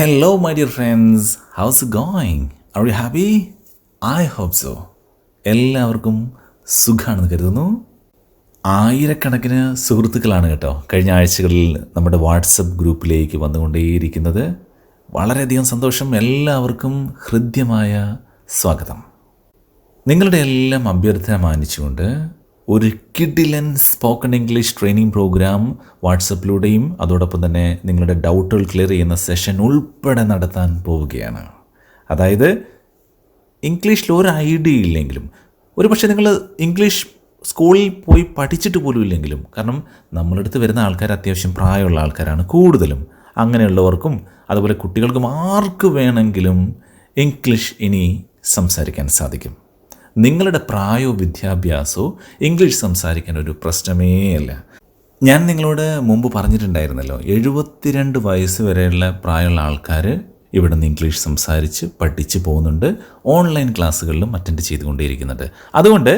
Hello, my dear friends. How's it going? Are you happy? I hope so. എല്ലാവർക്കും സുഖമാണെന്ന് കരുതുന്നു. ആയിരക്കണക്കിന് സുഹൃത്തുക്കളാണ് കേട്ടോ കഴിഞ്ഞ ആഴ്ചകളിൽ നമ്മുടെ വാട്സപ്പ് ഗ്രൂപ്പിലേക്ക് വന്നുകൊണ്ടേയിരിക്കുന്നത്. വളരെയധികം സന്തോഷം. എല്ലാവർക്കും ഹൃദ്യമായ സ്വാഗതം. നിങ്ങളുടെ എല്ലാം അഭ്യർത്ഥന മാനിച്ചുകൊണ്ട് ഒരു കിഡിലൻ സ്പോക്കൺ ഇംഗ്ലീഷ് ട്രെയിനിങ് പ്രോഗ്രാം വാട്സപ്പിലൂടെയും അതോടൊപ്പം തന്നെ നിങ്ങളുടെ ഡൗട്ടുകൾ ക്ലിയർ ചെയ്യുന്ന സെഷൻ ഉൾപ്പെടെ നടത്താൻ പോവുകയാണ്. അതായത് ഇംഗ്ലീഷിൽ ഒരു ഐഡിയ ഇല്ലെങ്കിലും, ഒരു പക്ഷേ നിങ്ങൾ ഇംഗ്ലീഷ് സ്കൂളിൽ പോയി പഠിച്ചിട്ട് പോലും ഇല്ലെങ്കിലും, കാരണം നമ്മളടുത്ത് വരുന്ന ആൾക്കാർ അത്യാവശ്യം പ്രായമുള്ള ആൾക്കാരാണ് കൂടുതലും. അങ്ങനെയുള്ളവർക്കും അതുപോലെ കുട്ടികൾക്കും ആർക്ക് വേണമെങ്കിലും ഇംഗ്ലീഷ് ഇനി സംസാരിക്കാൻ സാധിക്കും. നിങ്ങളുടെ പ്രായവും വിദ്യാഭ്യാസവും ഇംഗ്ലീഷ് സംസാരിക്കാൻ ഒരു പ്രശ്നമേ അല്ല. ഞാൻ നിങ്ങളോട് മുമ്പ് പറഞ്ഞിട്ടുണ്ടായിരുന്നല്ലോ, 72 വയസ്സ് വരെയുള്ള പ്രായമുള്ള ആൾക്കാർ ഇവിടെ നിന്ന് ഇംഗ്ലീഷ് സംസാരിച്ച് പഠിച്ച് പോകുന്നുണ്ട്. ഓൺലൈൻ ക്ലാസ്സുകളിലും അറ്റൻഡ് ചെയ്തുകൊണ്ടേയിരിക്കുന്നുണ്ട്. അതുകൊണ്ട്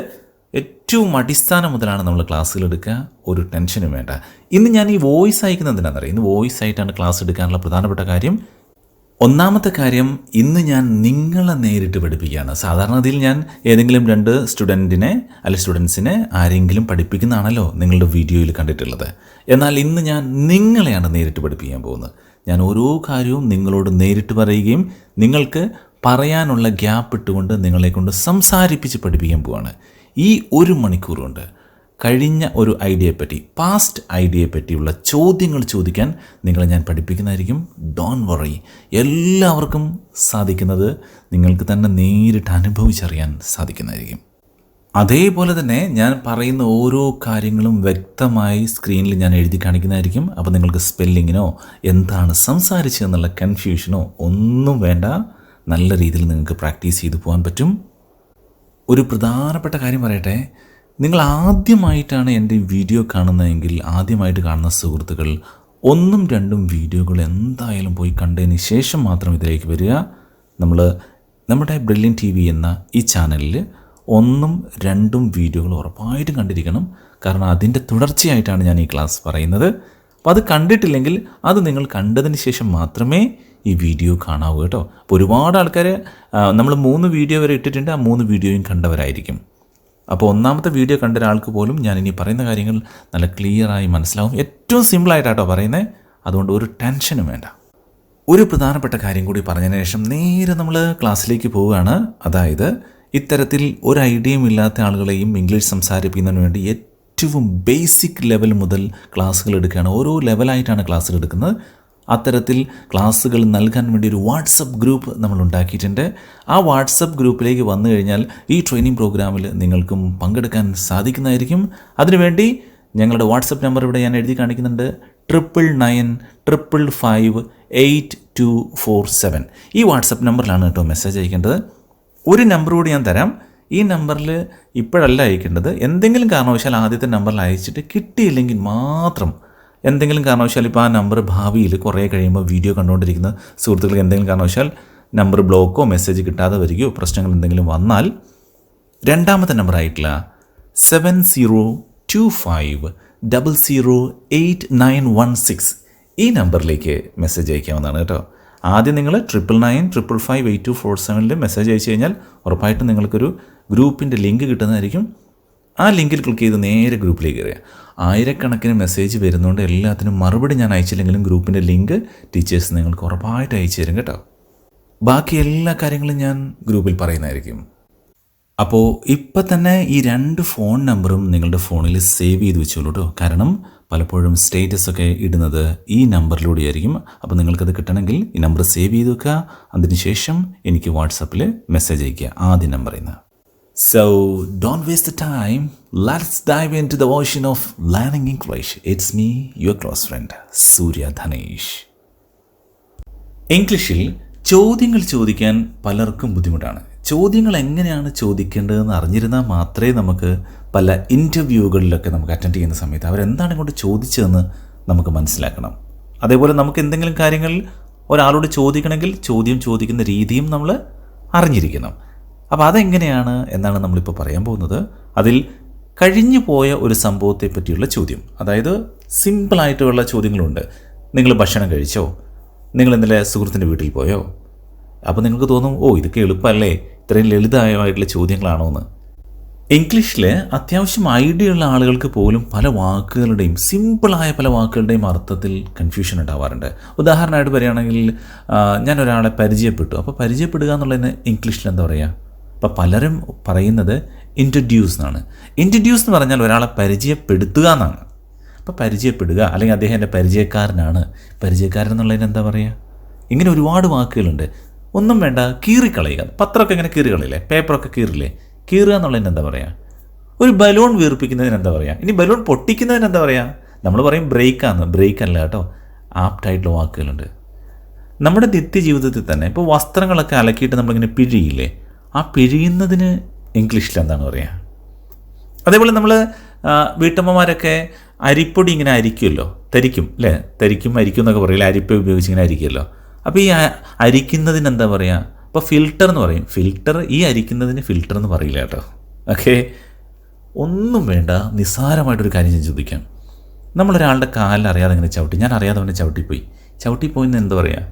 ഏറ്റവും അടിസ്ഥാനം മുതലാണ് നമ്മൾ ക്ലാസ്സുകൾ എടുക്കുക. ഒരു ടെൻഷനും വേണ്ട. ഇന്ന് ഞാൻ ഈ വോയിസ് അയക്കുന്നത് എന്തിനാണെന്നറിയാം. ഇന്ന് വോയിസ് ആയിട്ടാണ് ക്ലാസ് എടുക്കാനുള്ള പ്രധാനപ്പെട്ട കാര്യം. ഒന്നാമത്തെ കാര്യം, ഇന്ന് ഞാൻ നിങ്ങളെ നേരിട്ട് പഠിപ്പിക്കുകയാണ്. സാധാരണഗതിയിൽ ഞാൻ ഏതെങ്കിലും 2 സ്റ്റുഡൻറ്റിനെ അല്ലെങ്കിൽ സ്റ്റുഡൻസിനെ ആരെങ്കിലും പഠിപ്പിക്കുന്നതാണല്ലോ നിങ്ങളുടെ വീഡിയോയിൽ കണ്ടിട്ടുള്ളത്. എന്നാൽ ഇന്ന് ഞാൻ നിങ്ങളെയാണ് നേരിട്ട് പഠിപ്പിക്കാൻ പോകുന്നത്. ഞാൻ ഓരോ കാര്യവും നിങ്ങളോട് നേരിട്ട് പറയുകയും നിങ്ങൾക്ക് പറയാനുള്ള ഗ്യാപ്പ് ഇട്ടുകൊണ്ട് നിങ്ങളെക്കൊണ്ട് സംസാരിപ്പിച്ച് പഠിപ്പിക്കാൻ പോവുകയാണ്. ഈ 1 മണിക്കൂർ കൊണ്ട് കഴിഞ്ഞ ഒരു ഐഡിയയെപ്പറ്റി, പാസ്റ്റ് ഐഡിയയെ പറ്റിയുള്ള ചോദ്യങ്ങൾ ചോദിക്കാൻ നിങ്ങളെ ഞാൻ പഠിപ്പിക്കുന്നതായിരിക്കും. Don't worry. എല്ലാവർക്കും സാധിക്കുന്നത് നിങ്ങൾക്ക് തന്നെ നേരിട്ട് അനുഭവിച്ചറിയാൻ സാധിക്കുന്നതായിരിക്കും. അതേപോലെ തന്നെ ഞാൻ പറയുന്ന ഓരോ കാര്യങ്ങളും വ്യക്തമായി സ്ക്രീനിൽ ഞാൻ എഴുതി കാണിക്കുന്നതായിരിക്കും. അപ്പോൾ നിങ്ങൾക്ക് സ്പെല്ലിങ്ങിനോ എന്താണ് സംസാരിച്ചതെന്നുള്ള കൺഫ്യൂഷനോ ഒന്നും വേണ്ട. നല്ല രീതിയിൽ നിങ്ങൾക്ക് പ്രാക്ടീസ് ചെയ്തു പോകാൻ പറ്റും. ഒരു പ്രധാനപ്പെട്ട കാര്യം പറയട്ടെ, നിങ്ങൾ ആദ്യമായിട്ടാണ് എൻ്റെ വീഡിയോ കാണുന്നതെങ്കിൽ, ആദ്യമായിട്ട് കാണുന്ന സുഹൃത്തുക്കൾ 1ഉം 2ഉം വീഡിയോകൾ എന്തായാലും പോയി കണ്ടതിന് ശേഷം മാത്രം ഇതിലേക്ക് വരിക. നമ്മുടെ ബ്രില്യൻ TV എന്ന ഈ ചാനലിൽ 1ഉം 2ഉം വീഡിയോകൾ ഉറപ്പായിട്ടും കണ്ടിരിക്കണം. കാരണം അതിൻ്റെ തുടർച്ചയായിട്ടാണ് ഞാൻ ഈ ക്ലാസ് പറയുന്നത്. അപ്പോൾ അത് കണ്ടിട്ടില്ലെങ്കിൽ അത് നിങ്ങൾ കണ്ടതിന് ശേഷം മാത്രമേ ഈ വീഡിയോ കാണാവൂ കേട്ടോ. അപ്പോൾ ഒരുപാട് ആൾക്കാർ നമ്മൾ 3 വീഡിയോ വരെ ഇട്ടിട്ടുണ്ട്. ആ 3 വീഡിയോയും കണ്ടവരായിരിക്കും. അപ്പോൾ ഒന്നാമത്തെ വീഡിയോ കണ്ട ഒരാൾക്ക് പോലും ഞാൻ ഇനി പറയുന്ന കാര്യങ്ങൾ നല്ല ക്ലിയറായി മനസ്സിലാവും. ഏറ്റവും സിമ്പിളായിട്ടാട്ടോ പറയുന്നത്. അതുകൊണ്ട് ഒരു ടെൻഷനും വേണ്ട. ഒരു പ്രധാനപ്പെട്ട കാര്യം കൂടി പറഞ്ഞതിന് ശേഷം നേരെ നമ്മൾ ക്ലാസ്സിലേക്ക് പോവുകയാണ്. അതായത് ഇത്തരത്തിൽ ഒരു ഐഡിയയും ഇല്ലാത്ത ആളുകളെയും ഇംഗ്ലീഷ് സംസാരിപ്പിക്കുന്നതിന് വേണ്ടി ഏറ്റവും ബേസിക് ലെവൽ മുതൽ ക്ലാസ്സുകൾ എടുക്കുകയാണ്. ഓരോ ലെവലായിട്ടാണ് ക്ലാസ്സുകൾ എടുക്കുന്നത്. അത്തരത്തിൽ ക്ലാസ്സുകൾ നൽകാൻ വേണ്ടി ഒരു വാട്സപ്പ് ഗ്രൂപ്പ് നമ്മൾ ഉണ്ടാക്കിയിട്ടുണ്ട്. ആ വാട്സപ്പ് ഗ്രൂപ്പിലേക്ക് വന്നു കഴിഞ്ഞാൽ ഈ ട്രെയിനിങ് പ്രോഗ്രാമിൽ നിങ്ങൾക്കും പങ്കെടുക്കാൻ സാധിക്കുന്നതായിരിക്കും. അതിനുവേണ്ടി ഞങ്ങളുടെ വാട്സപ്പ് നമ്പർ ഇവിടെ ഞാൻ എഴുതി കാണിക്കുന്നുണ്ട്. 99955847. ഈ വാട്സപ്പ് നമ്പറിലാണ് കേട്ടോ മെസ്സേജ് അയക്കേണ്ടത്. ഒരു നമ്പർ കൂടി ഞാൻ തരാം. ഈ നമ്പറിൽ ഇപ്പോഴല്ല അയക്കേണ്ടത്. എന്തെങ്കിലും കാരണവശാൽ ആദ്യത്തെ നമ്പറിൽ അയച്ചിട്ട് കിട്ടിയില്ലെങ്കിൽ മാത്രം, എന്തെങ്കിലും കാരണവശാൽ ഇപ്പോൾ ആ നമ്പർ ഭാവിയിൽ കുറേ കഴിയുമ്പോൾ വീഡിയോ കണ്ടുകൊണ്ടിരിക്കുന്ന സുഹൃത്തുക്കൾക്ക് എന്തെങ്കിലും കാരണവശാൽ നമ്പർ ബ്ലോക്കോ മെസ്സേജ് കിട്ടാതെ വരികയോ പ്രശ്നങ്ങൾ എന്തെങ്കിലും വന്നാൽ, രണ്ടാമത്തെ നമ്പറായിട്ടുള്ള 7025008916 ഈ നമ്പറിലേക്ക് മെസ്സേജ് അയക്കാവുന്നതാണ് കേട്ടോ. ആദ്യം നിങ്ങൾ 99955847 മെസ്സേജ് അയച്ചു കഴിഞ്ഞാൽ ഉറപ്പായിട്ടും നിങ്ങൾക്കൊരു ഗ്രൂപ്പിൻ്റെ ലിങ്ക് കിട്ടുന്നതായിരിക്കും. ആ ലിങ്കിൽ ക്ലിക്ക് ചെയ്ത് നേരെ ഗ്രൂപ്പിലേക്ക് കയറുക. ആയിരക്കണക്കിന് മെസ്സേജ് വരുന്നതുകൊണ്ട് എല്ലാത്തിനും മറുപടി ഞാൻ അയച്ചില്ലെങ്കിലും ഗ്രൂപ്പിൻ്റെ ലിങ്ക് ടീച്ചേഴ്സ് നിങ്ങൾക്ക് ഉറപ്പായിട്ട് അയച്ചു തരും കേട്ടോ. ബാക്കി എല്ലാ കാര്യങ്ങളും ഞാൻ ഗ്രൂപ്പിൽ പറയുന്നതായിരിക്കും. അപ്പോൾ ഇപ്പം തന്നെ ഈ 2 ഫോൺ നമ്പറും നിങ്ങളുടെ ഫോണിൽ സേവ് ചെയ്ത് വെച്ചോളൂ കേട്ടോ. കാരണം പലപ്പോഴും സ്റ്റേറ്റസ് ഒക്കെ ഇടുന്നത് ഈ നമ്പറിലൂടെ ആയിരിക്കും. അപ്പോൾ നിങ്ങൾക്കത് കിട്ടണമെങ്കിൽ ഈ നമ്പർ സേവ് ചെയ്ത് വെക്കുക. അതിനുശേഷം എനിക്ക് വാട്സപ്പിൽ മെസ്സേജ് അയയ്ക്കുക ആദ്യ നമ്പറിൽ നിന്ന്. So, don't waste the time. Let's dive into the ocean of learning English. It's me, your close friend, Surya Dhanesh. ഇംഗ്ലീഷിൽ ചോദ്യങ്ങൾ ചോദിക്കാൻ പലർക്കും ബുദ്ധിമുട്ടാണ്. ചോദ്യങ്ങൾ എങ്ങനെയാണ് ചോദിക്കേണ്ടതെന്ന് അറിഞ്ഞിരുന്നാൽ മാത്രമേ നമുക്ക് പല ഇൻ്റർവ്യൂകളിലൊക്കെ നമുക്ക് അറ്റൻഡ് ചെയ്യുന്ന സമയത്ത് അവരെന്താണ് ഇങ്ങോട്ട് ചോദിച്ചതെന്ന് നമുക്ക് മനസ്സിലാക്കണം. അതേപോലെ നമുക്ക് എന്തെങ്കിലും കാര്യങ്ങൾ ഒരാളോട് ചോദിക്കണമെങ്കിൽ ചോദ്യം ചോദിക്കുന്ന രീതിയും നമ്മൾ അറിഞ്ഞിരിക്കണം. അപ്പോൾ അതെങ്ങനെയാണ് എന്നാണ് നമ്മളിപ്പോൾ പറയാൻ പോകുന്നത്. അതിൽ കഴിഞ്ഞു പോയ ഒരു സംഭവത്തെ പറ്റിയുള്ള ചോദ്യം, അതായത് സിമ്പിളായിട്ടുള്ള ചോദ്യങ്ങളുണ്ട്. നിങ്ങൾ ഭക്ഷണം കഴിച്ചോ, നിങ്ങൾ ഇന്നലെ സുഹൃത്തിൻ്റെ വീട്ടിൽ പോയോ? അപ്പോൾ നിങ്ങൾക്ക് തോന്നും, ഓ ഇതൊക്കെ എളുപ്പമല്ലേ, ഇത്രയും ലളിതമായിട്ടുള്ള ചോദ്യങ്ങളാണോ എന്ന്. ഇംഗ്ലീഷിൽ അത്യാവശ്യം ഐഡിയ ഉള്ള ആളുകൾക്ക് പോലും പല വാക്കുകളുടെയും, സിമ്പിളായ പല വാക്കുകളുടെയും അർത്ഥത്തിൽ കൺഫ്യൂഷൻ ഉണ്ടാവാറുണ്ട്. ഉദാഹരണമായിട്ട് പറയുകയാണെങ്കിൽ, ഞാൻ ഒരാളെ പരിചയപ്പെട്ടു. അപ്പോൾ പരിചയപ്പെടുക എന്നുള്ളതിന് ഇംഗ്ലീഷിൽ എന്താ പറയുക? അപ്പോൾ പലരും പറയുന്നത് ഇൻട്രൊഡ്യൂസ് എന്നാണ്. ഇൻട്രൊഡ്യൂസ് എന്ന് പറഞ്ഞാൽ ഒരാളെ പരിചയപ്പെടുത്തുക എന്നാണ്. അപ്പോൾ പരിചയപ്പെടുക, അല്ലെങ്കിൽ അദ്ദേഹം എൻ്റെ പരിചയക്കാരനാണ്. പരിചയക്കാരൻ എന്നുള്ളതിന് എന്താ പറയുക? ഇങ്ങനെ ഒരുപാട് വാക്കുകളുണ്ട്. ഒന്നും വേണ്ട, കീറിക്കളയുക. പത്രമൊക്കെ ഇങ്ങനെ കീറിക്കളയില്ലേ, പേപ്പറൊക്കെ കീറില്ലേ? കീറുക എന്നുള്ളതിന് എന്താ പറയുക? ഒരു ബലൂൺ വീർപ്പിക്കുന്നതിന് എന്താ പറയുക? ഇനി ബലൂൺ പൊട്ടിക്കുന്നതിന് എന്താ പറയുക? നമ്മൾ പറയും ബ്രേക്കാന്ന്. ബ്രേക്ക് അല്ല കേട്ടോ, ആപ്റ്റായിട്ടുള്ള വാക്കുകളുണ്ട്. നമ്മുടെ നിത്യജീവിതത്തിൽ തന്നെ ഇപ്പോൾ വസ്ത്രങ്ങളൊക്കെ അലക്കിയിട്ട് നമ്മളിങ്ങനെ പിഴിയില്ലേ, ആ പിഴിയുന്നതിന് ഇംഗ്ലീഷിൽ എന്താണ് പറയുക? അതേപോലെ നമ്മൾ വീട്ടമ്മമാരൊക്കെ അരിപ്പൊടി ഇങ്ങനെ അരിക്കുമല്ലോ, തരിക്കും അല്ലേ? തരിക്കും അരിക്കും എന്നൊക്കെ പറയില്ല, അരിപ്പ ഉപയോഗിച്ച് ഇങ്ങനെ അരിക്കുമല്ലോ. അപ്പോൾ ഈ അരിക്കുന്നതിന് എന്താ പറയുക? അപ്പോൾ ഫിൽറ്റർ എന്ന് പറയും. ഫിൽറ്റർ, ഈ അരിക്കുന്നതിന് ഫിൽറ്റർ എന്ന് പറയില്ല കേട്ടോ. ഓക്കെ, ഒന്നും വേണ്ട, നിസ്സാരമായിട്ടൊരു കാര്യം ഞാൻ ചോദിക്കാം. നമ്മളൊരാളുടെ കാലിൽ അറിയാതെ ഇങ്ങനെ ചവിട്ടി, ഞാൻ അറിയാതെ അവനെ ചവിട്ടിപ്പോയി എന്ന് എന്താ പറയുക?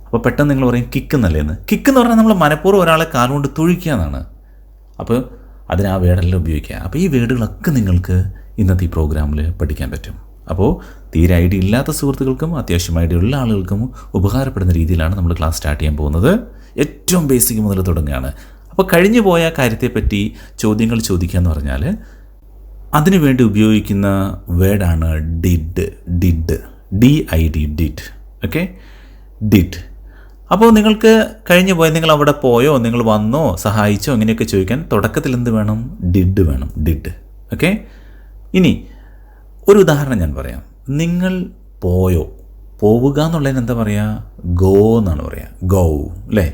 അപ്പോൾ പെട്ടെന്ന് നിങ്ങൾ പറയും കിക്ക് എന്നല്ലേന്ന്. കിക്ക് എന്ന് പറഞ്ഞാൽ നമ്മൾ മനഃപൂർവ്വം ഒരാളെ കാലുകൊണ്ട് തൊഴിക്കുക എന്നാണ്. അപ്പോൾ അതിന് ആ വേർഡെല്ലാം ഉപയോഗിക്കുക. അപ്പോൾ ഈ വേർഡുകളൊക്കെ നിങ്ങൾക്ക് ഇന്നത്തെ ഈ പ്രോഗ്രാമിൽ പഠിക്കാൻ പറ്റും. അപ്പോൾ തീരെ ഐഡിയ ഇല്ലാത്ത സുഹൃത്തുക്കൾക്കും അത്യാവശ്യം ഐഡിയ ഉള്ള ആളുകൾക്കും ഉപകാരപ്പെടുന്ന രീതിയിലാണ് നമ്മൾ ക്ലാസ് സ്റ്റാർട്ട് ചെയ്യാൻ പോകുന്നത്. ഏറ്റവും ബേസിക് മുതൽ തുടങ്ങുകയാണ്. അപ്പോൾ കഴിഞ്ഞു പോയ കാര്യത്തെപ്പറ്റി ചോദ്യങ്ങൾ ചോദിക്കുക എന്ന് പറഞ്ഞാൽ അതിനുവേണ്ടി ഉപയോഗിക്കുന്ന വേർഡാണ് ഡിഡ്. ഡിഡ്. Okay, did. അപ്പോൾ നിങ്ങൾക്ക് കഴിഞ്ഞു പോയ, നിങ്ങൾ അവിടെ പോയോ, നിങ്ങൾ വന്നോ, സഹായിച്ചോ, ഇങ്ങനെയൊക്കെ ചോദിക്കാൻ തുടക്കത്തിൽ എന്ത് വേണം? ഡിഡ് വേണം. ഡിഡ്. ഓക്കെ, ഇനി ഒരു ഉദാഹരണം ഞാൻ പറയാം. നിങ്ങൾ പോയോ, പോവുക എന്നുള്ളതിന് എന്താ പറയുക? ഗോ എന്നാണ് പറയുക. ഗോ അല്ലേ?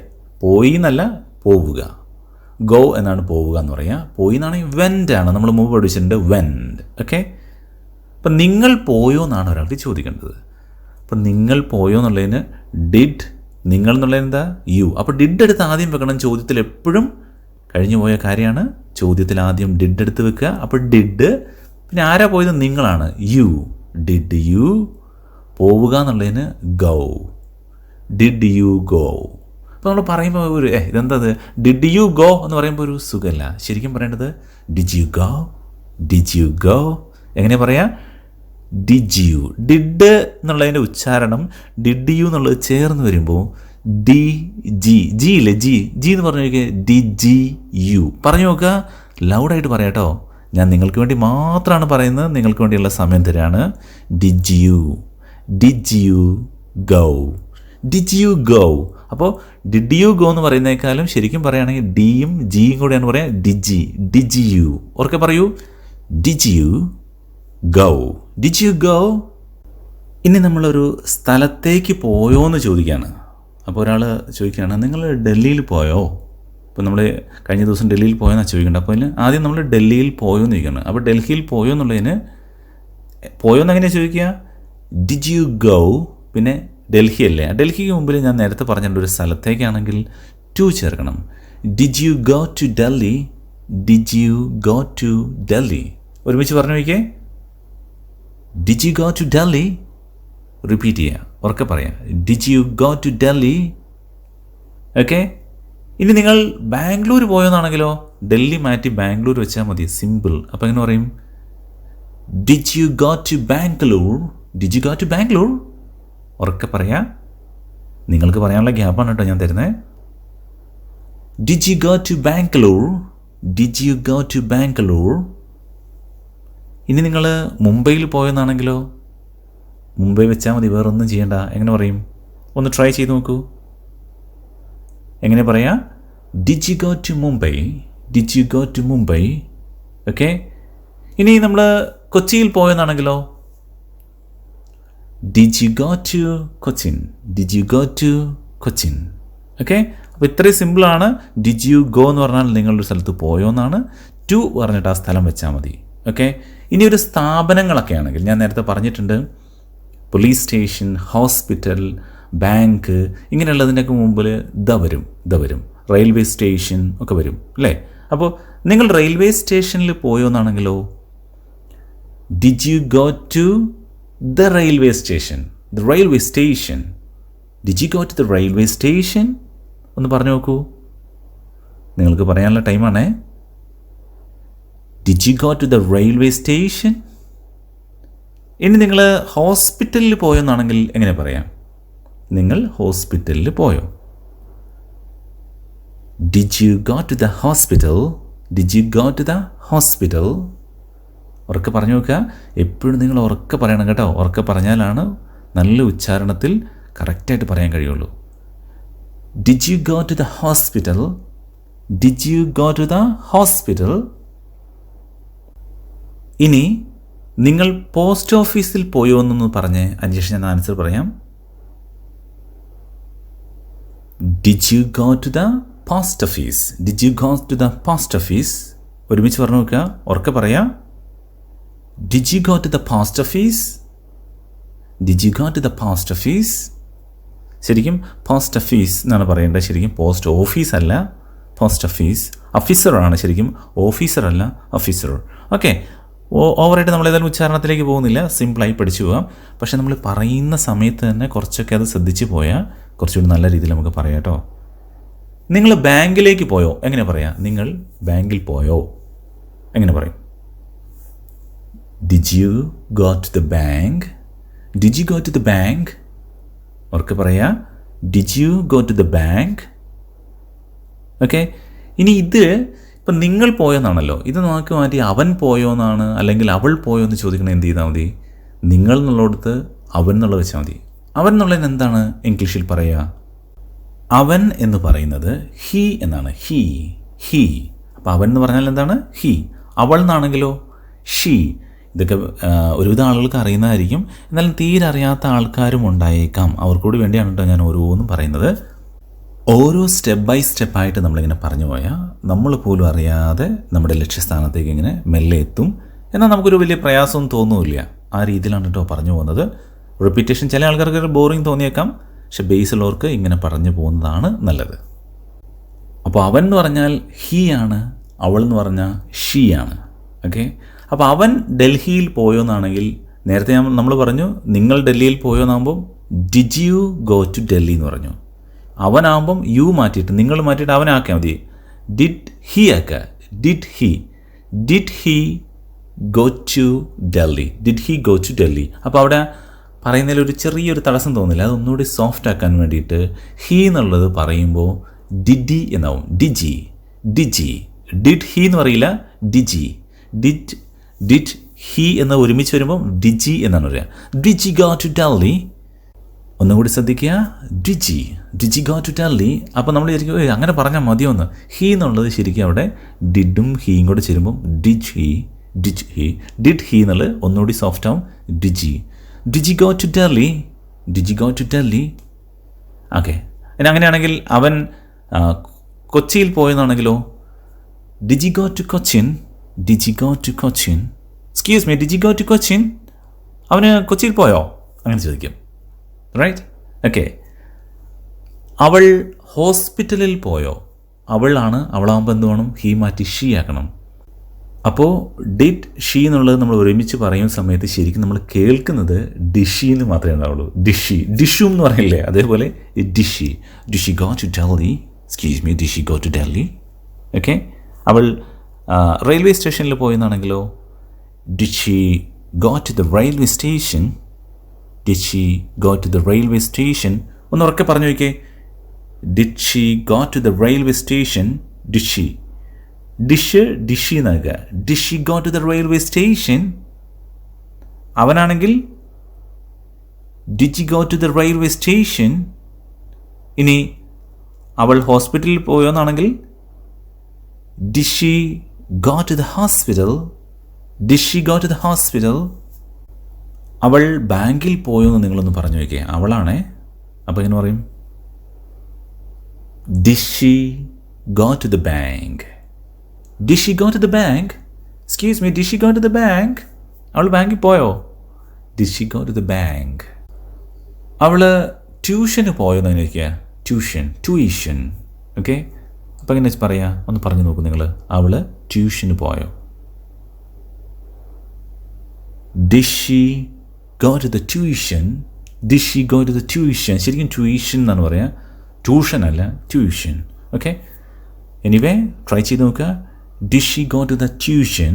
പോയി എന്നല്ല, പോവുക. ഗോ എന്നാണ് പോവുക എന്ന് പറയുക. പോയി എന്നാണെങ്കിൽ വെൻറ്റ് ആണ്, നമ്മൾ മുമ്പ് പഠിച്ചിട്ടുണ്ട്, വെൻറ്റ്. ഓക്കെ, അപ്പം നിങ്ങൾ പോയോ എന്നാണ് ഒരാൾക്ക് ചോദിക്കേണ്ടത്. അപ്പം നിങ്ങൾ പോയോ എന്നുള്ളതിന് ഡിഡ്, നിങ്ങൾ എന്നുള്ളതിന് എന്താ? യു. അപ്പോൾ ഡിഡ് എടുത്ത് ആദ്യം വെക്കണം. ചോദ്യത്തിൽ എപ്പോഴും കഴിഞ്ഞു പോയ കാര്യമാണ്, ചോദ്യത്തിൽ ആദ്യം ഡിഡ് എടുത്ത് വെക്കുക. അപ്പോൾ ഡിഡ്, പിന്നെ ആരാ പോയത്? നിങ്ങളാണ്, യു. Did U. പോവുക എന്നുള്ളതിന് ഗോ. Did you go. അപ്പോൾ നമ്മൾ പറയുമ്പോൾ ഒരു ഇതെന്താ, ഡിഡ് യു ഗോ എന്ന് പറയുമ്പോൾ ഒരു സുഖമല്ല. ശരിക്കും പറയേണ്ടത് did you go. Did you go. എങ്ങനെ പറയാം? Did you. ഡിഡ് എന്നുള്ളതിൻ്റെ ഉച്ചാരണം ഡിഡ് യു എന്നുള്ളത് ചേർന്ന് വരുമ്പോൾ ഡി ജി. ജി ഇല്ലേ, ജി. ജി എന്ന് പറഞ്ഞു നോക്കിയാൽ ഡി ജി യു. പറഞ്ഞു നോക്കുക, ലൗഡായിട്ട് പറയാം കേട്ടോ. ഞാൻ നിങ്ങൾക്ക് വേണ്ടി മാത്രമാണ് പറയുന്നത്, നിങ്ങൾക്ക് വേണ്ടിയുള്ള സമയം തരാണ്. Did you. Did you go. Did you go. അപ്പോൾ ഡിഡ് യു ഗോ എന്ന് പറയുന്നേക്കാളും ശരിക്കും പറയുകയാണെങ്കിൽ ഡിയും ജിയും കൂടെയാണ് പറയാം. ഡിജി. ഡിജി യു. ഓർക്കെ പറയൂ, did you go. Did you go. ഇനി നമ്മളൊരു സ്ഥലത്തേക്ക് പോയോ എന്ന് ചോദിക്കുകയാണ്. അപ്പോൾ ഒരാൾ ചോദിക്കുകയാണ്, നിങ്ങൾ ഡൽഹിയിൽ പോയോ? ഇപ്പോൾ നമ്മൾ കഴിഞ്ഞ ദിവസം ഡൽഹിയിൽ പോയെന്നാണ് ചോദിക്കേണ്ടത്. അപ്പോൾ അതിന് ആദ്യം നമ്മൾ ഡൽഹിയിൽ പോയോ എന്ന് ചോദിക്കണം. അപ്പോൾ ഡൽഹിയിൽ പോയോ എന്നുള്ളതിന് പോയോ എന്ന് എങ്ങനെയാണ് ചോദിക്കുക? Did you go. പിന്നെ ഡൽഹി അല്ലേ, ഡൽഹിക്ക് മുമ്പിൽ ഞാൻ നേരത്തെ പറഞ്ഞിട്ടുണ്ട്, ഒരു സ്ഥലത്തേക്കാണെങ്കിൽ ടു ചേർക്കണം. Did you go to Delhi. Did you go to Delhi. ഒരുമിച്ച് പറഞ്ഞു നോക്കിയേ, did you go to Delhi. Repeat ചെയ്യുക, ഉറക്കെ പറയാം, did you go to Delhi. Okay, ഇനി നിങ്ങൾ ബാംഗ്ലൂർ പോയെന്നാണെങ്കിലോ ഡൽഹി മാറ്റി ബാംഗ്ലൂർ വെച്ചാൽ മതി, സിമ്പിൾ. അപ്പോൾ എങ്ങനെ പറയും? Did you go to Bangalore. Did you go to Bangalore. ഉറക്കെ പറയാം, നിങ്ങൾക്ക് പറയാനുള്ള ഗ്യാപ്പാണ് കേട്ടോ ഞാൻ തരുന്നത്. Did you go to Bangalore. Did you go to Bangalore. ഇനി നിങ്ങൾ മുംബൈയിൽ പോയെന്നാണെങ്കിലോ മുംബൈ വെച്ചാൽ മതി, വേറൊന്നും ചെയ്യണ്ട. എങ്ങനെ പറയും? ഒന്ന് ട്രൈ ചെയ്ത് നോക്കൂ. എങ്ങനെ പറയാം? Did you go to Mumbai. Did you go to Mumbai. Okay, ഇനി നമ്മൾ കൊച്ചിയിൽ പോയെന്നാണെങ്കിലോ did you go to Cochin. Did you go to Cochin. Okay, അപ്പോൾ ഇത്രയും സിമ്പിളാണ്. ഡിഡ് യു ഗോ എന്ന് പറഞ്ഞാൽ നിങ്ങളൊരു സ്ഥലത്ത് പോയോ എന്നാണ്. ടു പറഞ്ഞിട്ട് ആ സ്ഥലം വെച്ചാൽ മതി. ഓക്കെ, ഇനി ഒരു സ്ഥാപനങ്ങളൊക്കെ ആണെങ്കിൽ ഞാൻ നേരത്തെ പറഞ്ഞിട്ടുണ്ട്, പോലീസ് സ്റ്റേഷൻ, ഹോസ്പിറ്റൽ, ബാങ്ക്, ഇങ്ങനെയുള്ളതിൻ്റെയൊക്കെ മുമ്പിൽ ദ വരും. റെയിൽവേ സ്റ്റേഷൻ ഒക്കെ വരും അല്ലേ? അപ്പോൾ നിങ്ങൾ റെയിൽവേ സ്റ്റേഷനിൽ പോയോ എന്നാണെങ്കിലോ did you go to the railway station. The railway station. Did you go to the railway station? ഒന്ന് പറഞ്ഞു നോക്കൂ. നിങ്ങൾക്ക് പറയാനുള്ള ടൈമാണേ. Did you go to the railway station? ഇനി നിങ്ങൾ ഹോസ്പിറ്റലിൽ പോയെന്നാണെങ്കിൽ എങ്ങനെ പറയാം? നിങ്ങൾ ഹോസ്പിറ്റലിൽ പോയോ? Did you go to the hospital? Did you go to the hospital? ഉറക്കെ പറഞ്ഞു നോക്കുക. എപ്പോഴും നിങ്ങൾ ഉറക്കെ പറയണം കേട്ടോ. ഉറക്കെ പറഞ്ഞാലാണ് നല്ല ഉച്ചാരണത്തിൽ കറക്റ്റായിട്ട് പറയാൻ കഴിയുള്ളൂ. Did you go to the hospital? Did you go to the hospital? ഇനി നിങ്ങൾ പോസ്റ്റ് ഓഫീസിൽ പോയോ എന്നൊന്ന് പറഞ്ഞ് അതിനുശേഷം ഞാൻ ആൻസർ പറയാം. Did you go to the post office? Did you go to the post office? ഒരുമിച്ച് പറഞ്ഞു നോക്കുക. ഉറക്കെ പറയാം. Did you go to the post office? Did you go to the post office? ശരിക്കും പോസ്റ്റ് ഓഫീസ് എന്നാണ് പറയേണ്ടത്. ശരിക്കും പോസ്റ്റ് ഓഫീസ് അല്ല, പോസ്റ്റ് ഓഫീസ്. ഓഫീസറാണ് ശരിക്കും, ഓഫീസറല്ല ഓഫീസർ. ഓക്കെ, ഓവറായിട്ട് നമ്മൾ ഏതായാലും ഉച്ചാരണത്തിലേക്ക് പോകുന്നില്ല, സിമ്പിളായി പഠിച്ചു പോകാം. പക്ഷേ നമ്മൾ പറയുന്ന സമയത്ത് തന്നെ കുറച്ചൊക്കെ അത് ശ്രദ്ധിച്ച് പോയാൽ കുറച്ചുകൂടി നല്ല രീതിയിൽ നമുക്ക് പറയാം കേട്ടോ. നിങ്ങൾ ബാങ്കിലേക്ക് പോയോ? എങ്ങനെ പറയാം? നിങ്ങൾ ബാങ്കിൽ പോയോ എങ്ങനെ പറയും? Did you go to the bank? Did you go to the bank? ഉറക്കെ പറയാ. Did you go to the bank? Okay, ഇനി ഇത് ഇപ്പം നിങ്ങൾ പോയെന്നാണല്ലോ, ഇത് നമുക്ക് മാറ്റി അവൻ പോയോ എന്നാണ് അല്ലെങ്കിൽ അവൾ പോയോ എന്ന് ചോദിക്കണത് എന്ത് ചെയ്താൽ മതി? നിങ്ങൾ എന്നുള്ളടത്ത് അവൻ എന്നുള്ളത് വെച്ചാൽ മതി. അവൻ എന്നുള്ളതിന് എന്താണ് ഇംഗ്ലീഷിൽ പറയുക? അവൻ എന്ന് പറയുന്നത് ഹി എന്നാണ്. He, he. അപ്പോൾ അവൻ എന്ന് പറഞ്ഞാൽ എന്താണ്? ഹി. അവൾ എന്നാണെങ്കിലോ ഷീ. ഇതൊക്കെ ഒരുവിധ ആളുകൾക്ക് അറിയുന്നതായിരിക്കും, എന്നാലും തീരെ അറിയാത്ത ആൾക്കാരും ഉണ്ടായേക്കാം. അവർക്കൂടി വേണ്ടിയാണ് കേട്ടോ ഞാൻ ഓരോന്നും പറയുന്നത്. ഓരോ സ്റ്റെപ്പ് ബൈ സ്റ്റെപ്പായിട്ട് നമ്മളിങ്ങനെ പറഞ്ഞു പോയാൽ നമ്മൾ പോലും അറിയാതെ നമ്മുടെ ലക്ഷ്യസ്ഥാനത്തേക്ക് ഇങ്ങനെ മെല്ലെ എത്തും. എന്നാൽ നമുക്കൊരു വലിയ പ്രയാസമൊന്നും തോന്നുന്നില്ല. ആ രീതിയിലാണ് കേട്ടോ പറഞ്ഞു പോകുന്നത്. റിപ്പീറ്റേഷൻ ചില ആൾക്കാർക്ക് ബോറിങ് തോന്നിയേക്കാം, പക്ഷെ ബേസ് ഉള്ളവർക്ക് ഇങ്ങനെ പറഞ്ഞു പോകുന്നതാണ് നല്ലത്. അപ്പോൾ അവൻ എന്ന് പറഞ്ഞാൽ ഹീ ആണ്, അവൾ എന്ന് പറഞ്ഞാൽ ഷീ ആണ്. ഓക്കെ, അപ്പോൾ അവൻ ഡൽഹിയിൽ പോയോ എന്നാണെങ്കിൽ നേരത്തെ നമ്മൾ പറഞ്ഞു നിങ്ങൾ ഡൽഹിയിൽ പോയോ എന്നാകുമ്പോൾ did you go to Delhi എന്ന് പറഞ്ഞു. അവനാകുമ്പം യു മാറ്റിയിട്ട് നിങ്ങൾ മാറ്റിയിട്ട് അവനാക്കിയാൽ മതി. ഡിഡ് ഹി ആക്കുക. Did he go to Delhi? Did he go to Delhi? അപ്പോൾ അവിടെ പറയുന്നതിൽ ഒരു ചെറിയൊരു തടസ്സം തോന്നില്ല. അതൊന്നുകൂടി സോഫ്റ്റ് ആക്കാൻ വേണ്ടിയിട്ട് ഹി എന്നുള്ളത് പറയുമ്പോൾ ഡിഡി എന്നാവും. ഡിജി, ഡിജി. ഡിഡ് ഹി എന്ന് പറയില്ല, ഡിജി. ഡിഡ് ഹി എന്ന് ഒരുമിച്ച് വരുമ്പോൾ ഡിജി എന്നാണ് പറയുക. ഡിജി ഗോ ടു ഡൽഹി? ഒന്നുകൂടി ശ്രദ്ധിക്കുക. ഡിജി ഗോ ടു ഡൽഹി? അപ്പോൾ നമ്മൾ ശരിക്കും അങ്ങനെ പറഞ്ഞാൽ മതിയൊന്ന്. ഹി എന്നുള്ളത് ശരിക്കും അവിടെ ഡിഡും ഹീയും കൂടെ ചേരുമ്പം ഡിഡ് ഹി. ഡിഡ് ഹി എന്നുള്ളത് ഒന്നുകൂടി സോഫ്റ്റ് ആവും. Did he go to Delhi? Did he go to Delhi? Okay, ഇനി അങ്ങനെയാണെങ്കിൽ അവൻ കൊച്ചിയിൽ പോയെന്നാണെങ്കിലോ did he go to Cochin? Did he go to Cochin? Excuse me, did he go to Cochin? അവന് കൊച്ചിയിൽ പോയോ? അങ്ങനെ ചോദിക്കും. റൈറ്റ്? ഓക്കെ, അവൾ ഹോസ്പിറ്റലിൽ പോയോ? അവളാണ്, അവളാകുമ്പോൾ എന്ത് വേണം? ഹീ മാറ്റി ഷീ ആക്കണം. അപ്പോൾ ഡിഡ് ഷീ എന്നുള്ളത് നമ്മൾ ഒരുമിച്ച് പറയുന്ന സമയത്ത് ശരിക്കും നമ്മൾ കേൾക്കുന്നത് ഡിഷി എന്ന് മാത്രമേ ഉണ്ടാവുള്ളൂ. ഡിഷും എന്ന് പറയില്ലേ, അതേപോലെ did she go to Delhi? Excuse me, did she go to Delhi? Okay, അവൾ റെയിൽവേ സ്റ്റേഷനിൽ പോയെന്നാണെങ്കിലോ did she go to the railway station? Did she go to the railway station? ഒന്ന് ഉറക്കെ പറഞ്ഞു നോക്കിയേ. Did she go to the railway station? Did she എന്നാക്കുക. Did she go to the railway station? അവനാണെങ്കിൽ did she go to the railway station? ഇനി അവൾ ഹോസ്പിറ്റലിൽ പോയോന്നാണെങ്കിൽ did she go to the hospital? Did she go to the hospital? അവൾ ബാങ്കിൽ പോയോ എന്ന് നിങ്ങളൊന്ന് പറഞ്ഞു നോക്കിയേ. അവളാണേ. അപ്പോൾ എങ്ങനെ പറയും? Did she go to the bank? Did she go to the bank? Excuse me, did she go to the bank? അവൾ ബാങ്കിൽ പോയോ? Did she go to the bank? അവൾ ട്യൂഷന് പോയോ എന്ന് ചോദിക്കുക. ട്യൂഷൻ. ഓക്കെ, അപ്പോൾ എങ്ങനെ പറയാം? ഒന്ന് പറഞ്ഞു നോക്കൂ നിങ്ങൾ. അവൾ ട്യൂഷന് പോയോ? Did she go to the tuition? Did she go to the tuition. ശരിക്കും ട്യൂഷൻ എന്നാണ് പറയുക, ട്യൂഷൻ അല്ല, ട്യൂഷൻ. ഓക്കെ, എനിവേ ട്രൈ ചെയ്ത് നോക്കുക. Did she go to the tuition.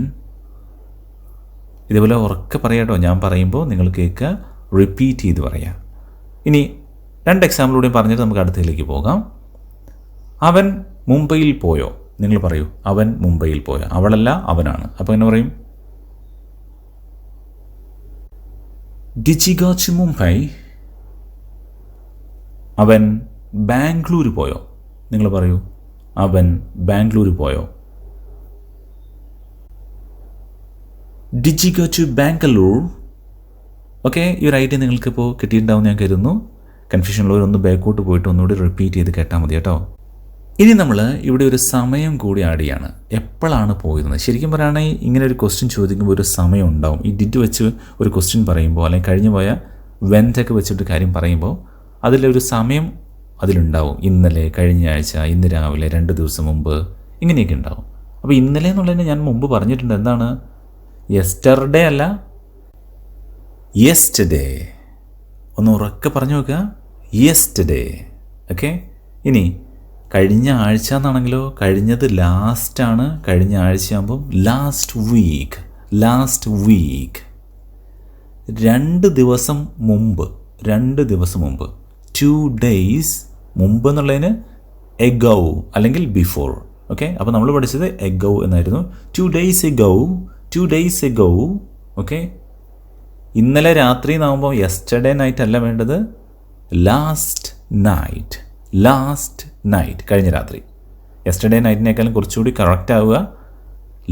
ഇതേപോലെ ഉറക്കെ പറയാം കേട്ടോ. ഞാൻ പറയുമ്പോൾ നിങ്ങൾ കേൾക്കുക, റിപ്പീറ്റ് ചെയ്ത് പറയാം. ഇനി 2 എക്സാമ്പിളൂടെയും പറഞ്ഞിട്ട് നമുക്ക് അടുത്തതിലേക്ക് പോകാം. അവൻ മുംബൈയിൽ പോയോ? നിങ്ങൾ പറയൂ, അവൻ മുംബൈയിൽ പോയോ. അവളല്ല, അവനാണ്. അപ്പോൾ എന്നെ പറയും, did she go to Mumbai. അവൻ ബാംഗ്ലൂർ പോയോ? നിങ്ങൾ പറയൂ, അവൻ ബാംഗ്ലൂർ പോയോ. Did she go to Bangalore. Okay, ഈ ഒരു ഐഡിയ നിങ്ങൾക്കിപ്പോൾ കിട്ടിയിട്ടുണ്ടാവും ഞാൻ കരുതുന്നു. കൺഫ്യൂഷനുള്ളവരൊന്ന് ബാക്കോട്ട് പോയിട്ട് ഒന്നുകൂടി റിപ്പീറ്റ് ചെയ്ത് കേട്ടാൽ മതി കേട്ടോ. ഇനി നമ്മൾ ഇവിടെ ഒരു സമയം കൂടി ആഡ് ചെയ്യാണ്. എപ്പോഴാണ് പോയിരുന്നത്? ശരിക്കും പറയുകയാണെങ്കിൽ ഇങ്ങനെ ഒരു ക്വസ്റ്റ്യൻ ചോദിക്കുമ്പോൾ ഒരു സമയം ഉണ്ടാവും. ഈ ഡിഡ് വെച്ച് ഒരു ക്വസ്റ്റ്യൻ പറയുമ്പോൾ, അല്ലെങ്കിൽ കഴിഞ്ഞു പോയ വെൻറ്റൊക്കെ വെച്ചിട്ട് കാര്യം പറയുമ്പോൾ അതിലൊരു സമയം അതിലുണ്ടാവും. ഇന്നലെ, കഴിഞ്ഞ ആഴ്ച, ഇന്ന് രാവിലെ, 2 ദിവസം മുമ്പ്, ഇങ്ങനെയൊക്കെ ഉണ്ടാവും. അപ്പോൾ ഇന്നലെ എന്നുള്ളതിന് ഞാൻ മുമ്പ് പറഞ്ഞിട്ടുണ്ട്. എന്താണ്? യെസ്റ്റർഡേ അല്ല, യെസ്റ്റർഡേ. ഒന്ന് ഉറക്കെ പറഞ്ഞു നോക്കുക, യെസ്റ്റർഡേ. ഓക്കെ, ഇനി കഴിഞ്ഞ ആഴ്ച എന്നാണെങ്കിലോ, കഴിഞ്ഞത് ലാസ്റ്റാണ്. കഴിഞ്ഞ ആഴ്ചയാകുമ്പം ലാസ്റ്റ് വീക്ക്, ലാസ്റ്റ് വീക്ക്. 2 ദിവസം മുമ്പ്, 2 ദിവസം മുമ്പ്. 2 days മുമ്പ് എന്നുള്ളതിന് എഗോ അല്ലെങ്കിൽ ബിഫോർ. ഓക്കെ, അപ്പോൾ നമ്മൾ പഠിച്ചത് എഗോ എന്നായിരുന്നു. 2 days ago, 2 days ago. Okay, ഇന്നലെ രാത്രി എന്നാകുമ്പോൾ യെസ്റ്റർഡേ നൈറ്റ് അല്ല വേണ്ടത്, ലാസ്റ്റ് നൈറ്റ്, ലാസ്റ്റ് നൈറ്റ്, കഴിഞ്ഞ രാത്രി. യെസ്റ്റർഡേ നൈറ്റിനേക്കാളും കുറച്ചുകൂടി കറക്റ്റ് ആവുക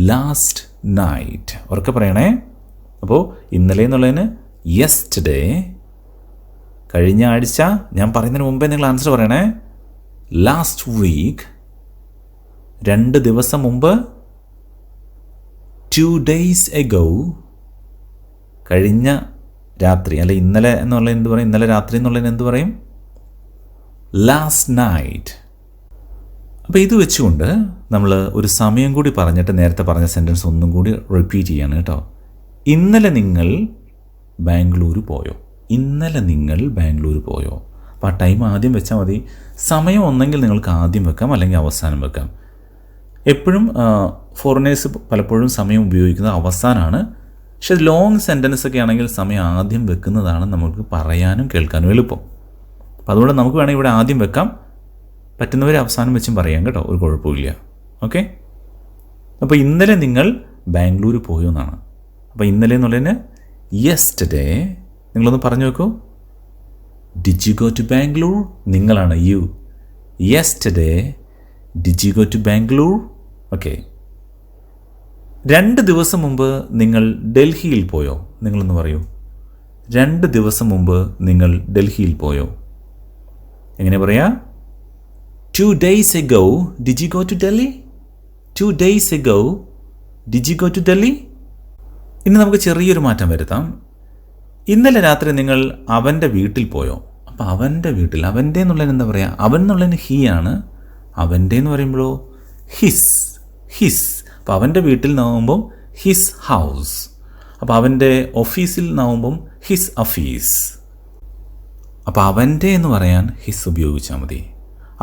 ലാസ്റ്റ് നൈറ്റ്. ഉറക്കെ പറയണേ. അപ്പോൾ ഇന്നലെ എന്നുള്ളതിന് യെസ്റ്റർഡേ. കഴിഞ്ഞ ആഴ്ച, ഞാൻ പറയുന്നതിന് മുമ്പേ നിങ്ങൾ ആൻസർ പറയണേ, ലാസ്റ്റ് വീക്ക്. 2 ദിവസം മുമ്പ് 2 days ago. കഴിഞ്ഞ രാത്രി, അല്ലെ ഇന്നലെ എന്നുള്ളത് എന്ത് പറയും? ഇന്നലെ രാത്രി എന്നുള്ളതിന് എന്ത് പറയും? Last night. അപ്പോൾ ഇത് വെച്ചുകൊണ്ട് നമ്മൾ ഒരു സമയം കൂടി പറഞ്ഞിട്ട് നേരത്തെ പറഞ്ഞ സെൻറ്റൻസ് ഒന്നും കൂടി റിപ്പീറ്റ് ചെയ്യാണ് കേട്ടോ. ഇന്നലെ നിങ്ങൾ ബാംഗ്ലൂർ പോയോ? ഇന്നലെ നിങ്ങൾ ബാംഗ്ലൂർ പോയോ? അപ്പോൾ ആ ടൈം ആദ്യം വെച്ചാൽ മതി. സമയം ഒന്നെങ്കിൽ നിങ്ങൾക്ക് ആദ്യം വെക്കാം, അല്ലെങ്കിൽ അവസാനം വെക്കാം. എപ്പോഴും ഫോറിനേഴ്സ് പലപ്പോഴും സമയം ഉപയോഗിക്കുന്നത് അവസാനമാണ്. പക്ഷെ ലോങ് സെൻറ്റൻസ് ഒക്കെ ആണെങ്കിൽ സമയം ആദ്യം വെക്കുന്നതാണ് നമുക്ക് പറയാനും കേൾക്കാനും എളുപ്പം. അപ്പോൾ അതുകൊണ്ട് നമുക്ക് വേണമെങ്കിൽ ഇവിടെ ആദ്യം വെക്കാം, പറ്റുന്നവർ അവസാനം വെച്ചും പറയാം കേട്ടോ, ഒരു കുഴപ്പമില്ല. ഓക്കെ, അപ്പോൾ ഇന്നലെ നിങ്ങൾ ബാംഗ്ലൂർ പോയോ എന്നാണ്. അപ്പോൾ ഇന്നലെ എന്നുള്ളതിന് യെസ്റ്റർഡേ. നിങ്ങളൊന്ന് പറഞ്ഞു നോക്കൂ, did you go to Bangalore. നിങ്ങളാണ് you. Yesterday did you go to Bangalore. Okay, 2 ദിവസം മുമ്പ് നിങ്ങൾ ഡൽഹിയിൽ പോയോ? നിങ്ങളൊന്ന് പറയൂ, 2 ദിവസം മുമ്പ് നിങ്ങൾ ഡൽഹിയിൽ പോയോ? എങ്ങനെ പറയാ? 2 days ago did you go to Delhi. 2 days ago did you go to Delhi. ഇനി നമുക്ക് ചെറിയൊരു മാറ്റം വരുത്താം. ഇന്നലെ രാത്രി നിങ്ങൾ അവൻ്റെ വീട്ടിൽ പോയോ? അപ്പോൾ അവൻ്റെ വീട്ടിൽ, അവൻ്റെ എന്നുള്ളതിന് എന്താ പറയുക? അവൻ എന്നുള്ളതിന് ഹീ ആണ്. അവൻ്റെ എന്ന് പറയുമ്പോഴോ ഹിസ്, ഹിസ്. അപ്പോൾ അവൻ്റെ വീട്ടിൽ നിന്നാവുമ്പം ഹിസ് ഹൗസ്. അപ്പോൾ അവൻ്റെ ഓഫീസിൽ നിന്നാവുമ്പം ഹിസ് ഓഫീസ്. അപ്പോൾ അവൻ്റെ എന്ന് പറയാൻ ഹിസ് ഉപയോഗിച്ചാൽ മതി.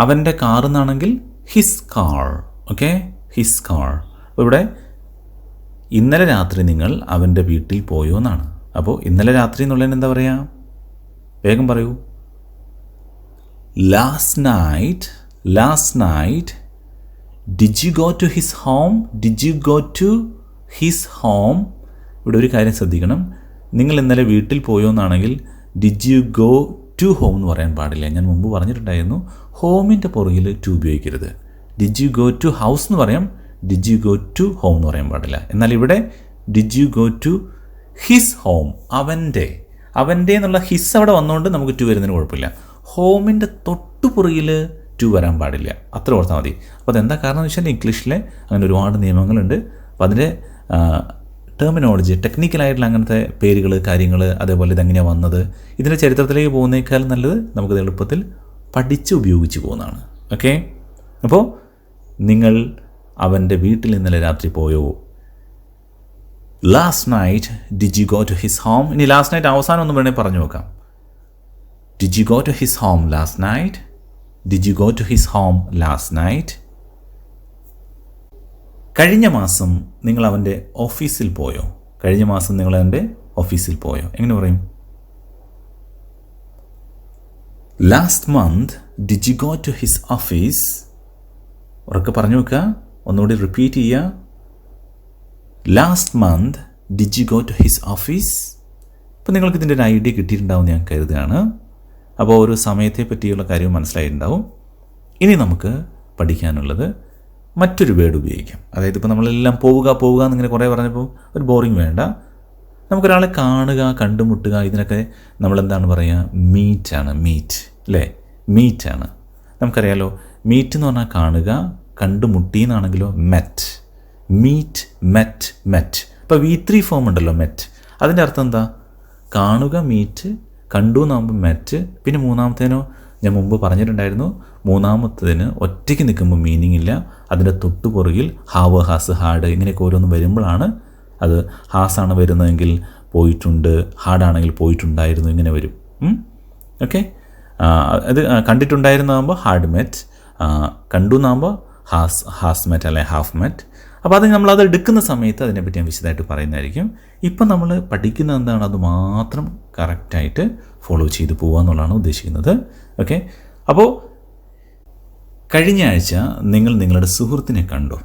അവൻ്റെ കാർ എന്നാണെങ്കിൽ his car. Okay, his car. അപ്പോൾ ഇവിടെ ഇന്നലെ രാത്രി നിങ്ങൾ അവൻ്റെ വീട്ടിൽ പോയോ എന്നാണ്. അപ്പോൾ ഇന്നലെ രാത്രി എന്നുള്ളതിന് എന്താ പറയുക? വേഗം പറയൂ. Last night, last night. Did you go to his home. Did you go to his home. ഇവിടെ ഒരു കാര്യം ശ്രദ്ധിക്കണം, നിങ്ങൾ ഇന്നലെ വീട്ടിൽ പോയോ എന്നാണെങ്കിൽ did you go to home എന്ന് പറയാൻ പാടില്ല. ഞാൻ മുമ്പ് പറഞ്ഞിട്ടുണ്ടായിരുന്നു, ഹോമിൻ്റെ പുറകിൽ ടു ഉപയോഗിക്കരുത്. Did you go to house എന്ന് പറയാം, did you go to home എന്ന് പറയാൻ പാടില്ല. എന്നാൽ ഇവിടെ did you go to his home. അവൻ്റെ, അവൻ്റെ എന്നുള്ള ഹിസ് അവിടെ വന്നുകൊണ്ട് നമുക്ക് ടു വരുന്നതിന് കുഴപ്പമില്ല. ഹോമിൻ്റെ തൊട്ടു പുറകിൽ ടു വരാൻ പാടില്ല. അത്ര ഓർത്താൽ മതി. അപ്പോൾ അതെന്താ കാരണം എന്ന് വെച്ചാൽ ഇംഗ്ലീഷിലെ അങ്ങനെ ഒരുപാട് നിയമങ്ങളുണ്ട്. അപ്പോൾ അതിൻ്റെ ടെർമിനോളജി, ടെക്നിക്കലായിട്ടുള്ള അങ്ങനത്തെ പേരുകൾ, കാര്യങ്ങൾ, അതേപോലെ ഇതെങ്ങനെയാണ് വന്നത്, ഇതിൻ്റെ ചരിത്രത്തിലേക്ക് പോകുന്നേക്കാൾ നല്ലത് നമുക്കത് എളുപ്പത്തിൽ പഠിച്ച് ഉപയോഗിച്ച് പോകുന്നതാണ്. ഓക്കെ, അപ്പോൾ നിങ്ങൾ അവൻ്റെ വീട്ടിൽ ഇന്നലെ രാത്രി പോയോ? Last night did you go to his home. ഇനി ലാസ്റ്റ് നൈറ്റ് അവസാനം ഒന്ന് വേണമെങ്കിൽ പറഞ്ഞു നോക്കാം. Did you go to his home last night? Did you go to his home last night? കഴിഞ്ഞ മാസം നിങ്ങൾ അവൻ്റെ ഓഫീസിൽ പോയോ? കഴിഞ്ഞ മാസം നിങ്ങൾ അവൻ്റെ ഓഫീസിൽ പോയോ? എങ്ങനെ പറയും? Last month, did you go to his office? ഉറക്കെ പറഞ്ഞു വെക്കുക. ഒന്നുകൂടി റിപ്പീറ്റ് ചെയ്യുക. Last month, did you go to his office? അപ്പോൾ നിങ്ങൾക്ക് ഇതിൻ്റെ ഒരു ഐഡിയ കിട്ടിയിട്ടുണ്ടാവും ഞാൻ കരുതുകയാണ്. അപ്പോൾ ഒരു സമയത്തെ പറ്റിയുള്ള കാര്യം മനസ്സിലായിട്ടുണ്ടാവും. ഇനി നമുക്ക് പഠിക്കാനുള്ളത് മറ്റൊരു വേർഡ് ഉപയോഗിക്കാം. അതായത് ഇപ്പോൾ നമ്മളെല്ലാം പോവുക എന്നിങ്ങനെ കുറേ പറഞ്ഞപ്പോൾ ഒരു ബോറിങ് വേണ്ട. നമുക്കൊരാളെ കാണുക, കണ്ടുമുട്ടുക, ഇതിനൊക്കെ നമ്മളെന്താണ് പറയുക? മീറ്റാണ്. മീറ്റ് അല്ലേ? മീറ്റാണ്. നമുക്കറിയാലോ, മീറ്റ് എന്ന് പറഞ്ഞാൽ കാണുക, കണ്ടുമുട്ടി എന്നാണെങ്കിലോ മെറ്റ്. Meet, met, met. ഇപ്പോൾ V3 ഫോം ഉണ്ടല്ലോ, മെറ്റ്. അതിൻ്റെ അർത്ഥം എന്താ? കാണുക മീറ്റ്, കണ്ടു എന്നാകുമ്പോൾ മെറ്റ്. പിന്നെ മൂന്നാമത്തേനോ ഞാൻ മുമ്പ് പറഞ്ഞിട്ടുണ്ടായിരുന്നു, മൂന്നാമത്തതിന് ഒറ്റയ്ക്ക് നിൽക്കുമ്പോൾ മീനിങ് ഇല്ല. അതിൻ്റെ തൊട്ടുപുറകിൽ ഹാവ്, ഹാസ്, ഹാഡ് ഇങ്ങനെയൊക്കെ ഓരോന്ന് വരുമ്പോഴാണ് അത്. ഹാസാണ് വരുന്നതെങ്കിൽ പോയിട്ടുണ്ട്, ഹാഡാണെങ്കിൽ പോയിട്ടുണ്ടായിരുന്നു, ഇങ്ങനെ വരും. ഓക്കെ, അത് കണ്ടിട്ടുണ്ടായിരുന്നാകുമ്പോൾ ഹാഡ് മെറ്റ്, കണ്ടു എന്നാകുമ്പോൾ ഹാസ് മെറ്റ് അല്ലെ ഹാഫ് മെറ്റ്. അപ്പോൾ അത് നമ്മളത് എടുക്കുന്ന സമയത്ത് അതിനെപ്പറ്റി ഞാൻ വിശദമായിട്ട് പറയുന്നതായിരിക്കും. ഇപ്പം നമ്മൾ പഠിക്കുന്നത് എന്താണ്, അത് മാത്രം കറക്റ്റായിട്ട് ഫോളോ ചെയ്ത് പോകുക എന്നുള്ളതാണ് ഉദ്ദേശിക്കുന്നത്. ഓക്കെ, അപ്പോൾ കഴിഞ്ഞ ആഴ്ച നിങ്ങൾ നിങ്ങളുടെ സുഹൃത്തിനെ കണ്ടോ?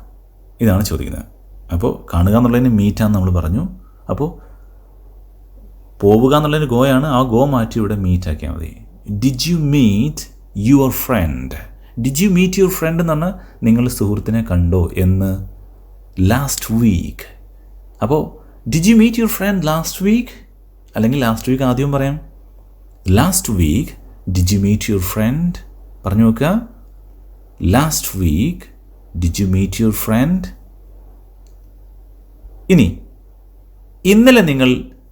ഇതാണ് ചോദിക്കുന്നത്. അപ്പോൾ കാണുക എന്നുള്ളതിന് മീറ്റാന്ന് നമ്മൾ പറഞ്ഞു. അപ്പോൾ പോവുക എന്നുള്ളതിന് ഗോയാണ്. ആ ഗോ മാറ്റി ഇവിടെ മീറ്റാക്കിയാൽ മതി. Did you meet your friend? Did you meet your friend എന്ന് പറഞ്ഞാൽ നിങ്ങൾ സുഹൃത്തിനെ കണ്ടോ എന്ന്. Last week. അപ്പോൾ did you meet your friend last week? അല്ലെങ്കിൽ ലാസ്റ്റ് വീക്ക് ആദ്യം പറയാം. Last week did you meet your friend? പറഞ്ഞു നോക്കുക. Last week did you meet your friend? ഇനി ഇന്നലെ നിങ്ങൾ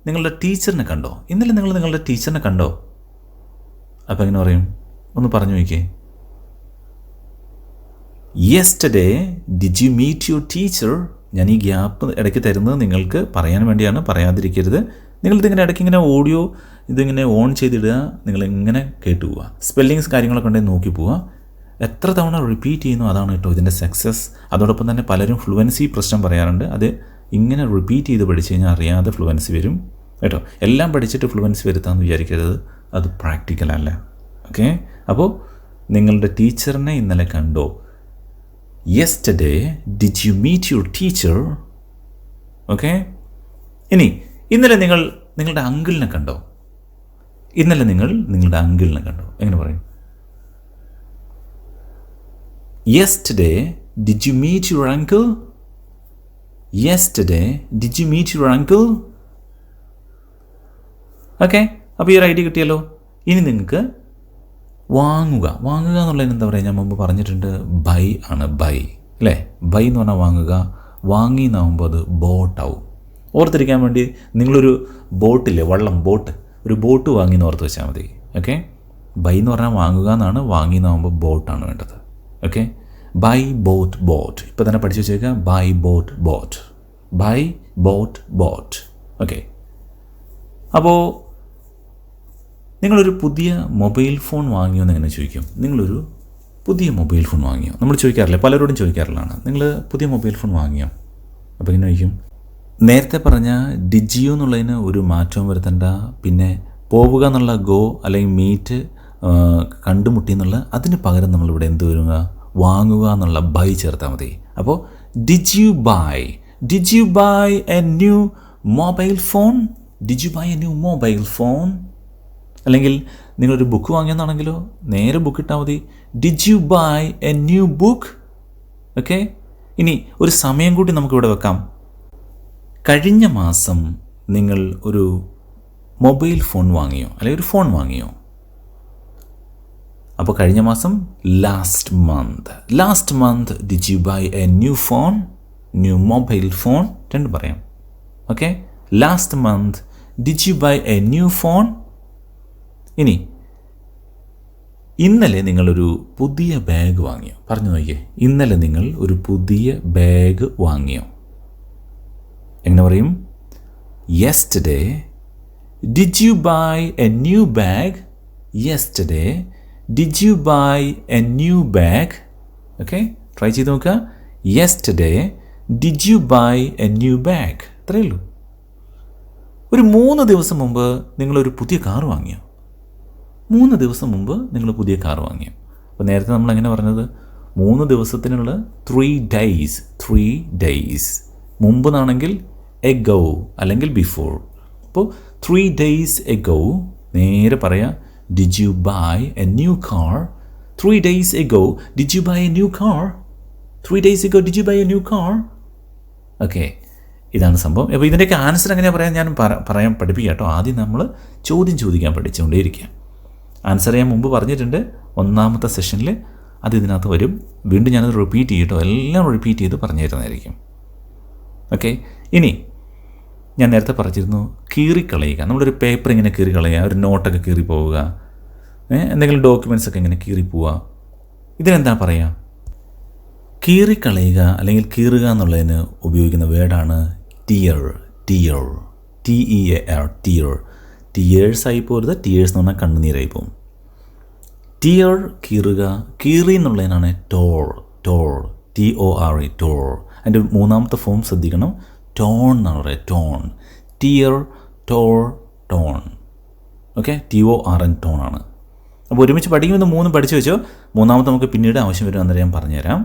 നിങ്ങളുടെ ടീച്ചറിനെ കണ്ടോ? ഇന്നലെ നിങ്ങൾ നിങ്ങളുടെ ടീച്ചറിനെ കണ്ടോ? അപ്പോൾ എങ്ങനെ പറയും? ഒന്ന് പറഞ്ഞു നോക്കിയേ. Yesterday did you meet your teacher? ഞാൻ ഈ ഗ്യാപ്പ് ഇടയ്ക്ക് തരുന്നത് നിങ്ങൾക്ക് പറയാൻ വേണ്ടിയാണ്, പറയാതിരിക്കരുത്. നിങ്ങളിതിങ്ങനെ ഇടയ്ക്ക് ഇങ്ങനെ ഓഡിയോ ഇതിങ്ങനെ ഓൺ ചെയ്തിടുക, നിങ്ങളിങ്ങനെ കേട്ടു പോവുക. സ്പെല്ലിങ്സ് കാര്യങ്ങളൊക്കെ ഉണ്ടെങ്കിൽ നോക്കി പോവുക. എത്ര തവണ റിപ്പീറ്റ് ചെയ്യുന്നു അതാണ് കേട്ടോ ഇതിൻ്റെ സക്സസ്. അതോടൊപ്പം തന്നെ പലരും ഫ്ലുവൻസി പ്രശ്നം പറയാറുണ്ട്. അത് ഇങ്ങനെ റിപ്പീറ്റ് ചെയ്ത് പഠിച്ചു കഴിഞ്ഞാൽ അറിയാതെ ഫ്ലുവൻസി വരും കേട്ടോ. എല്ലാം പഠിച്ചിട്ട് ഫ്ലുവൻസി വരുത്താമെന്ന് വിചാരിക്കരുത്, അത് പ്രാക്ടിക്കലല്ല. ഓക്കെ, അപ്പോൾ നിങ്ങളുടെ ടീച്ചറിനെ ഇന്നലെ കണ്ടോ? Yesterday did you meet your teacher? Okay, ഇനി ഇന്നലെ നിങ്ങൾ നിങ്ങളുടെ അങ്കിളിനെ കണ്ടോ? ഇന്നലെ നിങ്ങൾ നിങ്ങളുടെ അങ്കിളിനെ കണ്ടോ? എങ്ങനെ പറയും? Yesterday did you meet your uncle? Yesterday did you meet your uncle? Okay, അപ്പോൾ ഈ ഒരു ഐഡിയ കിട്ടിയല്ലോ. ഇനി നിങ്ങൾക്ക് വാങ്ങുക എന്നുള്ളതിന് എന്താ പറയുക? ഞാൻ മുമ്പ് പറഞ്ഞിട്ടുണ്ട്, ബൈ ആണ്. ബൈ അല്ലേ? ബൈ എന്ന് പറഞ്ഞാൽ വാങ്ങുക. വാങ്ങി എന്നാകുമ്പോൾ അത് ബോട്ടാവും. ഓർത്തിരിക്കാൻ വേണ്ടി നിങ്ങളൊരു ബോട്ടില്ലേ, വള്ളം, ബോട്ട്, ഒരു ബോട്ട് വാങ്ങി എന്ന് ഓർത്ത് വെച്ചാൽ മതി. ഓക്കെ, ബൈ എന്ന് പറഞ്ഞാൽ വാങ്ങുക എന്നാണ്, വാങ്ങി എന്നാകുമ്പോൾ ബോട്ടാണ് വേണ്ടത്. Okay, buy bought bought. ഇപ്പോൾ തന്നെ പഠിച്ചു വെച്ചേക്കുക. Buy bought bought, buy bought bought. Okay, അപ്പോൾ നിങ്ങളൊരു പുതിയ മൊബൈൽ ഫോൺ വാങ്ങിയോ എന്ന് എങ്ങനെ ചോദിക്കും? നിങ്ങളൊരു പുതിയ മൊബൈൽ ഫോൺ വാങ്ങിയോ? നമ്മൾ ചോദിക്കാറില്ല, പലരോടും ചോദിക്കാറുള്ളതാണ്. നിങ്ങൾ പുതിയ മൊബൈൽ ഫോൺ വാങ്ങിയോ? അപ്പോൾ ഇങ്ങനെ ചോദിക്കും. നേരത്തെ പറഞ്ഞ ഡിജിയോ എന്നുള്ളതിന് ഒരു മാറ്റവും വരുത്തണ്ട. പിന്നെ പോവുക എന്നുള്ള ഗോ അല്ലെങ്കിൽ മീറ്റ്, കണ്ടുമുട്ടി എന്നുള്ള അതിന് പകരം നമ്മളിവിടെ എന്ത് വരുക? വാങ്ങുക എന്നുള്ള ബൈ ചേർത്താൽ മതി. അപ്പോൾ did you buy a new mobile phone? Did you buy a new mobile phone? അല്ലെങ്കിൽ നിങ്ങളൊരു ബുക്ക് വാങ്ങിയെന്നാണെങ്കിലോ നേരെ ബുക്ക് ഇട്ടാൽ മതി. Did you buy a new book? Okay, ഇനി ഒരു സമയം കൂടി നമുക്കിവിടെ വെക്കാം. കഴിഞ്ഞ മാസം നിങ്ങൾ ഒരു മൊബൈൽ ഫോൺ വാങ്ങിയോ അല്ലെങ്കിൽ ഒരു ഫോൺ വാങ്ങിയോ? അപ്പോൾ കഴിഞ്ഞ മാസം last month did you buy a new phone? New mobile phone രണ്ടും പറയാം. Okay, last month did you buy a new phone? ഇനി ഇന്നലെ നിങ്ങളൊരു പുതിയ ബാഗ് വാങ്ങിയോ? പറഞ്ഞു നോക്കിയേ. ഇന്നലെ നിങ്ങൾ ഒരു പുതിയ ബാഗ് വാങ്ങിയോ? എങ്ങനെ പറയും? Yesterday did you buy a new bag? Yesterday did you buy a new bag? Okay, try ചെയ്ത് നോക്കുക. Yesterday did you buy a new bag? അത്രയേ ഉള്ളൂ. ഒരു 3 ദിവസം മുമ്പ് നിങ്ങളൊരു പുതിയ കാർ വാങ്ങിയോ? 3 ദിവസം മുമ്പ് നിങ്ങൾ പുതിയ കാർ വാങ്ങിയോ? അപ്പോൾ നേരത്തെ നമ്മൾ എങ്ങനെ പറഞ്ഞത്? 3 ദിവസത്തിനുള്ള 3 days. 3 days. മുമ്പ് എന്നാണെങ്കിൽ എഗോ അല്ലെങ്കിൽ ബിഫോർ. അപ്പോൾ 3 days ago നേരെ പറയാം, did you buy a new car? 3 days ago did you buy a new car? 3 days ago did you buy a new car? Okay, ഇതാണ് സംഭവം. അപ്പോൾ ഇതിൻ്റെയൊക്കെ ആൻസർ എങ്ങനെയാണ് പറയാൻ ഞാൻ പറയാൻ പഠിപ്പിക്കാം കേട്ടോ. ആദ്യം നമ്മൾ ചോദ്യം ചോദിക്കാൻ പഠിച്ചുകൊണ്ടേയിരിക്കുക. ആൻസർ ഞാൻ മുമ്പ് പറഞ്ഞിട്ടുണ്ട് 1ാമത്തെ സെഷനിൽ. അത് ഇതിനകത്ത് വരും. വീണ്ടും ഞാനത് റിപ്പീറ്റ് ചെയ്യട്ടോ, എല്ലാം റിപ്പീറ്റ് ചെയ്ത് പറഞ്ഞു തരുന്നതായിരിക്കും. ഓക്കെ, ഇനി ഞാൻ നേരത്തെ പറഞ്ഞിരുന്നു കീറിക്കളയുക. നമ്മളൊരു പേപ്പർ ഇങ്ങനെ കീറിക്കളയുക, ഒരു നോട്ടൊക്കെ കീറി പോവുക, എന്തെങ്കിലും ഡോക്യുമെൻറ്റ്സ് ഒക്കെ ഇങ്ങനെ കീറിപ്പോവുക. ഇതിനെന്താ പറയുക? കീറിക്കളയുക അല്ലെങ്കിൽ കീറുക എന്നുള്ളതിന് ഉപയോഗിക്കുന്ന വേർഡാണ് ടിയർ. Tear, TEAR, tear. ടിയേഴ്സായി പോരുത്, ടിയേഴ്സ് എന്ന് പറഞ്ഞാൽ കണ്ണുനീരായി പോകും. ടിയർ കീറുക. കീറി എന്നുള്ളതിനാണ് ടോർ. Tor, TORE, Tor. അതിൻ്റെ 3ാമത്തെ ഫോം ശ്രദ്ധിക്കണം, ടോൺ എന്നാണ് പറയുക. Tone. Tear, Tor, tone. Okay, TORN, tone ആണ്. അപ്പോൾ ഒരുമിച്ച് പഠിക്കുമ്പോൾ 3 പഠിച്ചു വെച്ചോ. 3ാമത്തെ നമുക്ക് പിന്നീട് ആവശ്യം വരും, അന്നേരം ഞാൻ പറഞ്ഞുതരാം.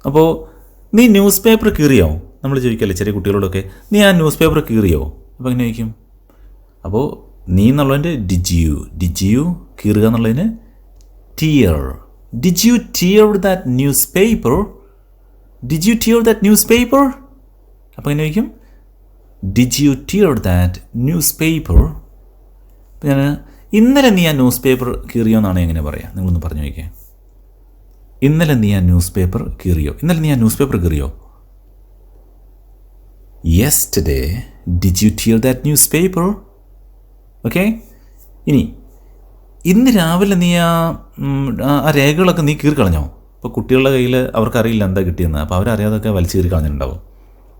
അപ്പോൾ നീ ന്യൂസ് പേപ്പർ കീറിയോ? നമ്മൾ ചോദിക്കല്ലേ ചെറിയ കുട്ടികളോടൊക്കെ, നീ ആ ന്യൂസ് പേപ്പർ കീറിയോ? അപ്പോൾ എങ്ങനെ ചോദിക്കും? അപ്പോൾ നീ എന്നുള്ളതിൻ്റെ ഡിഡ് യു കീറുക എന്നുള്ളതിന് tear. Did you tear that news paper? Did you tear that news paper? അപ്പോൾ എങ്ങനെ ചോദിക്കും? Did you tear that news paper? അപ്പോൾ ഞാൻ ഇന്നലെ നീ ആ ന്യൂസ് പേപ്പർ കീറിയോ എന്നാണ് എങ്ങനെ പറയാം? നിങ്ങളൊന്ന് പറഞ്ഞു നോക്കിയേ. ഇന്നലെ നീ ആ ന്യൂസ് പേപ്പർ കീറിയോ? ഇന്നലെ നീ ആ ന്യൂസ് പേപ്പർ കീറിയോ? Yesterday did you tear that newspaper? Okay, ഇനി ഇന്ന് രാവിലെ നീ ആ രേഖകളൊക്കെ നീ കീറിക്കളഞ്ഞോ? ഇപ്പോൾ കുട്ടികളുടെ കയ്യിൽ അവർക്കറിയില്ല എന്താ കിട്ടിയെന്ന്, അപ്പോൾ അവരറിയാതൊക്കെ വലിച്ചു കീറി കളഞ്ഞിട്ടുണ്ടാവും.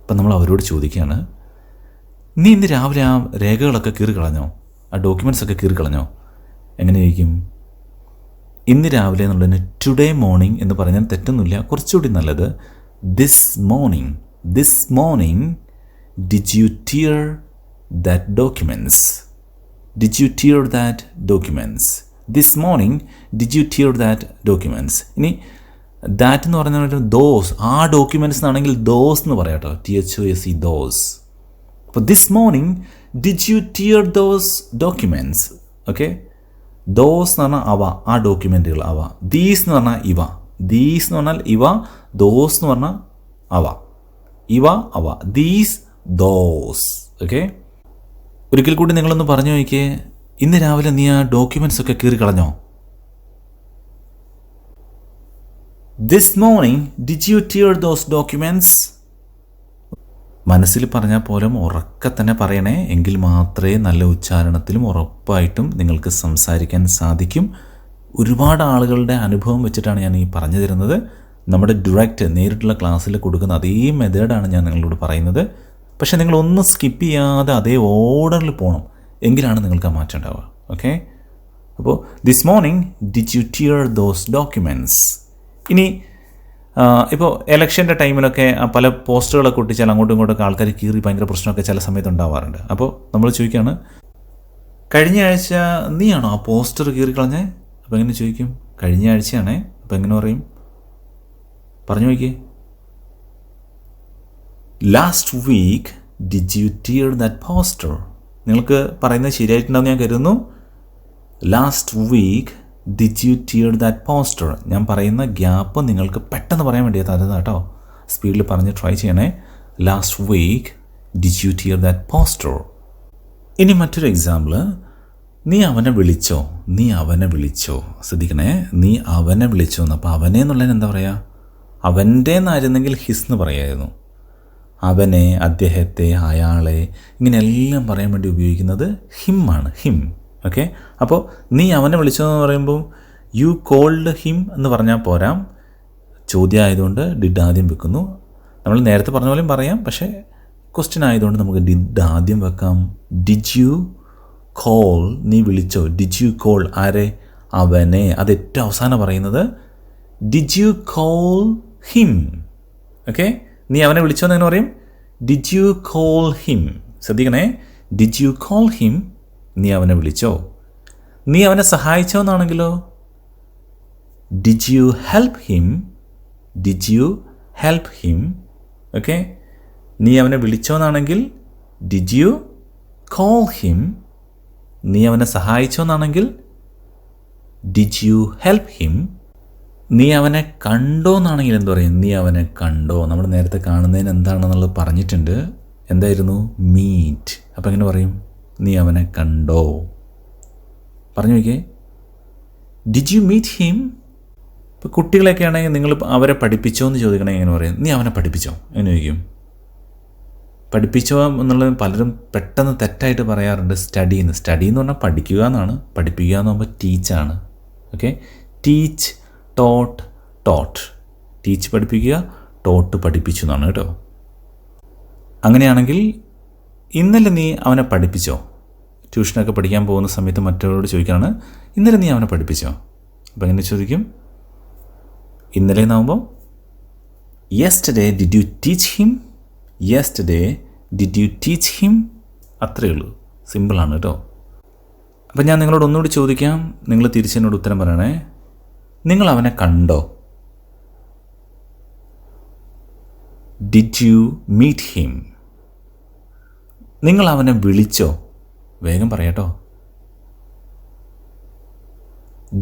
അപ്പം നമ്മൾ അവരോട് ചോദിക്കുകയാണ്, നീ ഇന്ന് രാവിലെ ആ രേഖകളൊക്കെ കീറിക്കളഞ്ഞോ? ആ ഡോക്യുമെൻറ്റ്സ് ഒക്കെ കീറിക്കളഞ്ഞോ? എങ്ങനെ ചോദിക്കും? ഇന്ന് രാവിലെ എന്നുള്ളതിന് ടുഡേ മോർണിംഗ് എന്ന് പറഞ്ഞാൽ തെറ്റൊന്നുമില്ല. കുറച്ചുകൂടി നല്ലത് this morning. This morning did you tear that documents? Did you tear that documents? This morning did you tear that documents? ഇനി ദാറ്റ് എന്ന് പറഞ്ഞാൽ ദോസ്, ആ ഡോക്യുമെൻറ്റ്സ് എന്നാണെങ്കിൽ ദോസ് എന്ന് പറയാം കേട്ടോ, THOSE, ദോസ്. അപ്പോൾ this morning did you tear those documents? Okay, those എന്ന് പറഞ്ഞാൽ അവ, ആ ഡോക്യുമെൻറ്റുകൾ അവ. ദീസ് എന്ന് പറഞ്ഞാൽ ഇവ. ദീസ് എന്ന് പറഞ്ഞാൽ ഇവ. ദോസ് എന്ന് പറഞ്ഞാൽ അവ. ഇവ അവ. These, those. ഓക്കെ, ഒരിക്കൽ കൂടി നിങ്ങളൊന്ന് പറഞ്ഞു നോക്കിയേ, ഇന്ന് രാവിലെ നീ ആ ഡോക്യുമെൻറ്റ്സ് ഒക്കെ കീറിക്കളഞ്ഞോ? This morning did you tear those documents? മനസ്സിൽ പറഞ്ഞാൽ പോലും ഉറക്കെ തന്നെ പറയണേ, എങ്കിൽ മാത്രമേ നല്ല ഉച്ചാരണത്തിലും ഉറപ്പായിട്ടും നിങ്ങൾക്ക് സംസാരിക്കാൻ സാധിക്കും. ഒരുപാട് ആളുകളുടെ അനുഭവം വെച്ചിട്ടാണ് ഞാൻ ഈ പറഞ്ഞു തരുന്നത്. നമ്മുടെ നേരിട്ടുള്ള ക്ലാസ്സിൽ കൊടുക്കുന്ന അതേ മെത്തേഡാണ് ഞാൻ നിങ്ങളോട് പറയുന്നത്. പക്ഷേ നിങ്ങളൊന്നും സ്കിപ്പ് ചെയ്യാതെ അതേ ഓർഡറിൽ പോകണം, എങ്കിലാണ് നിങ്ങൾക്ക് ആ മാറ്റം ഉണ്ടാവുക. ഓക്കെ, അപ്പോൾ this morning did you tear those documents? ഇനി ഇപ്പോൾ ഇലക്ഷൻ്റെ ടൈമിലൊക്കെ പല പോസ്റ്ററുകളൊക്കെ ഒട്ടിച്ചാൽ അങ്ങോട്ടും ഇങ്ങോട്ടൊക്കെ ആൾക്കാർ കീറി ഭയങ്കര പ്രശ്നമൊക്കെ ചില സമയത്ത് ഉണ്ടാവാറുണ്ട്. അപ്പോൾ നമ്മൾ ചോദിക്കുകയാണ്, കഴിഞ്ഞ ആഴ്ച നീയാണോ ആ പോസ്റ്റർ കീറിക്കളഞ്ഞേ? അപ്പോൾ എങ്ങനെ ചോദിക്കും? കഴിഞ്ഞ ആഴ്ചയാണേ. അപ്പോൾ എങ്ങനെ പറയും? പറഞ്ഞു നോക്കിയേ. Last week did you tear that poster? നിങ്ങൾക്ക് പറയുന്നത് ശരിയായിട്ടുണ്ടാവും ഞാൻ കരുതുന്നു. Last week did you tear that poster? ഞാൻ പറയുന്ന ഗ്യാപ്പ് നിങ്ങൾക്ക് പെട്ടെന്ന് പറയാൻ വേണ്ടി തരുന്നത് കേട്ടോ. സ്പീഡിൽ പറഞ്ഞ് ട്രൈ ചെയ്യണേ. Last week did you tear that poster? ഇനി മറ്റൊരു എക്സാമ്പിൾ, നീ അവനെ വിളിച്ചോ? നീ അവനെ വിളിച്ചോ? ശ്രദ്ധിക്കണേ, നീ അവനെ വിളിച്ചോ എന്ന്. അപ്പോൾ അവനെ എന്നുള്ളതിന് എന്താ പറയുക? അവൻ്റെ എന്നായിരുന്നെങ്കിൽ ഹിസ് എന്ന് പറയായിരുന്നു. അവനെ, അദ്ദേഹത്തെ, അയാളെ, ഇങ്ങനെയെല്ലാം പറയാൻ വേണ്ടി ഉപയോഗിക്കുന്നത് ഹിം ആണ്. ഹിം. ഓക്കെ, അപ്പോൾ നീ അവനെ വിളിച്ചതെന്ന് പറയുമ്പോൾ യു കോൾഡ് ഹിം എന്ന് പറഞ്ഞാൽ പോരാ, ചോദ്യം ആയതുകൊണ്ട് ഡിഡ് ആദ്യം വെക്കുന്നു. നമ്മൾ നേരത്തെ പറഞ്ഞ പോലെയും പറയാം, പക്ഷേ ക്വസ്റ്റ്യൻ ആയതുകൊണ്ട് നമുക്ക് ഡിഡ് ആദ്യം വെക്കാം. ഡിഡ് യു കോൾ, നീ വിളിച്ചോ. ഡിഡ് യു കോൾ, ആരെ? അവനെ. അത് ഏറ്റവും അവസാനം പറയുന്നത് did you call him. Okay, നീ അവനെ വിളിച്ചോ എന്ന് പറയും ഡിഡ് യു കോൾ ഹിം. ശ്രദ്ധിക്കണേ, ഡിഡ് യു കോൾ ഹിം, നീ അവനെ വിളിച്ചോ. നീ അവനെ സഹായിച്ചോ എന്നാണെങ്കിലോ did you help him, did you help him. Okay, നീ അവനെ വിളിച്ചോ എന്നാണെങ്കിൽ ഡിഡ് യു കോൾ ഹിം. നീ അവനെ സഹായിച്ചോ എന്നാണെങ്കിൽ ഡിഡ് യു ഹെൽപ്പ് ഹിം. നീ അവനെ കണ്ടോ എന്നാണെങ്കിൽ എന്ത് പറയും? നീ അവനെ കണ്ടോ. നമ്മൾ നേരത്തെ കാണുന്നതിന് എന്താണെന്നുള്ളത് പറഞ്ഞിട്ടുണ്ട്. എന്തായിരുന്നു? മീറ്റ്. അപ്പോൾ എങ്ങനെ പറയും? നീ അവനെ കണ്ടോ. പറഞ്ഞു നോക്കിയേ, ഡിഡ് യു മീറ്റ് ഹിം. ഇപ്പോൾ കുട്ടികളൊക്കെ ആണെങ്കിൽ നിങ്ങൾ അവരെ പഠിപ്പിച്ചോ എന്ന് ചോദിക്കണമെങ്കിൽ എങ്ങനെ പറയും? നീ അവനെ പഠിപ്പിച്ചോ. എങ്ങനെ ചോദിക്കും? പഠിപ്പിച്ചോ എന്നുള്ളത് പലരും പെട്ടെന്ന് തെറ്റായിട്ട് പറയാറുണ്ട്. സ്റ്റഡി എന്ന് പറഞ്ഞാൽ പഠിക്കുക എന്നാണ്. പഠിപ്പിക്കുക എന്ന് പറയുമ്പോൾ ടീച്ചാണ്. Okay, teach, taught, taught. Teach പഠിപ്പിക്കുക, ടോട്ട് പഠിപ്പിച്ചു എന്നാണ് കേട്ടോ. അങ്ങനെയാണെങ്കിൽ ഇന്നലെ നീ അവനെ പഠിപ്പിച്ചോ. ട്യൂഷനൊക്കെ പഠിക്കാൻ പോകുന്ന സമയത്ത് മറ്റവരോട് ചോദിക്കുകയാണ്, ഇന്നലെ നീ അവനെ പഠിപ്പിച്ചോ. അപ്പോൾ എങ്ങനെ ചോദിക്കും? ഇന്നലെ എന്നാകുമ്പോൾ yesterday did you teach him, yesterday did you teach him. അത്രയേ ഉള്ളൂ, സിമ്പിളാണ് കേട്ടോ. അപ്പം ഞാൻ നിങ്ങളോട് ഒന്നുകൂടി ചോദിക്കാം, നിങ്ങൾ തിരിച്ചെന്നോട് ഉത്തരം പറയണേ. നിങ്ങൾ അവനെ കണ്ടോ? Did you meet him? നിങ്ങൾ അവനെ വിളിച്ചോ? വേഗം പറയാട്ടോ.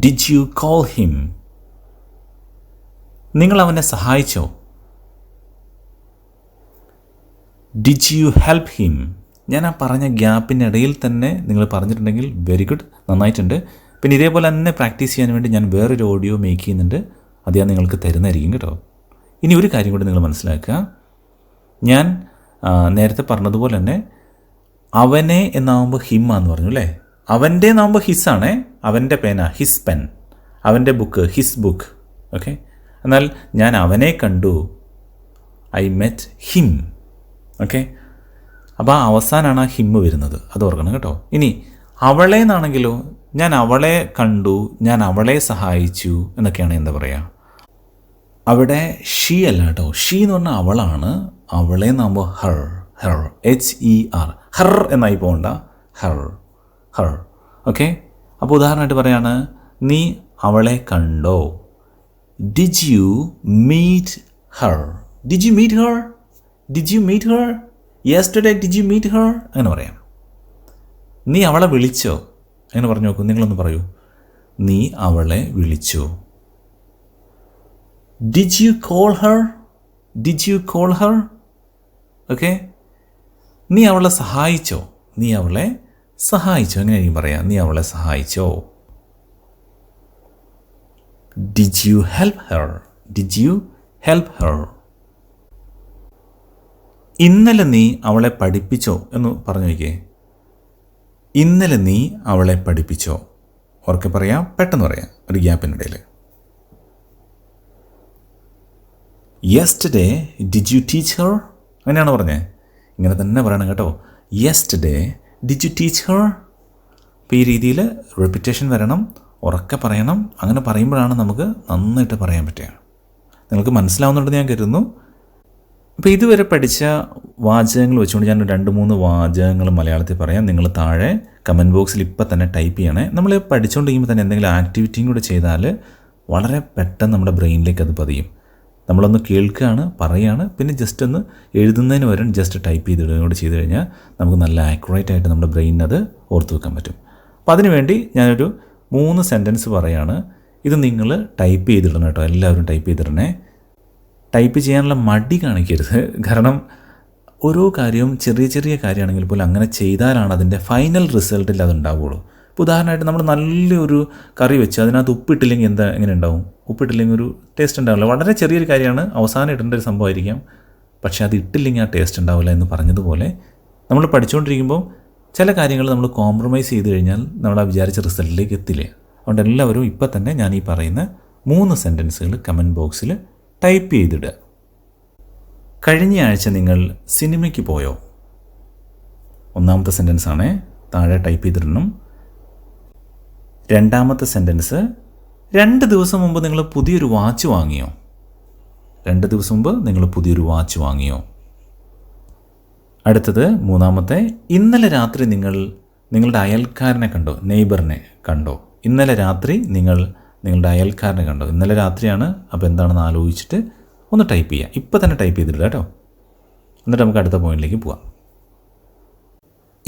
Did you call him? നിങ്ങൾ അവനെ സഹായിച്ചോ? Did you help him? ഞാൻ ആ പറഞ്ഞ ഗ്യാപ്പിനിടയിൽ തന്നെ നിങ്ങൾ പറഞ്ഞിട്ടുണ്ടെങ്കിൽ വെരി ഗുഡ്, നന്നായിട്ടുണ്ട്. പിന്നെ ഇതേപോലെ തന്നെ പ്രാക്ടീസ് ചെയ്യാൻ വേണ്ടി ഞാൻ വേറൊരു ഓഡിയോ മേക്ക് ചെയ്യുന്നുണ്ട്. അത് ഞാൻ നിങ്ങൾക്ക് തരുന്നതായിരിക്കും കേട്ടോ. ഇനി ഒരു കാര്യം കൂടി നിങ്ങൾ മനസ്സിലാക്കുക. ഞാൻ നേരത്തെ പറഞ്ഞതുപോലെ തന്നെ അവനെ എന്നാവുമ്പോൾ ഹിമ്മാന്ന് പറഞ്ഞു അല്ലേ. അവൻ്റെ എന്നാവുമ്പോൾ ഹിസ്സാണേ. അവൻ്റെ പേന ഹിസ് പെൻ, അവൻ്റെ ബുക്ക് ഹിസ് ബുക്ക്. ഓക്കെ, എന്നാൽ ഞാൻ അവനെ കണ്ടു, ഐ മെറ്റ് ഹിം. ഓക്കെ, അപ്പോൾ ആ അവസാനമാണ് ആ ഹിമ്മ് വരുന്നത്, അത് ഓർക്കണം കേട്ടോ. ഇനി അവളെ എന്നാണെങ്കിലോ, ഞാൻ അവളെ കണ്ടു, ഞാൻ അവളെ സഹായിച്ചു എന്നൊക്കെയാണ് എന്താ പറയുക. അവിടെ ഷീ അല്ല കേട്ടോ. ഷീ എന്ന് പറഞ്ഞാൽ അവളാണ്. അവളെ എന്നാകുമ്പോൾ ഹർ, ഹർ, HER, ഹർ എന്നായി പോകണ്ട, ഹർ, ഹർ. ഓക്കെ, അപ്പോൾ ഉദാഹരണമായിട്ട് പറയാണ്, നീ അവളെ കണ്ടോ. Did you meet her? Did you meet her? Did you meet her? Yesterday did you meet her? അങ്ങനെ പറയാം. നീ അവളെ വിളിച്ചോ? അങ്ങനെ പറഞ്ഞു നോക്കൂ, നിങ്ങളൊന്ന് പറയൂ. നീ അവളെ വിളിച്ചോ. Did you call Har? Did you call Har? Okay, നീ അവളെ സഹായിച്ചോ? നീ അവളെ സഹായിച്ചോ. എങ്ങനെയായിരിക്കും പറയാം? നീ അവളെ സഹായിച്ചോ. Did you help her? Did you help her? ഇന്നലെ നീ അവളെ പഠിപ്പിച്ചോ എന്ന് പറഞ്ഞു നോക്കിയേ. ഇന്നലെ നീ അവളെ പഠിപ്പിച്ചോ. ഓർക്കെ പറയാം, പെട്ടെന്ന് പറയാം, ഒരു ഗ്യാപ്പിനിടയിൽ. Yesterday did you teach her? അങ്ങനെയാണ് പറഞ്ഞത്. ഇങ്ങനെ തന്നെ പറയണം കേട്ടോ. Yesterday did you teach her? അപ്പോൾ ഈ രീതിയിൽ റെപ്പിറ്റേഷൻ വരണം, ഉറക്കെ പറയണം. അങ്ങനെ പറയുമ്പോഴാണ് നമുക്ക് നന്നായിട്ട് പറയാൻ പറ്റുക. നിങ്ങൾക്ക് മനസ്സിലാവുന്നുണ്ടെന്ന് ഞാൻ കരുതുന്നു. അപ്പോൾ ഇതുവരെ പഠിച്ച വാചകങ്ങൾ വെച്ചുകൊണ്ട് ഞാൻ 2-3 വാചകങ്ങൾ മലയാളത്തിൽ പറയാം. നിങ്ങൾ താഴെ കമൻറ്റ് ബോക്സിൽ ഇപ്പം തന്നെ ടൈപ്പ് ചെയ്യണേ. നമ്മൾ പഠിച്ചുകൊണ്ടിരിക്കുമ്പോൾ തന്നെ എന്തെങ്കിലും ആക്ടിവിറ്റിയും കൂടെ ചെയ്താൽ വളരെ പെട്ടെന്ന് നമ്മുടെ ബ്രെയിനിലേക്ക് അത് പതിയും. നമ്മളൊന്ന് കേൾക്കുകയാണ്, പറയുകയാണ്, പിന്നെ ജസ്റ്റ് ഒന്ന് എഴുതുന്നതിന് വരെ ജസ്റ്റ് ടൈപ്പ് ചെയ്തിടുകയും കൂടെ ചെയ്ത് കഴിഞ്ഞാൽ നമുക്ക് നല്ല ആക്യുറേറ്റ് ആയിട്ട് നമ്മുടെ ബ്രെയിനിന് അത് ഓർത്ത് വെക്കാൻ പറ്റും. അപ്പോൾ അതിനുവേണ്ടി ഞാനൊരു 3 സെൻറ്റൻസ് പറയുകയാണ്. ഇത് നിങ്ങൾ ടൈപ്പ് ചെയ്തിടണം കേട്ടോ. എല്ലാവരും ടൈപ്പ് ചെയ്തിടണേ. ടൈപ്പ് ചെയ്യാനുള്ള മടി കാണിക്കരുത്. കാരണം ഓരോ കാര്യവും ചെറിയ ചെറിയ കാര്യമാണെങ്കിൽ പോലും അങ്ങനെ ചെയ്താലാണ് അതിൻ്റെ ഫൈനൽ റിസൾട്ടിൽ അതുണ്ടാവുകയുള്ളൂ. ഇപ്പോൾ ഉദാഹരണമായിട്ട് നമ്മൾ നല്ലൊരു കറി വെച്ച് അതിനകത്ത് ഉപ്പിട്ടില്ലെങ്കിൽ എങ്ങനെ ഉണ്ടാവും? ഉപ്പിട്ടില്ലെങ്കിൽ ഒരു ടേസ്റ്റ് ഉണ്ടാവില്ല. വളരെ ചെറിയൊരു കാര്യമാണ്, അവസാനം ഇടേണ്ട ഒരു സംഭവമായിരിക്കാം. പക്ഷേ അത് ഇട്ടില്ലെങ്കിൽ ആ ടേസ്റ്റ് ഉണ്ടാവില്ല എന്ന് പറഞ്ഞതുപോലെ നമ്മൾ പഠിച്ചുകൊണ്ടിരിക്കുമ്പോൾ ചില കാര്യങ്ങൾ നമ്മൾ കോംപ്രമൈസ് ചെയ്ത് കഴിഞ്ഞാൽ നമ്മൾ ആ വിചാരിച്ച റിസൾട്ടിലേക്ക് എത്തില്ല. അതുകൊണ്ട് എല്ലാവരും ഇപ്പം തന്നെ ഞാൻ ഈ പറയുന്ന 3 സെൻറ്റൻസുകൾ കമൻറ്റ് ബോക്സിൽ ടൈപ്പ് ചെയ്തിടുക. കഴിഞ്ഞ ആഴ്ച നിങ്ങൾ സിനിമയ്ക്ക് പോയോ? ഒന്നാമത്തെ സെൻറ്റൻസ് ആണേ. താഴെ ടൈപ്പ് ചെയ്തിടണം. രണ്ടാമത്തെ സെൻറ്റൻസ്, 2 ദിവസം മുമ്പ് നിങ്ങൾ പുതിയൊരു വാച്ച് വാങ്ങിയോ? 2 ദിവസം മുമ്പ് നിങ്ങൾ പുതിയൊരു വാച്ച് വാങ്ങിയോ? അടുത്തത് മൂന്നാമത്തെ, ഇന്നലെ രാത്രി നിങ്ങളുടെ അയൽക്കാരനെ കണ്ടോ? നെയ്ബറിനെ കണ്ടോ? ഇന്നലെ രാത്രി നിങ്ങളുടെ അയൽക്കാരനെ കണ്ടോ? ഇന്നലെ രാത്രിയാണ്. അപ്പോൾ എന്താണെന്ന് ആലോചിച്ചിട്ട് ഒന്ന് ടൈപ്പ് ചെയ്യുക. ഇപ്പോൾ തന്നെ ടൈപ്പ് ചെയ്തിട്ടില്ല കേട്ടോ. എന്നിട്ട് നമുക്ക് അടുത്ത പോയിന്റിലേക്ക് പോവാം.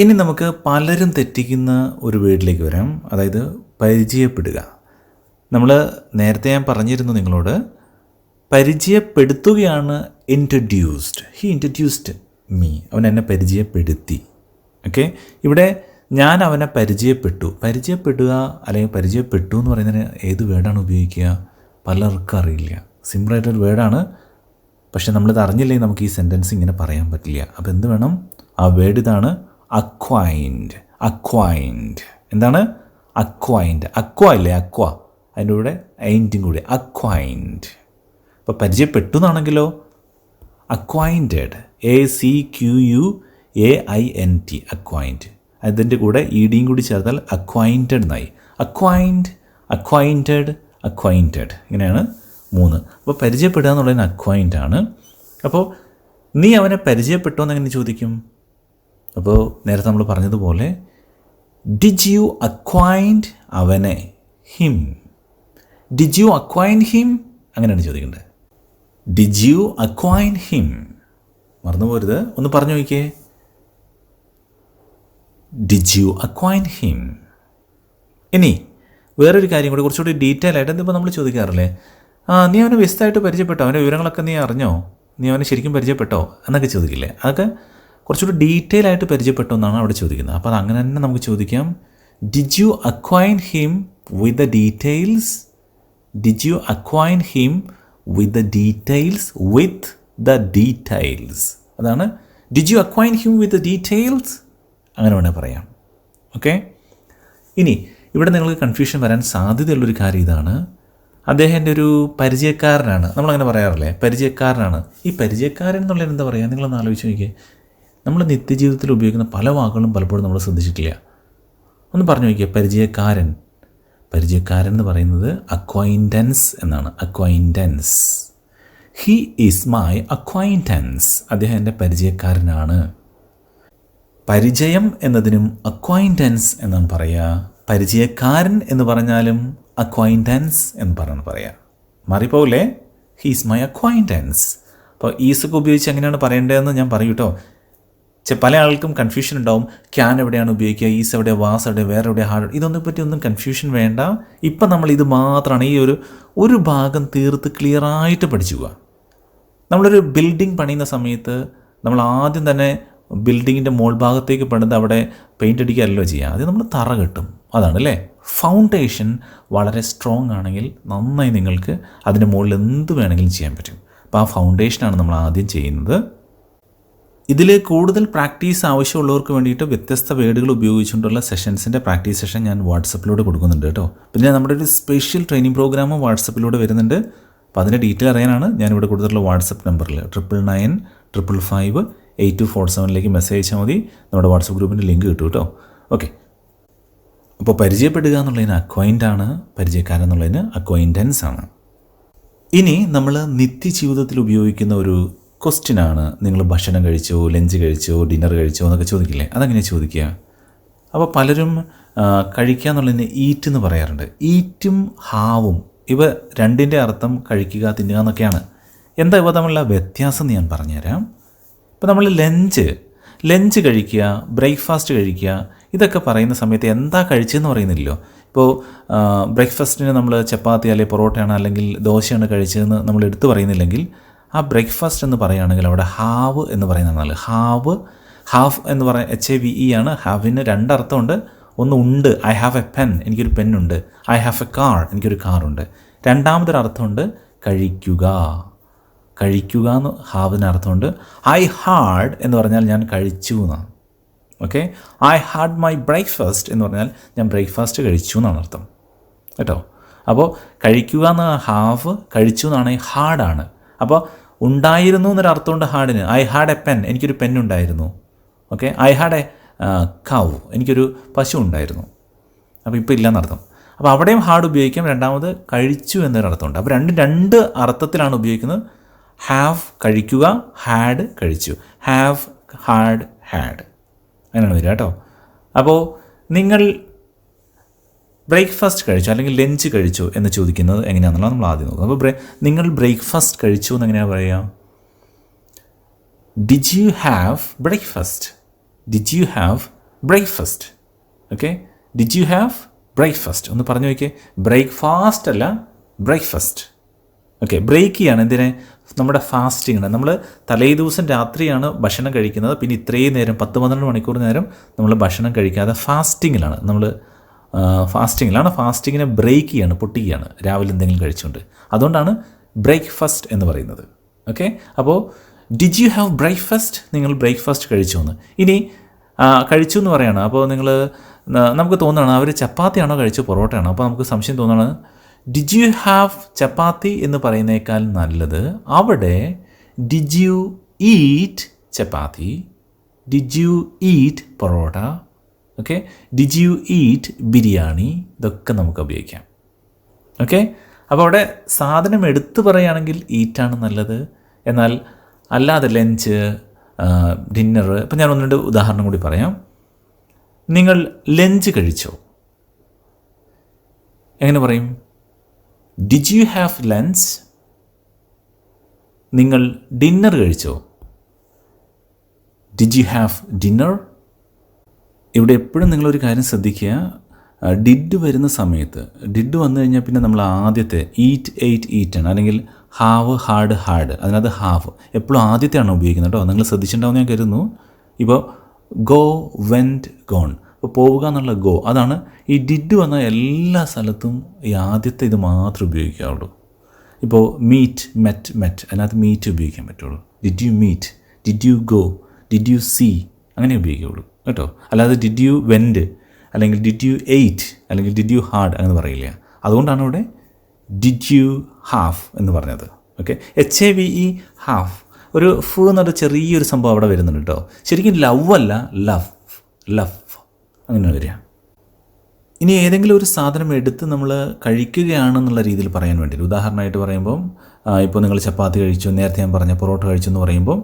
ഇനി നമുക്ക് പലരും തെറ്റിക്കുന്ന ഒരു വേർഡിലേക്ക് വരാം. അതായത് പരിചയപ്പെടുക. നമ്മൾ നേരത്തെ ഞാൻ പറഞ്ഞിരുന്നു നിങ്ങളോട്, പരിചയപ്പെടുത്തുകയാണ് ഇൻട്രൊഡ്യൂസ്ഡ്. He introduced me. അവൻ എന്നെ പരിചയപ്പെടുത്തി. ഓക്കെ, ഇവിടെ ഞാൻ അവനെ പരിചയപ്പെട്ടു. പരിചയപ്പെടുക അല്ലെങ്കിൽ പരിചയപ്പെട്ടു എന്ന് പറയുന്നതിന് ഏത് വേർഡാണ് ഉപയോഗിക്കുക? പലർക്കും അറിയില്ല. സിമ്പിളായിട്ടൊരു വേർഡാണ്, പക്ഷെ നമ്മളിത് അറിഞ്ഞില്ലെങ്കിൽ നമുക്ക് ഈ സെൻറ്റൻസ് ഇങ്ങനെ പറയാൻ പറ്റില്ല. അപ്പോൾ എന്ത് വേണം? ആ വേർഡ് ഇതാണ്, അക്വൈൻഡ്. അക്വൈൻഡ് എന്താണ്? അക്വൈൻഡ്. അക്വ ഇല്ലേ, അക്വ, അതിൻ്റെ കൂടെ ഐൻറ്റും കൂടി, അക്വൈൻഡ്. അപ്പോൾ പരിചയപ്പെട്ടു എന്നാണെങ്കിലോ അക്വൈൻറ്റഡ്, ACQUAINT, അക്വൈൻഡ്. അതിൻ്റെ കൂടെ ഇഡിയും കൂടി ചേർത്താൽ അക്വൈൻറ്റഡ് എന്നായി. അക്വൈൻഡ്, അക്വൈൻറ്റഡ്, അക്വൈൻറ്റഡ്, ഇങ്ങനെയാണ് 3. അപ്പോൾ പരിചയപ്പെടുക എന്നുള്ളതിന് അക്വൈൻഡ് ആണ്. അപ്പോൾ നീ അവനെ പരിചയപ്പെട്ടോ എന്നെങ്ങനെ ചോദിക്കും? അപ്പോൾ നേരത്തെ നമ്മൾ പറഞ്ഞതുപോലെ ഡിഡ് യു അക്വൈൻഡ് അവനെ, him. Did you acquaint him, അങ്ങനെയാണ് ചോദിക്കേണ്ടത്. Did you acquaint him. മറന്നുപോരുത്, ഒന്ന് പറഞ്ഞു നോക്കിയേ. Did you acquaint him. ഇനി വേറൊരു കാര്യം കൂടി, കുറച്ചുകൂടി ഡീറ്റെയിൽ ആയിട്ട് ഇതിപ്പോൾ നമ്മൾ ചോദിക്കാറില്ലേ, നീ അവനെ വ്യക്തമായിട്ട് പരിചയപ്പെട്ടോ? അവൻ്റെ വിവരങ്ങളൊക്കെ നീ അറിഞ്ഞോ? നീ അവനെ ശരിക്കും പരിചയപ്പെട്ടോ എന്നൊക്കെ ചോദിക്കില്ലേ? അതൊക്കെ കുറച്ചുകൂടി ഡീറ്റെയിൽ ആയിട്ട് പരിചയപ്പെട്ടോ എന്നാണ് അവിടെ ചോദിക്കുന്നത്. അപ്പോൾ അത് അങ്ങനെ തന്നെ നമുക്ക് ചോദിക്കാം, did you acquaint him with the details? Did you acquaint him with the details? With the details, അതാണ് did you acquaint him with the details, അങ്ങനെ വേണേൽ പറയാം. ഓക്കെ, ഇനി ഇവിടെ നിങ്ങൾക്ക് കൺഫ്യൂഷൻ വരാൻ സാധ്യതയുള്ളൊരു കാര്യം ഇതാണ്, അദ്ദേഹം എൻ്റെ ഒരു പരിചയക്കാരനാണ്. നമ്മളങ്ങനെ പറയാറില്ലേ, പരിചയക്കാരനാണ്. ഈ പരിചയക്കാരൻ എന്നുള്ളത് എന്താ പറയുക? നിങ്ങളൊന്ന് ആലോചിച്ച് നോക്കിയേ. നമ്മൾ നിത്യജീവിതത്തിൽ ഉപയോഗിക്കുന്ന പല വാക്കുകളും പലപ്പോഴും നമ്മൾ ശ്രദ്ധിച്ചിട്ടില്ല. ഒന്ന് പറഞ്ഞു നോക്കിയേ, പരിചയക്കാരൻ. പരിചയക്കാരൻ എന്ന് പറയുന്നത് അക്വൈൻറ്റൻസ് എന്നാണ്. Acquaintance. He is my acquaintance. അദ്ദേഹം എൻ്റെ പരിചയക്കാരനാണ്. പരിചയം എന്നതിനും അക്വൈൻറ്റൻസ് എന്നാണ് പറയുക. പരിചയക്കാരൻ എന്ന് പറഞ്ഞാലും അക്വൈൻറ്റൻസ് എന്ന് പറയാം. മാറിപ്പോവില്ലേ? He is my acquaintance. അപ്പോൾ ഈസൊക്കെ ഉപയോഗിച്ച് എങ്ങനെയാണ് പറയേണ്ടതെന്ന് ഞാൻ പറയൂ കേട്ടോ. പല ആൾക്കും കൺഫ്യൂഷൻ ഉണ്ടാവും, ക്യാൻ എവിടെയാണ് ഉപയോഗിക്കുക, ഈസ് എവിടെ, വാസ് എവിടെ, വേറെ എവിടെ, ഹാർഡ്, ഇതൊന്നും പറ്റി ഒന്നും കൺഫ്യൂഷൻ വേണ്ട. ഇപ്പം നമ്മൾ ഇത് മാത്രമാണ് ഈ ഒരു ഭാഗം തീർത്ത് ക്ലിയറായിട്ട് പഠിച്ചു പോവുക. നമ്മളൊരു ബിൽഡിംഗ് പണിയുന്ന സമയത്ത് നമ്മൾ ആദ്യം തന്നെ ബിൽഡിങ്ങിൻ്റെ മോൾ ഭാഗത്തേക്ക് പണിത് അവിടെ പെയിൻ്റ് അടിക്കുകയല്ലോ ചെയ്യുക. അത് നമ്മൾ തറ കെട്ടും, അതാണ് അല്ലേ. ഫൗണ്ടേഷൻ വളരെ സ്ട്രോങ് ആണെങ്കിൽ നന്നായി നിങ്ങൾക്ക് അതിൻ്റെ മുകളിൽ എന്ത് വേണമെങ്കിലും ചെയ്യാൻ പറ്റും. അപ്പോൾ ആ ഫൗണ്ടേഷനാണ് നമ്മൾ ആദ്യം ചെയ്യുന്നത്. ഇതിൽ കൂടുതൽ പ്രാക്ടീസ് ആവശ്യമുള്ളവർക്ക് വേണ്ടിയിട്ട് വ്യത്യസ്ത വേർഡുകൾ ഉപയോഗിച്ചുകൊണ്ടുള്ള സെഷൻസിൻ്റെ പ്രാക്ടീസ് സെഷൻ ഞാൻ വാട്സപ്പിലൂടെ കൊടുക്കുന്നുണ്ട് കേട്ടോ. പിന്നെ നമ്മുടെ ഒരു സ്പെഷ്യൽ ട്രെയിനിങ് പ്രോഗ്രാമും വാട്സപ്പിലൂടെ വരുന്നുണ്ട്. അപ്പോൾ അതിൻ്റെ ഡീറ്റെയിൽ അറിയാനാണ് ഞാനിവിടെ കൊടുത്തിട്ടുള്ള വാട്സപ്പ് നമ്പറിൽ 9995558247 മെസ്സേജ് അയച്ചാൽ മതി. നമ്മുടെ വാട്സപ്പ് ഗ്രൂപ്പിൻ്റെ ലിങ്ക് കിട്ടും കേട്ടോ. ഓക്കെ, അപ്പോൾ പരിചയപ്പെടുക എന്നുള്ളതിന് അക്വൈൻറ്റാണ്, പരിചയക്കാരൻ എന്നുള്ളതിന് അക്വൈൻറ്റൻസ് ആണ്. ഇനി നമ്മൾ നിത്യജീവിതത്തിൽ ഉപയോഗിക്കുന്ന ഒരു ക്വസ്റ്റ്യനാണ്, നിങ്ങൾ ഭക്ഷണം കഴിച്ചോ, ലഞ്ച് കഴിച്ചോ, ഡിന്നർ കഴിച്ചോ എന്നൊക്കെ ചോദിക്കില്ലേ? അതെങ്ങനെയാണ് ചോദിക്കുക? അപ്പോൾ പലരും കഴിക്കുക എന്നുള്ളതിന് ഈറ്റ് എന്ന് പറയാറുണ്ട്. ഈറ്റും ഹാവും ഇവ രണ്ടിൻ്റെ അർത്ഥം കഴിക്കുക, തിന്നുക എന്നൊക്കെയാണ്. എന്താ ഇവ തമ്മിലുള്ള വ്യത്യാസം എന്ന് ഞാൻ പറഞ്ഞുതരാം. ഇപ്പോൾ നമ്മൾ ലഞ്ച് കഴിക്കുക, ബ്രേക്ക്ഫാസ്റ്റ് കഴിക്കുക, ഇതൊക്കെ പറയുന്ന സമയത്ത് എന്താ കഴിച്ചതെന്ന് പറയുന്നില്ലല്ലോ. ഇപ്പോൾ ബ്രേക്ക്ഫാസ്റ്റിന് നമ്മൾ ചപ്പാത്തി അല്ലെങ്കിൽ പൊറോട്ടയാണ് അല്ലെങ്കിൽ ദോശയാണ് കഴിച്ചതെന്ന് നമ്മൾ എടുത്തു പറയുന്നില്ലെങ്കിൽ ആ ബ്രേക്ക്ഫാസ്റ്റ് എന്ന് പറയുകയാണെങ്കിൽ അവിടെ ഹാവ് എന്ന് പറയുന്നതാണ്. ഹാഫ് എന്ന് പറയുന്ന HAVE ആണ്. ഹാവിന് 2 അർത്ഥമുണ്ട്. ഒന്ന് ഉണ്ട്, ഐ ഹാവ് എ പെൻ, എനിക്കൊരു പെന്നുണ്ട്. ഐ ഹാവ് എ കാർ, എനിക്കൊരു കാറുണ്ട്. രണ്ടാമതൊരു അർത്ഥമുണ്ട് കഴിക്കുക എന്ന് ഹാവിന് അർത്ഥമുണ്ട്. ഐ ഹാഡ് എന്ന് പറഞ്ഞാൽ ഞാൻ കഴിച്ചു എന്നാണ്. Okay, I had my breakfast എന്ന് പറഞ്ഞാൽ ഞാൻ ബ്രേക്ക്ഫാസ്റ്റ് കഴിച്ചു എന്നാണ് അർത്ഥം കേട്ടോ. അപ്പോൾ കഴിക്കുക എന്ന ഹാവ്, കഴിച്ചു എന്നാണ് ഹാർഡാണ്. അപ്പോൾ ഉണ്ടായിരുന്നു എന്നൊരു അർത്ഥമുണ്ട് ഹാർഡിന്. ഐ ഹാഡ് എ പെൻ, എനിക്കൊരു പെന്നുണ്ടായിരുന്നു. Okay, I had a cow, എനിക്കൊരു പശു ഉണ്ടായിരുന്നു. അപ്പോൾ ഇപ്പോൾ ഇല്ലയെന്നർത്ഥം. അപ്പോൾ അവിടെയും ഹാഡ് ഉപയോഗിക്കാം. രണ്ടാമത് കഴിച്ചു എന്നൊരർത്ഥമുണ്ട്. അപ്പോൾ രണ്ട് അർത്ഥത്തിലാണ് ഉപയോഗിക്കുന്നത്. ഹാവ് കഴിക്കുക, ഹാഡ് കഴിച്ചു. ഹാവ്, ഹാഡ്, ഹാഡ് അങ്ങനെയാണ് വരിക കേട്ടോ. അപ്പോൾ നിങ്ങൾ ബ്രേക്ക്ഫാസ്റ്റ് കഴിച്ചു അല്ലെങ്കിൽ ലഞ്ച് കഴിച്ചു എന്ന് ചോദിക്കുന്നത് എങ്ങനെയാണെന്നുള്ളത് നമ്മൾ ആദ്യം നോക്കാം. അപ്പോൾ നിങ്ങൾ ബ്രേക്ക്ഫാസ്റ്റ് കഴിച്ചു എന്ന് എങ്ങനെയാണ് പറയുക? Did you have breakfast? Did you have breakfast? Okay, did you have breakfast ഒന്ന് പറഞ്ഞു നോക്കിയേ. ബ്രേക്ക്ഫാസ്റ്റ് അല്ല, ബ്രേക്ക്ഫാസ്റ്റ്. ഓക്കെ, ബ്രേക്ക് ചെയ്യാണ് എന്തിനെ? നമ്മുടെ ഫാസ്റ്റിംഗ്. നമ്മൾ തലേ ദിവസം രാത്രിയാണ് ഭക്ഷണം കഴിക്കുന്നത്. പിന്നെ ഇത്രയും നേരം 10-12 മണിക്കൂർ നേരം നമ്മൾ ഭക്ഷണം കഴിക്കാതെ ഫാസ്റ്റിങ്ങിലാണ്. ഫാസ്റ്റിങ്ങിനെ ബ്രേക്ക് ചെയ്യാണ്, പൊട്ടിക്കുകയാണ് രാവിലെ എന്തെങ്കിലും കഴിച്ചുകൊണ്ട്. അതുകൊണ്ടാണ് ബ്രേക്ക്ഫാസ്റ്റ് എന്ന് പറയുന്നത്. ഓക്കെ, അപ്പോൾ ഡിഡ് യു ഹാവ് ബ്രേക്ക്ഫാസ്റ്റ്? നിങ്ങൾ ബ്രേക്ക്ഫാസ്റ്റ് കഴിച്ചു എന്ന്. ഇനി കഴിച്ചു എന്ന് പറയുകയാണ്. അപ്പോൾ നമുക്ക് തോന്നുകയാണ് അവർ ചപ്പാത്തിയാണോ കഴിച്ചു പൊറോട്ടയാണോ? അപ്പോൾ നമുക്ക് സംശയം തോന്നുകയാണ്. ഡിഡ് യു ഹാവ് ചപ്പാത്തി എന്ന് പറയുന്നേക്കാൾ നല്ലത് അവിടെ did you eat chapati, did you eat parotta, okay, did you eat biryani, ഇതൊക്കെ നമുക്ക് ഉപയോഗിക്കാം. ഓക്കെ, അപ്പോൾ അവിടെ സാധനം എടുത്തു പറയുകയാണെങ്കിൽ ഈറ്റാണ് നല്ലത്. എന്നാൽ അല്ലാതെ ലഞ്ച്, ഡിന്നർ, ഇപ്പം ഞാൻ 1-2 ഉദാഹരണം കൂടി പറയാം. നിങ്ങൾ ലഞ്ച് കഴിച്ചോ? എങ്ങനെ പറയും? Did you have lunch? നിങ്ങൾ ഡിന്നർ കഴിച്ചോ? Did you have dinner? ഇവിടെ എപ്പോഴും നിങ്ങളൊരു കാര്യം ശ്രദ്ധിക്കുക. ഡിഡ് വരുന്ന സമയത്ത്, ഡിഡ് വന്നു കഴിഞ്ഞാൽ പിന്നെ നമ്മൾ ആദ്യത്തെ ഈറ്റ്, എയ്റ്റ്, ഈറ്റാണ്. അല്ലെങ്കിൽ ഹാവ്, ഹാഡ്, ഹാഡ്, അതിനകത്ത് ഹാവ് എപ്പോഴും ആദ്യത്തെയാണ് ഉപയോഗിക്കുന്നത് കേട്ടോ. നിങ്ങൾ ശ്രദ്ധിച്ചിട്ടുണ്ടാവും ഞാൻ കരുതുന്നു. ഇപ്പോൾ ഗോ, വെൻറ്റ്, ഗോൺ, ഇപ്പോൾ പോവുക എന്നുള്ള ഗോ, അതാണ്. ഈ ഡിഡ് വന്ന എല്ലാ സ്ഥലത്തും ഈ ആദ്യത്തെ ഇത് മാത്രമേ ഉപയോഗിക്കാവുള്ളൂ. ഇപ്പോൾ മീറ്റ്, മെറ്റ്, മെറ്റ്, അതിനകത്ത് മീറ്റ് ഉപയോഗിക്കാൻ പറ്റുള്ളൂ. Did you meet, did you go, did you see, അങ്ങനെ ഉപയോഗിക്കുകയുള്ളൂ കേട്ടോ. അല്ലാതെ ഡിഡ് യു വെൻറ്റ് അല്ലെങ്കിൽ ഡിഡ് യു എയ്റ്റ് അല്ലെങ്കിൽ ഡിഡ് യു ഹാഡ് അങ്ങനെ പറയില്ല. അതുകൊണ്ടാണ് ഇവിടെ ഡിഡ് യു ഹാവ് എന്ന് പറഞ്ഞത്. Okay, HAVE, have. ഒരു ഫ് എന്നൊരു ചെറിയൊരു സംഭവം അവിടെ വരുന്നുണ്ട് കേട്ടോ. ശരിക്കും ലവ് അല്ല, ലവ്, ലവ് അങ്ങനെ വരിക. ഇനി ഏതെങ്കിലും ഒരു സാധനം എടുത്ത് നമ്മൾ കഴിക്കുകയാണെന്നുള്ള രീതിയിൽ പറയാൻ വേണ്ടി, ഉദാഹരണമായിട്ട് പറയുമ്പം ഇപ്പോൾ നിങ്ങൾ ചപ്പാത്തി കഴിച്ചു, നേരത്തെ ഞാൻ പറഞ്ഞ പൊറോട്ട കഴിച്ചു എന്ന് പറയുമ്പം,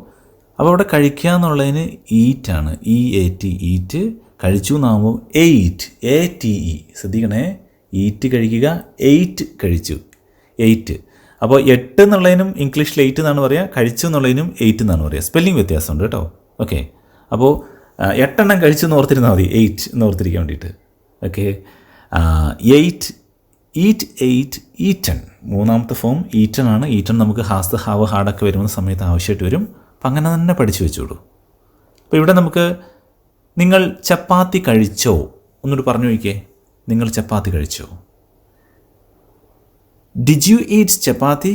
അപ്പോൾ അവിടെ കഴിക്കുക എന്നുള്ളതിന് ഈറ്റാണ്, EAT, ഈറ്റ്. കഴിച്ചു എന്നാകുമ്പോൾ എയ്റ്റ്, ATE, ശ്രദ്ധിക്കണേ, ഈറ്റ് കഴിക്കുക, എയ്റ്റ് കഴിച്ചു, എയ്റ്റ്. അപ്പോൾ 8 എന്നുള്ളതിനും ഇംഗ്ലീഷിൽ 8 എന്നാണ് പറയുക, കഴിച്ചു എന്നുള്ളതിനും 8 എന്നാണ് പറയുക. സ്പെല്ലിംഗ് വ്യത്യാസമുണ്ട് കേട്ടോ. ഓക്കെ, അപ്പോൾ 8 എണ്ണം കഴിച്ചു എന്ന് ഓർത്തിരുന്നാൽ മതി, 8 എന്ന് ഓർത്തിരിക്കാൻ വേണ്ടിയിട്ട്. Okay, 8, eat, eight, eaten. മൂന്നാമത്തെ ഫോം ഈറ്റൺ ആണ്. ഈറ്റൺ നമുക്ക് ഹാസ്, ഹാവ്, ഹാഡൊക്കെ വരുന്ന സമയത്ത് ആവശ്യമായിട്ട് വരും. അപ്പം അങ്ങനെ തന്നെ പഠിച്ചു വെച്ചോളൂ. അപ്പോൾ ഇവിടെ നമുക്ക് നിങ്ങൾ ചപ്പാത്തി കഴിച്ചോ ഒന്നുകൂടി പറഞ്ഞു നോക്കിയേ. നിങ്ങൾ ചപ്പാത്തി കഴിച്ചോ? ഡിഡ് യു ഈറ്റ് ചപ്പാത്തി?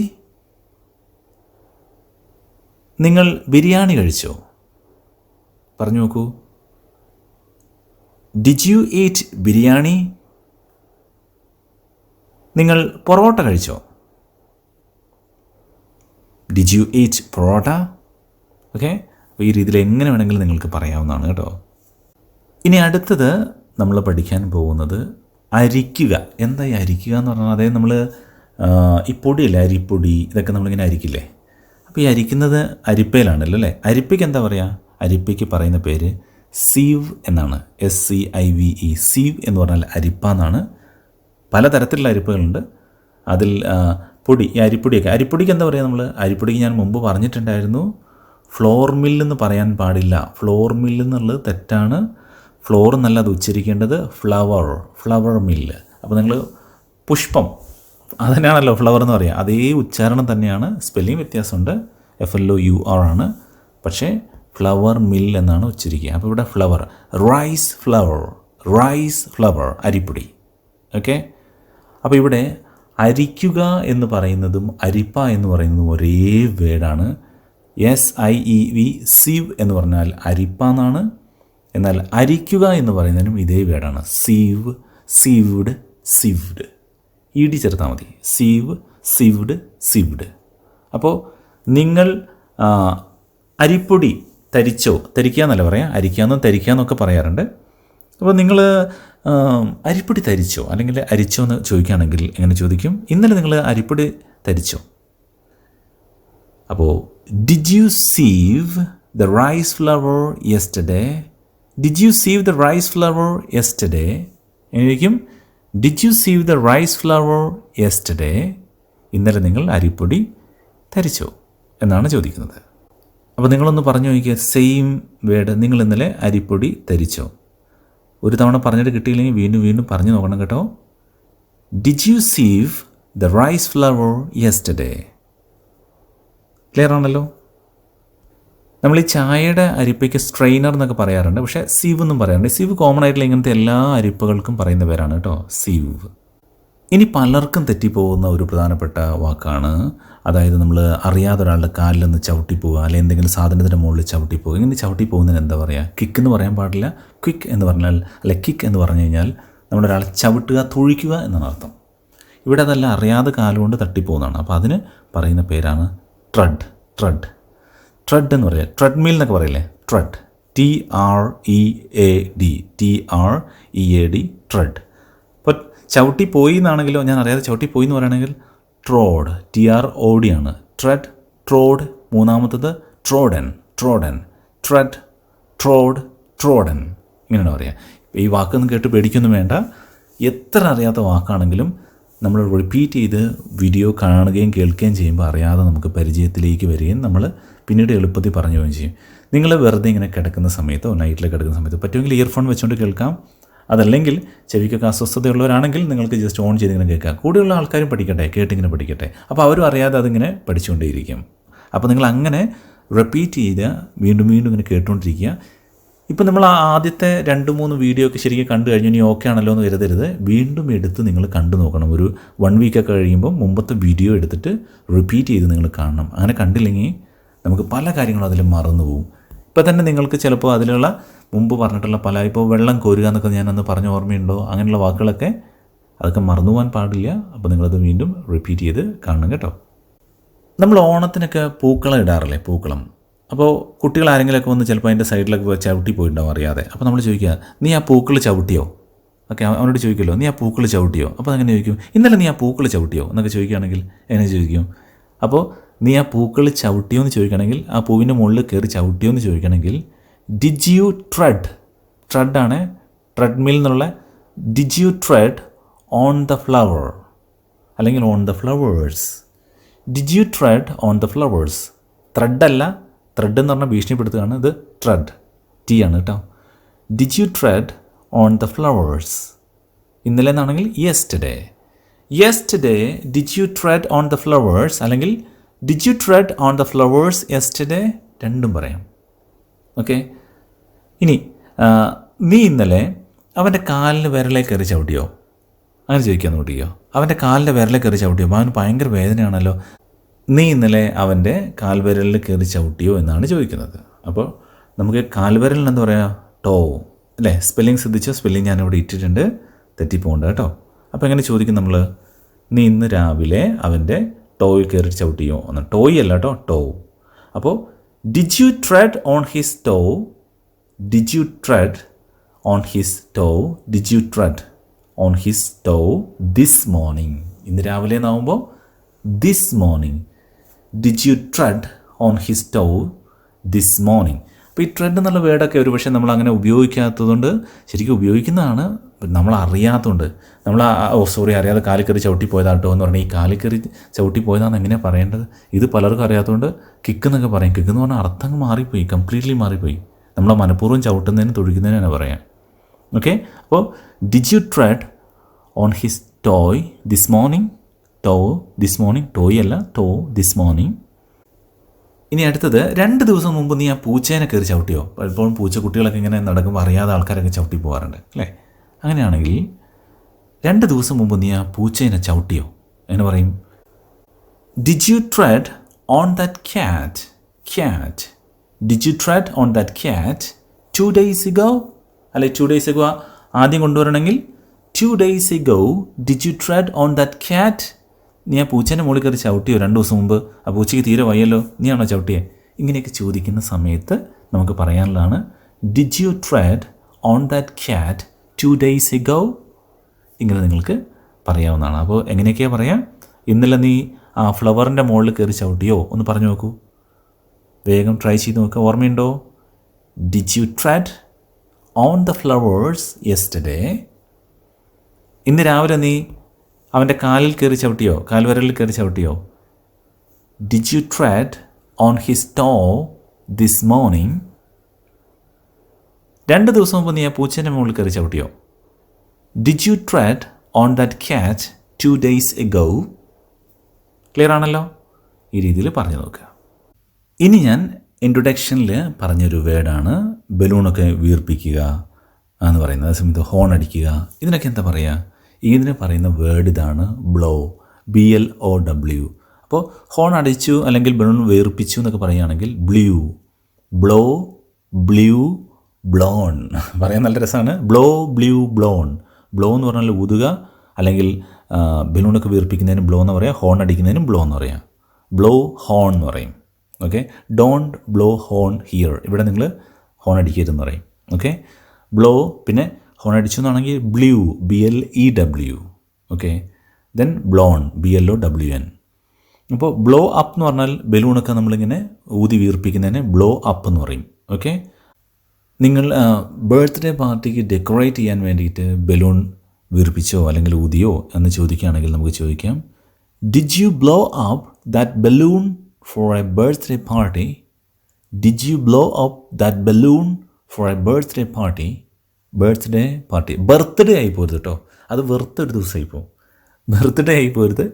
നിങ്ങൾ ബിരിയാണി കഴിച്ചോ? പറഞ്ഞു നോക്കൂ. Did you eat biryani? നിങ്ങൾ പൊറോട്ട കഴിച്ചോ? Did you eat parotta? Okay, അപ്പോൾ ഈ രീതിയിൽ എങ്ങനെ വേണമെങ്കിലും നിങ്ങൾക്ക് പറയാവുന്നതാണ് കേട്ടോ. ഇനി അടുത്തത് നമ്മൾ പഠിക്കാൻ പോകുന്നത് അരിക്കുക. എന്താ ഈ അരിക്കുക എന്ന് പറഞ്ഞാൽ, അതായത് നമ്മൾ ഈ പൊടിയല്ലേ, അരിപ്പൊടി, ഇതൊക്കെ നമ്മളിങ്ങനെ അരിക്കില്ലേ. അപ്പോൾ ഈ അരിക്കുന്നത് അരിപ്പയിലാണല്ലോ അല്ലേ. അരിപ്പയ്ക്ക് എന്താ പറയുക? അരിപ്പയ്ക്ക് പറയുന്ന പേര് സീവ് എന്നാണ്. SEIVE, സീവ് എന്ന് പറഞ്ഞാൽ അരിപ്പ എന്നാണ്. പലതരത്തിലുള്ള അരിപ്പകളുണ്ട്. അതിൽ പൊടി, ഈ അരിപ്പൊടിക്ക് എന്താ പറയുക നമ്മൾ? അരിപ്പൊടിക്ക് ഞാൻ മുമ്പ് പറഞ്ഞിട്ടുണ്ടായിരുന്നു, ഫ്ലോർ മില്ലെന്ന് പറയാൻ പാടില്ല. ഫ്ലോർ മില്ല് എന്നുള്ളത് തെറ്റാണ്. ഫ്ലോർ എന്നല്ല അത് ഉച്ചരിക്കേണ്ടത്, ഫ്ലവർ മില്ല്. അപ്പോൾ നിങ്ങൾ പുഷ്പം, അതിനാണല്ലോ ഫ്ലവർ എന്ന് പറയുക, അതേ ഉച്ചാരണം തന്നെയാണ്. സ്പെല്ലിംഗ് വ്യത്യാസമുണ്ട്, FLOUR ആണ്. പക്ഷേ ഫ്ലവർ മിൽ എന്നാണ് ഉച്ചരിക്കുക. അപ്പോൾ ഇവിടെ ഫ്ലവർ, റൈസ് ഫ്ലവർ, അരിപ്പൊടി. ഓക്കെ, അപ്പോൾ ഇവിടെ അരിക്കുക എന്ന് പറയുന്നതും അരിപ്പ എന്ന് പറയുന്നതും ഒരേ വേർഡാണ്. SIEV, സീവ് എന്ന് പറഞ്ഞാൽ അരിപ്പ എന്നാണ്. എന്നാൽ അരിക്കുക എന്ന് പറയുന്നതിനും ഇതേ വേർഡാണ്. സീവ്, സീവ്ഡ്, സിവ്ഡ്, ED ചേർത്താൽ മതി. സീവ്, സിവ്ഡ്, സിവ്ഡ്. അപ്പോൾ നിങ്ങൾ അരിപ്പൊടി തരിച്ചോ, തരിക്കുക എന്നല്ല പറയാം, അരിക്കാമെന്നും തരിക്കാമെന്നൊക്കെ പറയാറുണ്ട്. അപ്പോൾ നിങ്ങൾ അരിപ്പൊടി തരിച്ചോ അല്ലെങ്കിൽ അരിച്ചോ എന്ന് ചോദിക്കുകയാണെങ്കിൽ എങ്ങനെ ചോദിക്കും? ഇന്നലെ നിങ്ങൾ അരിപ്പൊടി തരിച്ചോ? അപ്പോൾ did you sieve the rice flour yesterday? Did you sieve the rice flour yesterday? എങ്ങനെയിരിക്കും? Did you sieve the rice flour yesterday? ഇന്നലെ നിങ്ങൾ അരിപ്പൊടി തരിച്ചോ എന്നാണ് ചോദിക്കുന്നത്. അപ്പോൾ നിങ്ങളൊന്ന് പറഞ്ഞു നോക്കിക്കുക, സെയിം വേർഡ്, നിങ്ങൾ ഇന്നലെ അരിപ്പൊടി തരിച്ചോ. ഒരു തവണ പറഞ്ഞിട്ട് കിട്ടിയില്ലെങ്കിൽ വീണ്ടും വീണ്ടും പറഞ്ഞു നോക്കണം കേട്ടോ. Did you sieve the rice flour yesterday? Clear ആണല്ലോ. നമ്മൾ ഈ ചായയുടെ അരിപ്പയ്ക്ക് സ്ട്രെയിനർ എന്നൊക്കെ പറയാറുണ്ട്, പക്ഷേ സീവ് എന്നും പറയാറുണ്ട്. സീവ് കോമൺ ആയിട്ടുള്ള ഇങ്ങനത്തെ എല്ലാ അരിപ്പകൾക്കും പറയുന്ന പേരാണ് കേട്ടോ, സീവ്. ഇനി പലർക്കും തെറ്റിപ്പോകുന്ന ഒരു പ്രധാനപ്പെട്ട വാക്കാണ്, അതായത് നമ്മൾ അറിയാതെ ഒരാളുടെ കാലിൽ നിന്ന് ചവിട്ടിപ്പോവുക, അല്ലെങ്കിൽ എന്തെങ്കിലും സാധനത്തിൻ്റെ മുകളിൽ ചവിട്ടിപ്പോവുക. ഇങ്ങനെ ചവിട്ടിപ്പോകുന്നതിന് എന്താ പറയുക? കിക്ക് എന്ന് പറയാൻ പാടില്ല, ക്വിക്ക് എന്ന് പറഞ്ഞാൽ, അല്ലെ കിക്ക് എന്ന് പറഞ്ഞു കഴിഞ്ഞാൽ നമ്മളൊരാളെ ചവിട്ടുക, തൊഴിക്കുക എന്നാണ് അർത്ഥം. ഇവിടെ അതല്ല, അറിയാതെ കാലുകൊണ്ട് തട്ടിപ്പോകുന്നതാണ്. അപ്പോൾ അതിന് പറയുന്ന പേരാണ് ട്രഡ്. ട്രഡ് ട്രഡ് എന്ന് പറയുക, ട്രെഡ്മിൽ എന്നൊക്കെ പറയില്ലേ, ട്രഡ്, TREAD, ട്രഡ്. അപ്പോൾ ചവിട്ടിപ്പോയി എന്നാണെങ്കിലോ, ഞാൻ അറിയാതെ ചവിട്ടിപ്പോയി എന്ന് പറയുകയാണെങ്കിൽ ട്രോഡ്, TROD ആണ്. ട്രെഡ്, ട്രോഡ്. മൂന്നാമത്തത് ട്രോഡൻ, ട്രെഡ്, ട്രോഡ്, ട്രോഡൻ, ഇങ്ങനെയാണ് പറയുക. ഈ വാക്കൊന്നും കേട്ട് പേടിക്കൊന്നും വേണ്ട. എത്ര അറിയാത്ത വാക്കാണെങ്കിലും നമ്മൾ റിപ്പീറ്റ് ചെയ്ത് വീഡിയോ കാണുകയും കേൾക്കുകയും ചെയ്യുമ്പോൾ അറിയാതെ നമുക്ക് പരിചയത്തിലേക്ക് വരികയും നമ്മൾ പിന്നീട് എളുപ്പത്തിൽ പറഞ്ഞു പോവുകയും ചെയ്യും. നിങ്ങൾ വെറുതെ ഇങ്ങനെ കിടക്കുന്ന സമയത്തോ നൈറ്റിൽ കിടക്കുന്ന സമയത്തോ പറ്റുമെങ്കിൽ ഇയർഫോൺ വെച്ചുകൊണ്ട് കേൾക്കാം. അതല്ലെങ്കിൽ ചെവിക്കൊക്കെ അസ്വസ്ഥതയുള്ളവരാണെങ്കിൽ നിങ്ങൾക്ക് ജസ്റ്റ് ഓൺ ചെയ്തിങ്ങനെ കേൾക്കാം. കൂടെയുള്ള ആൾക്കാരും പഠിക്കട്ടെ, കേട്ടിങ്ങനെ പഠിക്കട്ടെ. അപ്പോൾ അവരും അറിയാതെ അതിങ്ങനെ പഠിച്ചുകൊണ്ടേയിരിക്കും. അപ്പോൾ നിങ്ങൾ അങ്ങനെ റിപ്പീറ്റ് ചെയ്ത് വീണ്ടും വീണ്ടും ഇങ്ങനെ കേട്ടുകൊണ്ടിരിക്കുക. ഇപ്പം നമ്മൾ ആദ്യത്തെ 2-3 വീഡിയോ ഒക്കെ ശരിക്കും കണ്ടു കഴിഞ്ഞു, ഇനി ഓക്കെ ആണല്ലോ എന്ന് കരുതരുത്. വീണ്ടും എടുത്ത് നിങ്ങൾ കണ്ടു നോക്കണം. ഒരു 1 വീക്കൊക്കെ കഴിയുമ്പോൾ മുമ്പത്തെ വീഡിയോ എടുത്തിട്ട് റിപ്പീറ്റ് ചെയ്ത് നിങ്ങൾ കാണണം. അങ്ങനെ കണ്ടില്ലെങ്കിൽ നമുക്ക് പല കാര്യങ്ങളും അതിൽ മറന്നു പോകും. ഇപ്പോൾ തന്നെ നിങ്ങൾക്ക് ചിലപ്പോൾ അതിലുള്ള മുമ്പ് പറഞ്ഞിട്ടുള്ള ഇപ്പോൾ വെള്ളം കോരുക എന്നൊക്കെ ഞാനന്ന് പറഞ്ഞ ഓർമ്മയുണ്ടോ? അങ്ങനെയുള്ള വാക്കുകളൊക്കെ അതൊക്കെ മറന്നു പോകാൻ പാടില്ല. അപ്പോൾ നിങ്ങളത് വീണ്ടും റിപ്പീറ്റ് ചെയ്ത് കാണണം കേട്ടോ. നമ്മൾ ഓണത്തിനൊക്കെ പൂക്കളം ഇടാറില്ലേ, പൂക്കളം. അപ്പോൾ കുട്ടികൾ ആരെങ്കിലുമൊക്കെ വന്ന് ചിലപ്പോൾ അതിൻ്റെ സൈഡിലൊക്കെ ചവിട്ടി പോയിട്ടുണ്ടാവും അറിയാതെ. അപ്പോൾ നമ്മൾ ചോദിക്കുക, നീ ആ പൂക്കൾ ചവിട്ടിയോ? ഓക്കെ, അവനോട് ചോദിക്കുമല്ലോ, നീ ആ പൂക്കൾ ചവിട്ടിയോ? അപ്പോൾ അങ്ങനെ ചോദിക്കും, ഇന്നലെ നീ ആ പൂക്കൾ ചവിട്ടിയോ എന്നൊക്കെ ചോദിക്കുകയാണെങ്കിൽ എങ്ങനെ ചോദിക്കും? അപ്പോൾ നീ ആ പൂക്കൾ ചവിട്ടിയോ എന്ന് ചോദിക്കുകയാണെങ്കിൽ, ആ പൂവിൻ്റെ മുകളിൽ കയറി ചവിട്ടിയോ എന്ന് ചോദിക്കുകയാണെങ്കിൽ ഡിഡ് യു ട്രെഡ്, ട്രെഡാണ്, ട്രെഡ്മിൽ എന്നുള്ള, did you tread on the flower അല്ലെങ്കിൽ on the flowers. Did you tread on the flowers. ത്രെഡല്ല, ത്രെഡ് എന്ന് പറഞ്ഞാൽ ഭീഷണിപ്പെടുത്തുകയാണ്. ഇത് ട്രെഡ്, T ആണ് കേട്ടോ. Did you tread on the flowers. ഇന്നലെ എന്നാണെങ്കിൽ yesterday. Yesterday did you tread on the flowers, അല്ലെങ്കിൽ did you tread on the flowers yesterday, രണ്ടും പറയാം. ഓക്കെ. ഇനി നീ ഇന്നലെ അവൻ്റെ കാലിന് വിരലേ കയറി ചവിട്ടിയോ? അങ്ങനെ ചോദിക്കാൻ നോട്ടിയോ. അവൻ്റെ കാലിൻ്റെ വിരലേ കയറി ചവിട്ടിയോ? അവന് ഭയങ്കര വേദനയാണല്ലോ. നീ ഇന്നലെ അവൻ്റെ കാൽവിരലിൽ കയറി ചവിട്ടിയോ എന്നാണ് ചോദിക്കുന്നത്. അപ്പോൾ നമുക്ക് കാൽവിരലിന് എന്താ പറയുക? ടോ അല്ലേ? സ്പെല്ലിങ് ശ്രദ്ധിച്ചോ? സ്പെല്ലിങ് ഞാനിവിടെ ഇട്ടിട്ടുണ്ട്, തെറ്റിപ്പോകണ്ട കേട്ടോ. അപ്പോൾ എങ്ങനെ ചോദിക്കും നമ്മൾ? നീ ഇന്ന് രാവിലെ അവൻ്റെ ടോയിൽ കയറി ചവിട്ടിയോ എന്ന്. ടോയ് അല്ല കേട്ടോ, ടോ. അപ്പോൾ did you tread on his toe, did you tread on his toe, did you tread on his toe this morning. ഇന്ന് രാവിലെ എന്നാവുമ്പോൾ this morning. Did you tread on his toe this morning. അപ്പോൾ ഈ ട്രെഡ് എന്നുള്ള വേർഡൊക്കെ ഒരു പക്ഷേ നമ്മൾ അങ്ങനെ ഉപയോഗിക്കാത്തതുകൊണ്ട്, ശരിക്കും ഉപയോഗിക്കുന്നതാണ്, നമ്മൾ അറിയാത്തതുകൊണ്ട് നമ്മൾ അറിയാതെ കാലിൽ കയറി ചവിട്ടി പോയതാട്ടോ എന്ന് പറഞ്ഞാൽ ഈ കാലിൽ കയറി ചവിട്ടി പോയതാണെന്ന് എങ്ങനെയാണ് പറയേണ്ടത്? ഇത് പലർക്കും അറിയാത്തതുകൊണ്ട് കിക്ക് എന്നൊക്കെ പറയും. കിക്ക് എന്ന് പറഞ്ഞാൽ അർത്ഥം മാറിപ്പോയി, കംപ്ലീറ്റ്ലി മാറിപ്പോയി. നമ്മളെ മനഃപൂർവ്വം ചവിട്ടുന്നതിന് തൊഴിക്കുന്നതിനാണ് പറയാം. ഓക്കെ. അപ്പോൾ did you tread on his toy this morning. Toe this morning, toy അല്ല, ടോ ദിസ് മോർണിംഗ്. ഇനി അടുത്തത്, 2 ദിവസം മുമ്പ് നീ ആ പൂച്ചേനെ കയറി ചവിട്ടിയോ? പലപ്പോഴും പൂച്ചക്കുട്ടികളൊക്കെ ഇങ്ങനെ നടക്കുമ്പോൾ അറിയാതെ ആൾക്കാരൊക്കെ ചവിട്ടി പോകാറുണ്ട് അല്ലേ? അങ്ങനെയാണെങ്കിൽ 2 ദിവസം മുമ്പ് നീ ആ പൂച്ചേനെ ചവിട്ടിയോ? എങ്ങനെ പറയും? Did you tread on that cat, cat. Did you tread on that cat 2 days ago, അല്ലെ 2 days ago ആദ്യം കൊണ്ടുവരണമെങ്കിൽ 2 days ago did you tread on that cat. നീ ആ പൂച്ചേൻ്റെ മുകളിൽ കയറി ചവിട്ടിയോ 2 ദിവസം മുമ്പ്? ആ പൂച്ചയ്ക്ക് തീരെ വയ്യല്ലോ, നീയാണോ ചവിട്ടിയേ? ഇങ്ങനെയൊക്കെ ചോദിക്കുന്ന സമയത്ത് നമുക്ക് പറയാനുള്ളതാണ് did you tread on that cat 2 days ago? ഇങ്ങനെ നിങ്ങൾക്ക് പറയാവുന്നതാണ്. അപ്പോൾ എങ്ങനെയൊക്കെയാണ് പറയാം? ഇന്നലെ നീ ആ ഫ്ലവറിൻ്റെ മുകളിൽ കയറി ചവിട്ടിയോ ഒന്ന് പറഞ്ഞു നോക്കൂ. വേഗം ട്രൈ ചെയ്ത് നോക്കുക. ഓർമ്മയുണ്ടോ? Did you tread on the flowers yesterday? ഇന്ന് രാവിലെ നീ അവൻ്റെ കാലിൽ കയറി ചവിട്ടിയോ? കാൽവരലിൽ കയറി ചവിട്ടിയോ? Did you tread on his toe this morning? 2 ദിവസം മുമ്പ് നീ ആ പൂച്ചേൻ്റെ മുകളിൽ കയറി ചവിട്ടിയോ? Did you tread on that cat 2 days ago? Clear ആണല്ലോ? ഈ രീതിയിൽ പറഞ്ഞു നോക്കുക. ഇനി ഞാൻ ഇൻട്രൊഡക്ഷനിൽ പറഞ്ഞൊരു വേർഡാണ് ബലൂണൊക്കെ വീർപ്പിക്കുക എന്ന് പറയുന്നത്. സമയത്ത് ഹോൺ അടിക്കുക. ഇതിനൊക്കെ എന്താ പറയുക? ഇതിന് പറയുന്ന വേർഡ് ഇതാണ് ബ്ലോ, BLOW. അപ്പോൾ ഹോൺ അടിച്ചു അല്ലെങ്കിൽ ബലൂൺ വീർപ്പിച്ചു എന്നൊക്കെ പറയുകയാണെങ്കിൽ ബ്ലൂ, ബ്ലോ, ബ്ലൂ, ബ്ലോൺ പറയാൻ നല്ല രസമാണ്. Blow, blue, blown. ബ്ലോ എന്ന് പറഞ്ഞാൽ ഊതുക, അല്ലെങ്കിൽ ബലൂണൊക്കെ വീർപ്പിക്കുന്നതിനും ബ്ലോ എന്ന് പറയാം, ഹോൺ അടിക്കുന്നതിനും ബ്ലോ എന്ന് പറയാം. ബ്ലോ ഹോൺ എന്ന് പറയും. Okay, don't blow horn here. ഇവിടെ നിങ്ങൾ ഹോൺ അടിക്കരുതെന്ന് പറയും. ഓക്കെ, ബ്ലോ, പിന്നെ ഹോൺ അടിച്ചു എന്നാണെങ്കിൽ blue, BLEW. Okay, then blown, BLOWN. അപ്പോൾ ബ്ലോ അപ്പ് എന്ന് പറഞ്ഞാൽ ബലൂണൊക്കെ നമ്മളിങ്ങനെ ഊതി വീർപ്പിക്കുന്നതിന് ബ്ലോ അപ്പ് എന്ന് പറയും. ഓക്കെ, നിങ്ങൾ ബർത്ത്ഡേ പാർട്ടിക്ക് ഡെക്കറേറ്റ് ചെയ്യാൻ വേണ്ടിയിട്ട് ബലൂൺ വീർപ്പിച്ചോ അല്ലെങ്കിൽ ഊതിയോ എന്ന് ചോദിക്കുകയാണെങ്കിൽ നമുക്ക് ചോദിക്കാം, did you blow up that balloon for a birthday party? Did you blow up that balloon for a birthday party? Birthday party, birthday ആയി പോരുത് കേട്ടോ, അത് വെറുതെ ഒരു ദിവസമായി പോകും. ബർത്ത്ഡേ ആയി പോരുത്,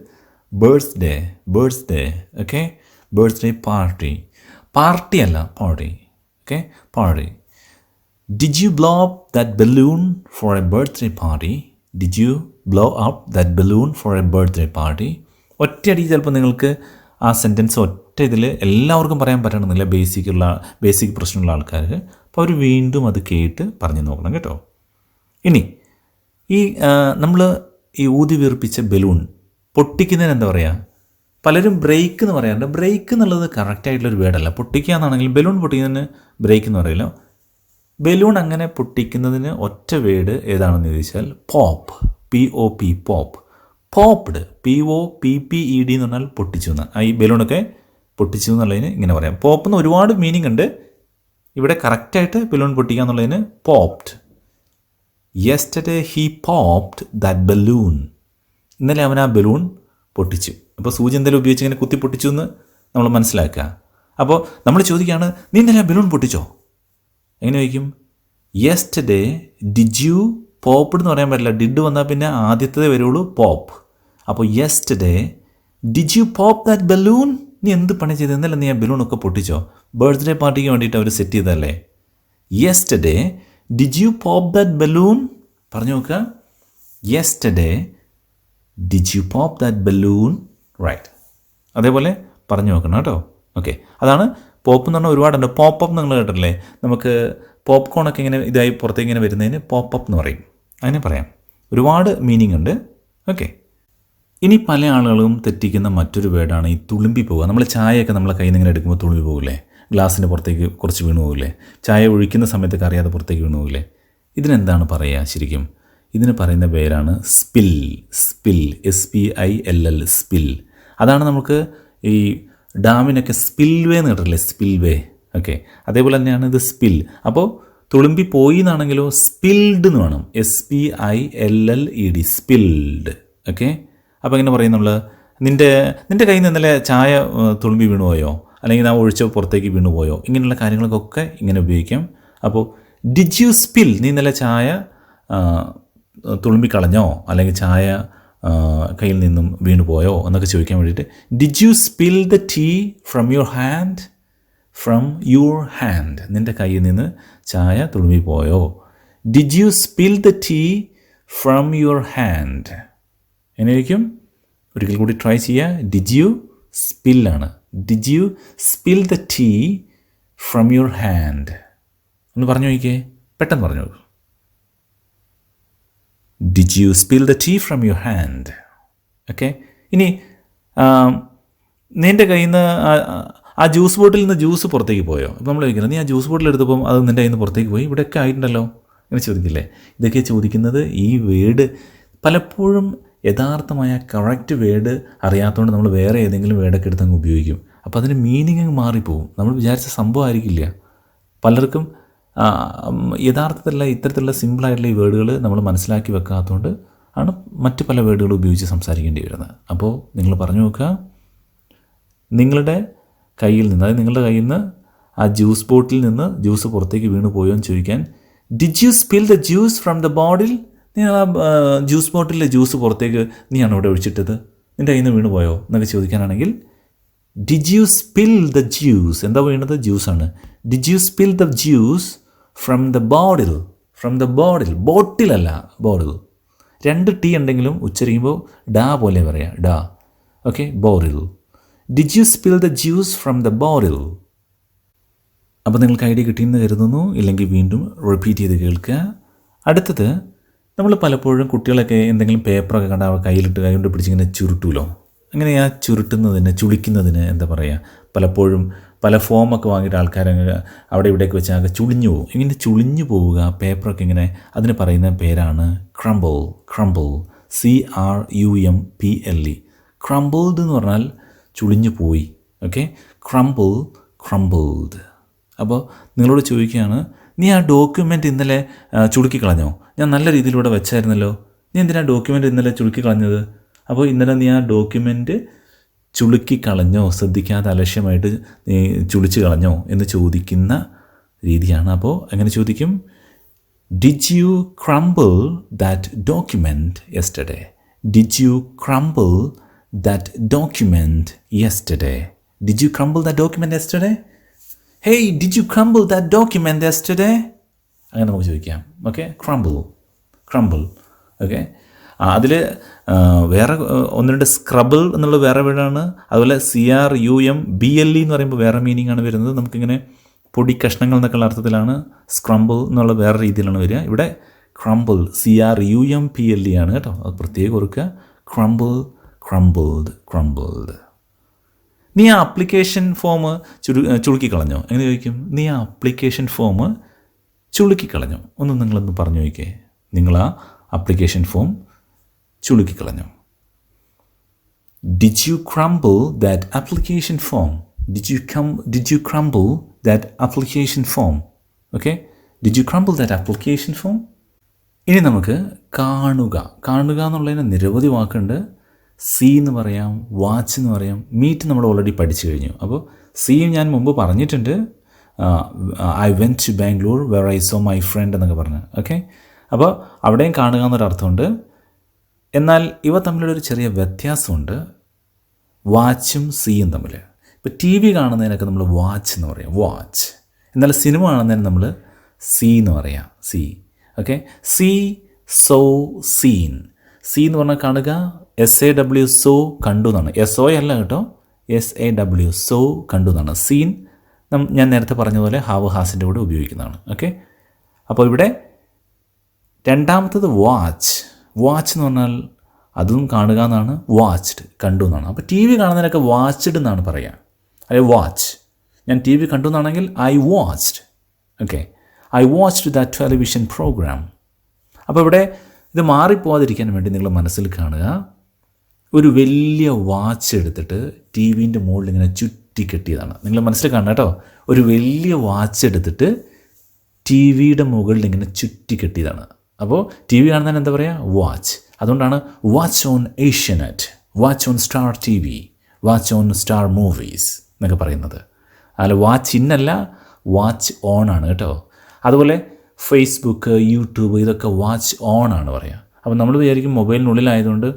birthday, birthday. Okay, birthday party, party അല്ല party. Okay, party. Did you blow up that balloon for a birthday party? Did you blow up that balloon for a birthday party? ഒറ്റയടി ചിലപ്പോൾ നിങ്ങൾക്ക് ആ സെൻറ്റൻസ് ഒറ്റ ഇതിൽ എല്ലാവർക്കും പറയാൻ പറ്റണമെന്നില്ല, ബേസിക് പ്രശ്നമുള്ള ആൾക്കാർക്ക്. അപ്പോൾ അവർ വീണ്ടും അത് കേട്ട് പറഞ്ഞു നോക്കണം കേട്ടോ. ഇനി ഈ നമ്മൾ ഈ ഊതി വീർപ്പിച്ച ബലൂൺ പൊട്ടിക്കുന്നതിന് എന്താ പറയുക? പലരും ബ്രേക്ക് എന്ന് പറയാറുണ്ട്. ബ്രേക്ക് എന്നുള്ളത് കറക്റ്റായിട്ടുള്ളൊരു വേർഡല്ല. പൊട്ടിക്കുക എന്നാണെങ്കിൽ ബലൂൺ പൊട്ടിക്കുന്നതിന് ബ്രേക്ക് എന്ന് പറയില്ല. ബലൂൺ അങ്ങനെ പൊട്ടിക്കുന്നതിന് ഒറ്റ വേർഡ് ഏതാണെന്ന് ചോദിച്ചാൽ pop, POP, pop. Popped, POPPED എന്ന് പറഞ്ഞാൽ പൊട്ടിച്ചു എന്ന്. ഈ ബലൂണൊക്കെ പൊട്ടിച്ചു എന്നുള്ളതിന് ഇങ്ങനെ പറയാം. പോപ്പ് എന്ന് ഒരുപാട് മീനിങ് ഉണ്ട്. ഇവിടെ കറക്റ്റായിട്ട് ബലൂൺ പൊട്ടിക്കുക എന്നുള്ളതിന് popped. Yesterday he popped that balloon. ഇന്നലെ അവൻ ആ ബലൂൺ പൊട്ടിച്ചു. അപ്പോൾ സൂചി എന്തെങ്കിലും ഉപയോഗിച്ച് ഇങ്ങനെ കുത്തി പൊട്ടിച്ചു എന്ന് നമ്മൾ മനസ്സിലാക്കുക. അപ്പോൾ നമ്മൾ ചോദിക്കുകയാണ്, നീ ഇന്നലെ ആ ബലൂൺ പൊട്ടിച്ചോ? എങ്ങനെ ചോദിക്കും? യെസ്റ്റർഡേ ഡിഡ് യു പോപ്ഡ് എന്ന് പറയാൻ പറ്റില്ല. ഡിഡ് വന്നാൽ പിന്നെ ആദ്യത്തതേ വരുള്ളൂ പോപ്പ്. അപ്പോൾ yesterday did you pop that balloon? നീ എന്ത് പണി ചെയ്ത്? ഇന്നലെ നീ ആ ബലൂണൊക്കെ പൊട്ടിച്ചോ? ബർത്ത്ഡേ പാർട്ടിക്ക് വേണ്ടിയിട്ട് അവർ സെറ്റ് ചെയ്തതല്ലേ. Yesterday did you pop that balloon? പറഞ്ഞു നോക്കുക. Yesterday did you pop that balloon? Right. അതേപോലെ പറഞ്ഞു നോക്കണം കേട്ടോ. ഓക്കെ, അതാണ് പോപ്പ് എന്ന് പറഞ്ഞാൽ ഒരുപാടുണ്ട്. പോപ്പപ്പ് നിങ്ങൾ കേട്ടിട്ടില്ലേ? നമുക്ക് പോപ്കോണൊക്കെ ഇങ്ങനെ ഇതായി പുറത്തേക്ക് ഇങ്ങനെ വരുന്നതിന് പോപ്പപ്പ് എന്ന് പറയും. അതിനെ പറയാം. ഒരുപാട് മീനിങ് ഉണ്ട്. ഓക്കെ, ഇനി പല ആളുകളും തെറ്റിക്കുന്ന മറ്റൊരു വേർഡാണ് ഈ തുളുമ്പി പോവുക. നമ്മൾ ചായയൊക്കെ നമ്മളെ കയ്യിൽ നിന്ന് ഇങ്ങനെ എടുക്കുമ്പോൾ തുളുമ്പി പോകില്ലേ? ഗ്ലാസ്സിൻ്റെ പുറത്തേക്ക് കുറച്ച് വീണു പോകില്ലേ? ചായ ഒഴിക്കുന്ന സമയത്തൊക്കെ അറിയാതെ പുറത്തേക്ക് വീണു പോകില്ലേ? ഇതിനെന്താണ് പറയുക ശരിക്കും? ഇതിന് പറയുന്ന പേരാണ് സ്പിൽ. Spill, SPILL, spill. അതാണ് നമുക്ക് ഈ ഡാമിനൊക്കെ സ്പിൽവേ എന്ന് കേട്ടില്ലേ? സ്പിൽവേ. ഓക്കെ, അതേപോലെ തന്നെയാണ് ഇത് സ്പിൽ. അപ്പോൾ തുളുമ്പി പോയി എന്നാണെങ്കിലോ സ്പിൽഡ് എന്ന് വേണം. SPILLED, spilled. ഓക്കെ, അപ്പോൾ എങ്ങനെ പറയും നമ്മൾ? നിൻ്റെ കയ്യിൽ നിന്ന് ഇന്നലെ ചായ തുളുമ്പി വീണുപോയോ? അല്ലെങ്കിൽ നാം ഒഴിച്ച പുറത്തേക്ക് വീണുപോയോ? ഇങ്ങനെയുള്ള കാര്യങ്ങൾക്കൊക്കെ ഇങ്ങനെ ഉപയോഗിക്കാം. അപ്പോൾ ഡിഡ് യു സ്പിൽ? നീ ഇന്നലെ ചായ തുളുമ്പിക്കളഞ്ഞോ? അല്ലെങ്കിൽ ചായ കയ്യിൽ നിന്നും വീണു പോയോ എന്നൊക്കെ ചോദിക്കാൻ വേണ്ടിയിട്ട് did you spill the tea from your hand? From your hand, നിൻ്റെ കയ്യിൽ നിന്ന് ചായ തുളുമ്പി പോയോ? Did you spill the tea from your hand? എങ്ങനെയായിരിക്കും? ഒരിക്കൽ കൂടി ട്രൈ ചെയ്യുക. ഡിഡ് യു സ്പില്ലാണ്. Did you spill the tea from your hand? ഒന്ന് പറഞ്ഞു നോക്കിയേ, പെട്ടെന്ന് പറഞ്ഞു നോക്കൂ. Did you spill the tea from your hand? Okay, ഇനി നിൻ്റെ കയ്യിൽ നിന്ന് ആ ജ്യൂസ് ബോട്ടിൽ നിന്ന് ജ്യൂസ് പുറത്തേക്ക് പോയോ? അപ്പോൾ നമ്മൾ ചോദിക്കുന്നത് നീ ആ ജ്യൂസ് ബോട്ടിൽ എടുത്തപ്പം അത് നിൻ്റെ കയ്യിൽ നിന്ന് പുറത്തേക്ക് പോയി, ഇവിടെയൊക്കെ ആയിട്ടുണ്ടല്ലോ, ഇങ്ങനെ ചോദിക്കില്ലേ? ഇതൊക്കെ ചോദിക്കുന്നത് ഈ വേർഡ് പലപ്പോഴും യഥാർത്ഥമായ കറക്റ്റ് വേർഡ് അറിയാത്തതുകൊണ്ട് നമ്മൾ വേറെ ഏതെങ്കിലും വേർഡൊക്കെ എടുത്ത് അങ്ങ് ഉപയോഗിക്കും. അപ്പോൾ അതിന് മീനിങ് അങ്ങ് മാറിപ്പോവും. നമ്മൾ വിചാരിച്ച സംഭവം ആയിരിക്കില്ല. പലർക്കും യഥാർത്ഥത്തിലുള്ള ഇത്തരത്തിലുള്ള സിമ്പിളായിട്ടുള്ള ഈ വേർഡുകൾ നമ്മൾ മനസ്സിലാക്കി വെക്കാത്തതുകൊണ്ട് ആണ് മറ്റ് പല വേർഡുകൾ ഉപയോഗിച്ച് സംസാരിക്കേണ്ടി വരുന്നത്. അപ്പോൾ നിങ്ങൾ പറഞ്ഞു നോക്കുക, നിങ്ങളുടെ കയ്യിൽ നിന്ന്, അതായത് നിങ്ങളുടെ കയ്യിൽ നിന്ന് ആ ജ്യൂസ് ബോട്ടിൽ നിന്ന് ജ്യൂസ് പുറത്തേക്ക് വീണ് പോയോ എന്ന് ചോദിക്കാൻ did you spill the juice from the ബോട്ടിൽ? നീ ആ ജ്യൂസ് ബോട്ടിലെ ജ്യൂസ് പുറത്തേക്ക് നീയാണ് ഇവിടെ ഒഴിച്ചിട്ടത്, നിൻ്റെ കയ്യിൽ നിന്ന് വീണ് പോയോ എന്നൊക്കെ ചോദിക്കാനാണെങ്കിൽ did you spill the juice, എന്താ വീണത്? ജ്യൂസാണ്. Did you spill the juice from the bottle? From the bottle, ബോട്ടിലല്ല ബോട്ടിൽ. 2 ടി ഉണ്ടെങ്കിലും ഉച്ചരിക്കുമ്പോൾ ഡാ പോലെ പറയാം, ഡാ. Okay, bottle. Did you spill the juice from the bottle? അപ്പോൾ നിങ്ങൾക്ക് ഐഡിയ കിട്ടിയെന്ന് കരുതുന്നു. ഇല്ലെങ്കിൽ വീണ്ടും റിപ്പീറ്റ് ചെയ്ത് കേൾക്കുക. അടുത്തത്, നമ്മൾ പലപ്പോഴും കുട്ടികളൊക്കെ എന്തെങ്കിലും പേപ്പറൊക്കെ കണ്ടാൽ കയ്യിലിട്ട് കൈകൊണ്ട് പിടിച്ചിങ്ങനെ ചുരുട്ടുമല്ലോ. അങ്ങനെ ആ ചുരുട്ടുന്നതിന്, ചുളിക്കുന്നതിന് എന്താ പറയുക, പലപ്പോഴും പല ഫോമൊക്കെ വാങ്ങിയിട്ട് ആൾക്കാർ അവിടെ ഇവിടെയൊക്കെ വെച്ച് ആകെ ചുളിഞ്ഞു പോകും. ഇങ്ങനെ ചുളിഞ്ഞു പോവുക പേപ്പറൊക്കെ ഇങ്ങനെ, അതിന് പറയുന്ന പേരാണ് ക്രംബിൾ. Crumble, CRUMPLE. ക്രംബിൾഡ് എന്ന് പറഞ്ഞാൽ ചുളിഞ്ഞു പോയി. Okay, crumble, crumbled. അപ്പോൾ നിങ്ങളോട് ചോദിക്കുകയാണ്, നീ ആ ഡോക്യുമെൻ്റ് ഇന്നലെ ചുളുക്കി കളഞ്ഞോ? ഞാൻ നല്ല രീതിയിലൂടെ വെച്ചായിരുന്നല്ലോ, നീ എന്തിനാ ഡോക്യുമെൻ്റ് ഇന്നലെ ചുളുക്കി കളഞ്ഞത്? അപ്പോൾ ഇന്നലെ നീ ആ ഡോക്യുമെൻ്റ് ചുളുക്കി കളഞ്ഞോ, ശ്രദ്ധിക്കാതെ അലക്ഷ്യമായിട്ട് നീ ചുളിച്ച് കളഞ്ഞോ എന്ന് ചോദിക്കുന്ന രീതിയാണ്. അപ്പോൾ എങ്ങനെ ചോദിക്കും? Did you crumble that document yesterday? Did you crumble that document yesterday? Did you crumble that document yesterday? Hey, did you crumble that document yesterday? അങ്ങനെ നമുക്ക് ചോദിക്കാം. Okay, crumble, crumble. ഓക്കെ, അതിൽ വേറെ 1-2 സ്ക്രബിൾ എന്നുള്ള വേറെ വേർഡാണ്. അതുപോലെ CRUMBLE എന്ന് പറയുമ്പോൾ വേറെ മീനിങ് ആണ് വരുന്നത്. നമുക്കിങ്ങനെ പൊടി കഷ്ണങ്ങൾ എന്നൊക്കെയുള്ള അർത്ഥത്തിലാണ്. സ്ക്രംബിൾ എന്നുള്ള വേറെ രീതിയിലാണ് വരിക. ഇവിടെ ക്രംബിൾ, CRUMPLE ആണ് കേട്ടോ, അത് പ്രത്യേകം ഓർക്കുക. Crumble, crumbled, crumbled. നീ ആ ആപ്ലിക്കേഷൻ ഫോം ചുളുക്കി കളഞ്ഞോ? എങ്ങനെ ചോദിക്കും? നീ ആ ആപ്ലിക്കേഷൻ ഫോം ചുളുക്കി കളഞ്ഞോ? നിങ്ങളൊന്ന് പറഞ്ഞു നോക്കിയേ. നിങ്ങൾ ആ ആപ്ലിക്കേഷൻ ഫോം ചുളുക്കി കളഞ്ഞോ? Did you crumble that application form? Did you crumble that application form? Okay, did you crumble that application form? ഇനി നമുക്ക് കാണുക. കാണുക എന്നുള്ളതിന് നിരവധി വാക്കുണ്ട്. സീ എന്ന് പറയാം, വാച്ച് എന്ന് പറയാം, മീറ്റ് നമ്മൾ ഓൾറെഡി പഠിച്ചു കഴിഞ്ഞു. അപ്പോൾ സീ ഞാൻ മുമ്പ് പറഞ്ഞിട്ടുണ്ട്. I went to Bangalore where I saw my friend എന്നൊക്കെ പറഞ്ഞ്. ഓക്കെ, അപ്പോൾ അവിടെയും കാണുക എന്നൊരർത്ഥമുണ്ട്. എന്നാൽ ഇവ തമ്മിലൊരു ചെറിയ വ്യത്യാസമുണ്ട്, വാച്ചും സീയും തമ്മിൽ. ഇപ്പോൾ TV കാണുന്നതിനൊക്കെ നമ്മൾ വാച്ച് എന്ന് പറയാം, വാച്ച്. എന്നാൽ സിനിമ കാണുന്നതിന് നമ്മൾ സീ എന്ന് പറയാം, see. Okay, see, saw, seen. See എന്ന് പറഞ്ഞാൽ കാണുക, SAW, സോ, കണ്ടു എന്നാണ്. SO അല്ല കേട്ടോ, SAW, സോ, കണ്ടു എന്നാണ്. സീൻ ഞാൻ നേരത്തെ പറഞ്ഞതുപോലെ ഹാവ് ഹാസിൻ്റെ കൂടെ ഉപയോഗിക്കുന്നതാണ്. ഓക്കെ, അപ്പോൾ ഇവിടെ രണ്ടാമത്തത് വാച്ച്. വാച്ച് എന്ന് പറഞ്ഞാൽ അതും കാണുക എന്നാണ്, വാച്ച്ഡ്, കണ്ടു എന്നാണ്. അപ്പോൾ TV കാണുന്നതിനൊക്കെ വാച്ച്ഡ് എന്നാണ് പറയുക, അല്ലെ വാച്ച്. ഞാൻ TV കണ്ടു എന്നാണെങ്കിൽ I watched. Okay, I watched that television programme. അപ്പോൾ ഇവിടെ ഇത് മാറിപ്പോകാതിരിക്കാൻ വേണ്ടി നിങ്ങൾ മനസ്സിൽ കാണുക, ഒരു വലിയ വാച്ച് എടുത്തിട്ട് TVൻ്റെ മുകളിൽ ഇങ്ങനെ ചുറ്റി കെട്ടിയതാണ്. നിങ്ങൾ മനസ്സിൽ കാണണം കേട്ടോ, ഒരു വലിയ വാച്ച് എടുത്തിട്ട് TVയുടെ മുകളിൽ ഇങ്ങനെ ചുറ്റി കെട്ടിയതാണ്. അപ്പോൾ TV കാണുന്നതിന് എന്താ പറയുക? വാച്ച്. അതുകൊണ്ടാണ് watch on Asianet, watch on star TV, watch on star movies എന്നൊക്കെ പറയുന്നത്. അല്ല, വാച്ച് ഇന്നല്ല, വാച്ച് ഓൺ ആണ് കേട്ടോ. അതുപോലെ ഫേസ്ബുക്ക്, യൂട്യൂബ്, ഇതൊക്കെ വാച്ച് ഓൺ ആണ് പറയുക. അപ്പോൾ നമ്മൾ വിചാരിക്കും മൊബൈലിനുള്ളിലായതുകൊണ്ട്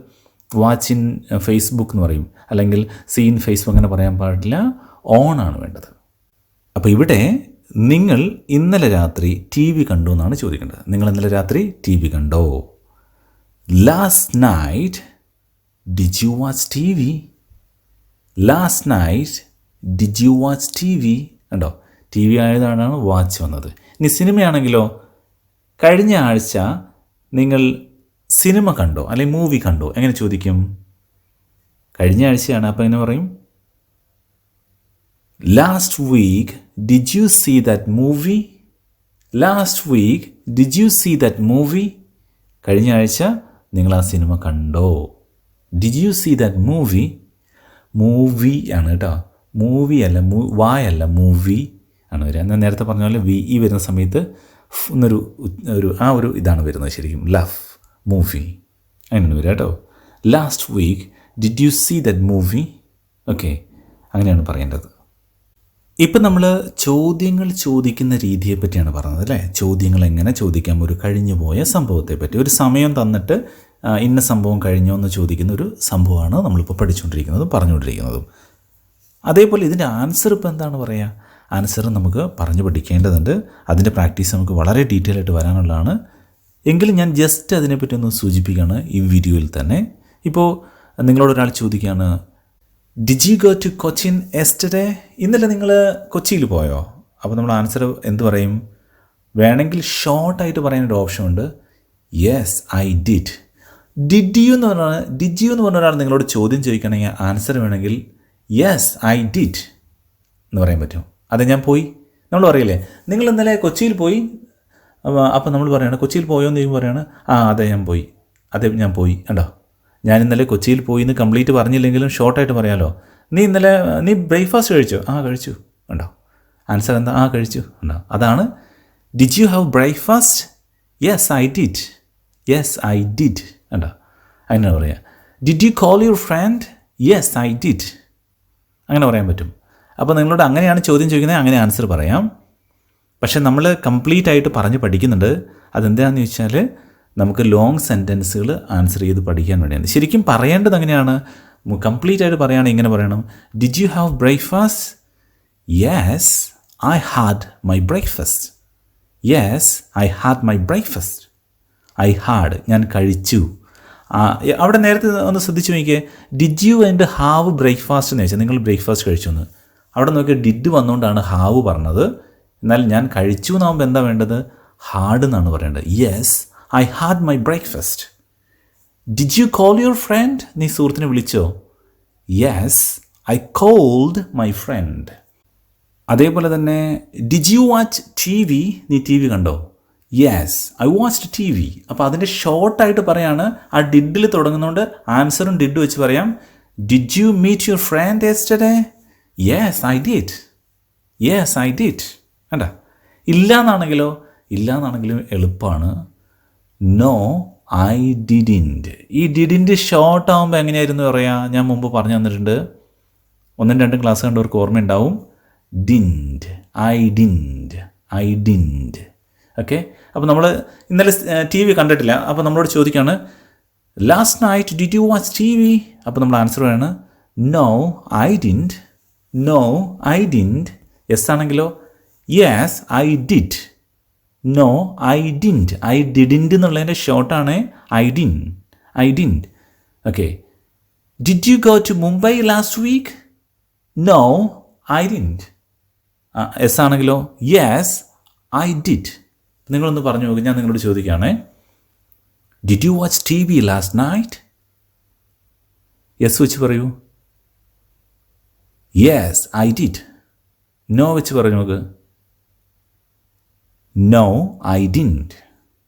വാച്ച് ഇൻ ഫേസ്ബുക്ക് എന്ന് പറയും, അല്ലെങ്കിൽ സീൻ ഫേസ്ബുക്ക്, അങ്ങനെ പറയാൻ പാടില്ല, ഓൺ ആണ് വേണ്ടത്. അപ്പോൾ ഇവിടെ നിങ്ങൾ ഇന്നലെ രാത്രി TV കണ്ടു എന്നാണ് ചോദിക്കേണ്ടത്. നിങ്ങൾ ഇന്നലെ രാത്രി TV കണ്ടോ? Last night did you watch TV? Last night did you watch TV? കണ്ടോ, TV ആയതാണ് വാച്ച് വന്നത്. ഇനി സിനിമയാണെങ്കിലോ, കഴിഞ്ഞ ആഴ്ച നിങ്ങൾ സിനിമ കണ്ടോ അല്ലെങ്കിൽ മൂവി കണ്ടോ? എങ്ങനെ ചോദിക്കും? കഴിഞ്ഞ ആഴ്ചയാണ്, അപ്പോൾ എങ്ങനെ പറയും? Last week, did you see that movie? Last week, did you see that movie? കഴിഞ്ഞ ആഴ്ച നിങ്ങൾ ആ സിനിമ കണ്ടോ? Did you see that movie? Movie ആണ് കേട്ടോ, മൂവി അല്ല, വായല്ല, മൂവി ആണ് വരിക. ഞാൻ നേരത്തെ പറഞ്ഞ പോലെ ഈ വരുന്ന സമയത്ത് ഒരു ഇതാണ് വരുന്നത് ശരിക്കും, ലവ്, മൂവി അങ്ങനെയാണ് വരിക കേട്ടോ. Last week did you see that movie? Okay, അങ്ങനെയാണ് പറയേണ്ടത്. ഇപ്പം നമ്മൾ ചോദ്യങ്ങൾ ചോദിക്കുന്ന രീതിയെ പറ്റിയാണ് പറഞ്ഞത് അല്ലേ. ചോദ്യങ്ങൾ എങ്ങനെ ചോദിക്കാം, ഒരു കഴിഞ്ഞു പോയ സംഭവത്തെ പറ്റി, ഒരു സമയം തന്നിട്ട് ഇന്ന സംഭവം കഴിഞ്ഞോ എന്ന് ചോദിക്കുന്ന ഒരു സംഭവമാണ് നമ്മളിപ്പോൾ പഠിച്ചുകൊണ്ടിരിക്കുന്നതും പറഞ്ഞുകൊണ്ടിരിക്കുന്നതും. അതേപോലെ ഇതിൻ്റെ ആൻസർ ഇപ്പോൾ എന്താണ് പറയുക, ആൻസർ നമുക്ക് പറഞ്ഞു പഠിക്കേണ്ടതുണ്ട്. അതിൻ്റെ പ്രാക്ടീസ് നമുക്ക് വളരെ ഡീറ്റെയിൽ ആയിട്ട് വരാനുള്ളതാണ്. എങ്കിലും ഞാൻ ജസ്റ്റ് അതിനെപ്പറ്റി ഒന്ന് സൂചിപ്പിക്കുകയാണ് ഈ വീഡിയോയിൽ തന്നെ. ഇപ്പോൾ നിങ്ങളോടൊരാൾ ചോദിക്കുകയാണ്, did you go to Cochin yesterday? ഇന്നലെ നിങ്ങൾ കൊച്ചിയിൽ പോയോ? അപ്പോൾ നമ്മൾ ആൻസർ എന്ത് പറയും? വേണമെങ്കിൽ ഷോർട്ടായിട്ട് പറയാനൊരു ഓപ്ഷൻ ഉണ്ട്, yes I did. Did you എന്ന് പറഞ്ഞ ഒരാൾ നിങ്ങളോട് ചോദ്യം ചോദിക്കണമെങ്കിൽ ആൻസർ വേണമെങ്കിൽ യെസ് ഐ ഡിഡ് എന്ന് പറയാൻ പറ്റും. അതെ, ഞാൻ പോയി. നമ്മൾ പറയില്ലേ, നിങ്ങൾ ഇന്നലെ കൊച്ചിയിൽ പോയി, അപ്പോൾ നമ്മൾ പറയണം കൊച്ചിയിൽ പോയോ എന്ന് ചോദിക്കുമ്പോൾ പറയാണ്, അതെ ഞാൻ പോയി, അതെ ഞാൻ പോയി. കണ്ടോ, ഞാൻ ഇന്നലെ കൊച്ചിയിൽ പോയി എന്ന് കംപ്ലീറ്റ് പറഞ്ഞില്ലെങ്കിലും ഷോർട്ടായിട്ട് പറയാമല്ലോ. നീ ബ്രേക്ക്ഫാസ്റ്റ് കഴിച്ചോ? കഴിച്ചു. കണ്ടോ, ആൻസർ എന്താ? കഴിച്ചു. കണ്ടോ, അതാണ് did you have breakfast? Yes I did. Yes I did. കണ്ടോ, അങ്ങനെ പറയാം. Did you call your front? Yes I did. അങ്ങനെ പറയാൻ പറ്റും. അപ്പോൾ നിങ്ങളോട് അങ്ങനെയാണ് ചോദ്യം ചോദിക്കുന്നത്, അങ്ങനെ ആൻസർ പറയാം. പക്ഷേ നമ്മൾ കംപ്ലീറ്റ് ആയിട്ട് പറഞ്ഞ് പഠിക്കുന്നുണ്ട്. അതെന്താണെന്ന് ചോദിച്ചാൽ നമുക്ക് ലോങ് സെൻറ്റൻസുകൾ ആൻസർ ചെയ്ത് പഠിക്കാൻ വേണ്ടിയാണ്. ശരിക്കും പറയേണ്ടത് അങ്ങനെയാണ്, കംപ്ലീറ്റ് ആയിട്ട് പറയുകയാണെങ്കിൽ ഇങ്ങനെ പറയണം, did you have breakfast? Yes I had my breakfast. Yes I had my breakfast. I had, ഞാൻ കഴിച്ചു. അവിടെ നേരത്തെ ഒന്ന് ശ്രദ്ധിച്ചു നോക്കിയേ, did you and have breakfast എന്ന് ചോദിച്ചാൽ നിങ്ങൾ ബ്രേക്ക്ഫാസ്റ്റ് കഴിച്ചു എന്ന്. അവിടെ നോക്കിയാൽ ഡിഡ് വന്നുകൊണ്ടാണ് ഹാവ് പറഞ്ഞത്. എന്നാൽ ഞാൻ കഴിച്ചു എന്നാകുമ്പോൾ എന്താ വേണ്ടത്? ഹാഡ് എന്നാണ് പറയേണ്ടത്. Yes I had my breakfast. Did you call your friend? നീ സുഹൃത്തിനെ വിളിച്ചോ? Yes I called my friend. അതേപോലെ തന്നെ did you watch T V? നീ ടി വി കണ്ടോ? Yes I watched T V. അപ്പോൾ അതിൻ്റെ ഷോർട്ടായിട്ട് പറയാണ്, ആ ഡിഡിൽ തുടങ്ങുന്നതുകൊണ്ട് ആൻസറും ഡിഡ് വെച്ച് പറയാം. Did you meet your friend yesterday? Yes I did. Yes I did. കണ്ട, ഇല്ലാന്നാണെങ്കിലും എളുപ്പമാണ്. No I didn't. ഈ ഡിഡിൻറ്റ് ഷോർട്ട് ആകുമ്പോൾ എങ്ങനെയായിരുന്നു പറയുക? ഞാൻ മുമ്പ് പറഞ്ഞു തന്നിട്ടുണ്ട്, 1-2 ക്ലാസ് കണ്ടവർക്ക് ഓർമ്മയുണ്ടാവും. Didn't, I didn't. ഓക്കെ, അപ്പോൾ നമ്മൾ ഇന്നലെ ടി വി കണ്ടിട്ടില്ല. അപ്പോൾ നമ്മളോട് ചോദിക്കുകയാണ്, last night did you watch T V? അപ്പോൾ നമ്മൾ ആൻസർ പറയാണ്, no I didn't. No I didn't. Yes ആണെങ്കിലോ, yes I did. No I didn't. I didn't എന്നുള്ളതിൻ്റെ ഷോർട്ടാണ് I didn't. Okay, did you go to Mumbai last week? No I didn't. Yes ആണെങ്കിലോ, yes I did. നിങ്ങളൊന്ന് പറഞ്ഞു നോക്കുക, ഞാൻ നിങ്ങളോട് ചോദിക്കുകയാണേ, did you watch T V last night? Yes വെച്ച് പറയൂ. Yes I did. നോ വെച്ച് പറഞ്ഞു നോക്ക്. No I didn't.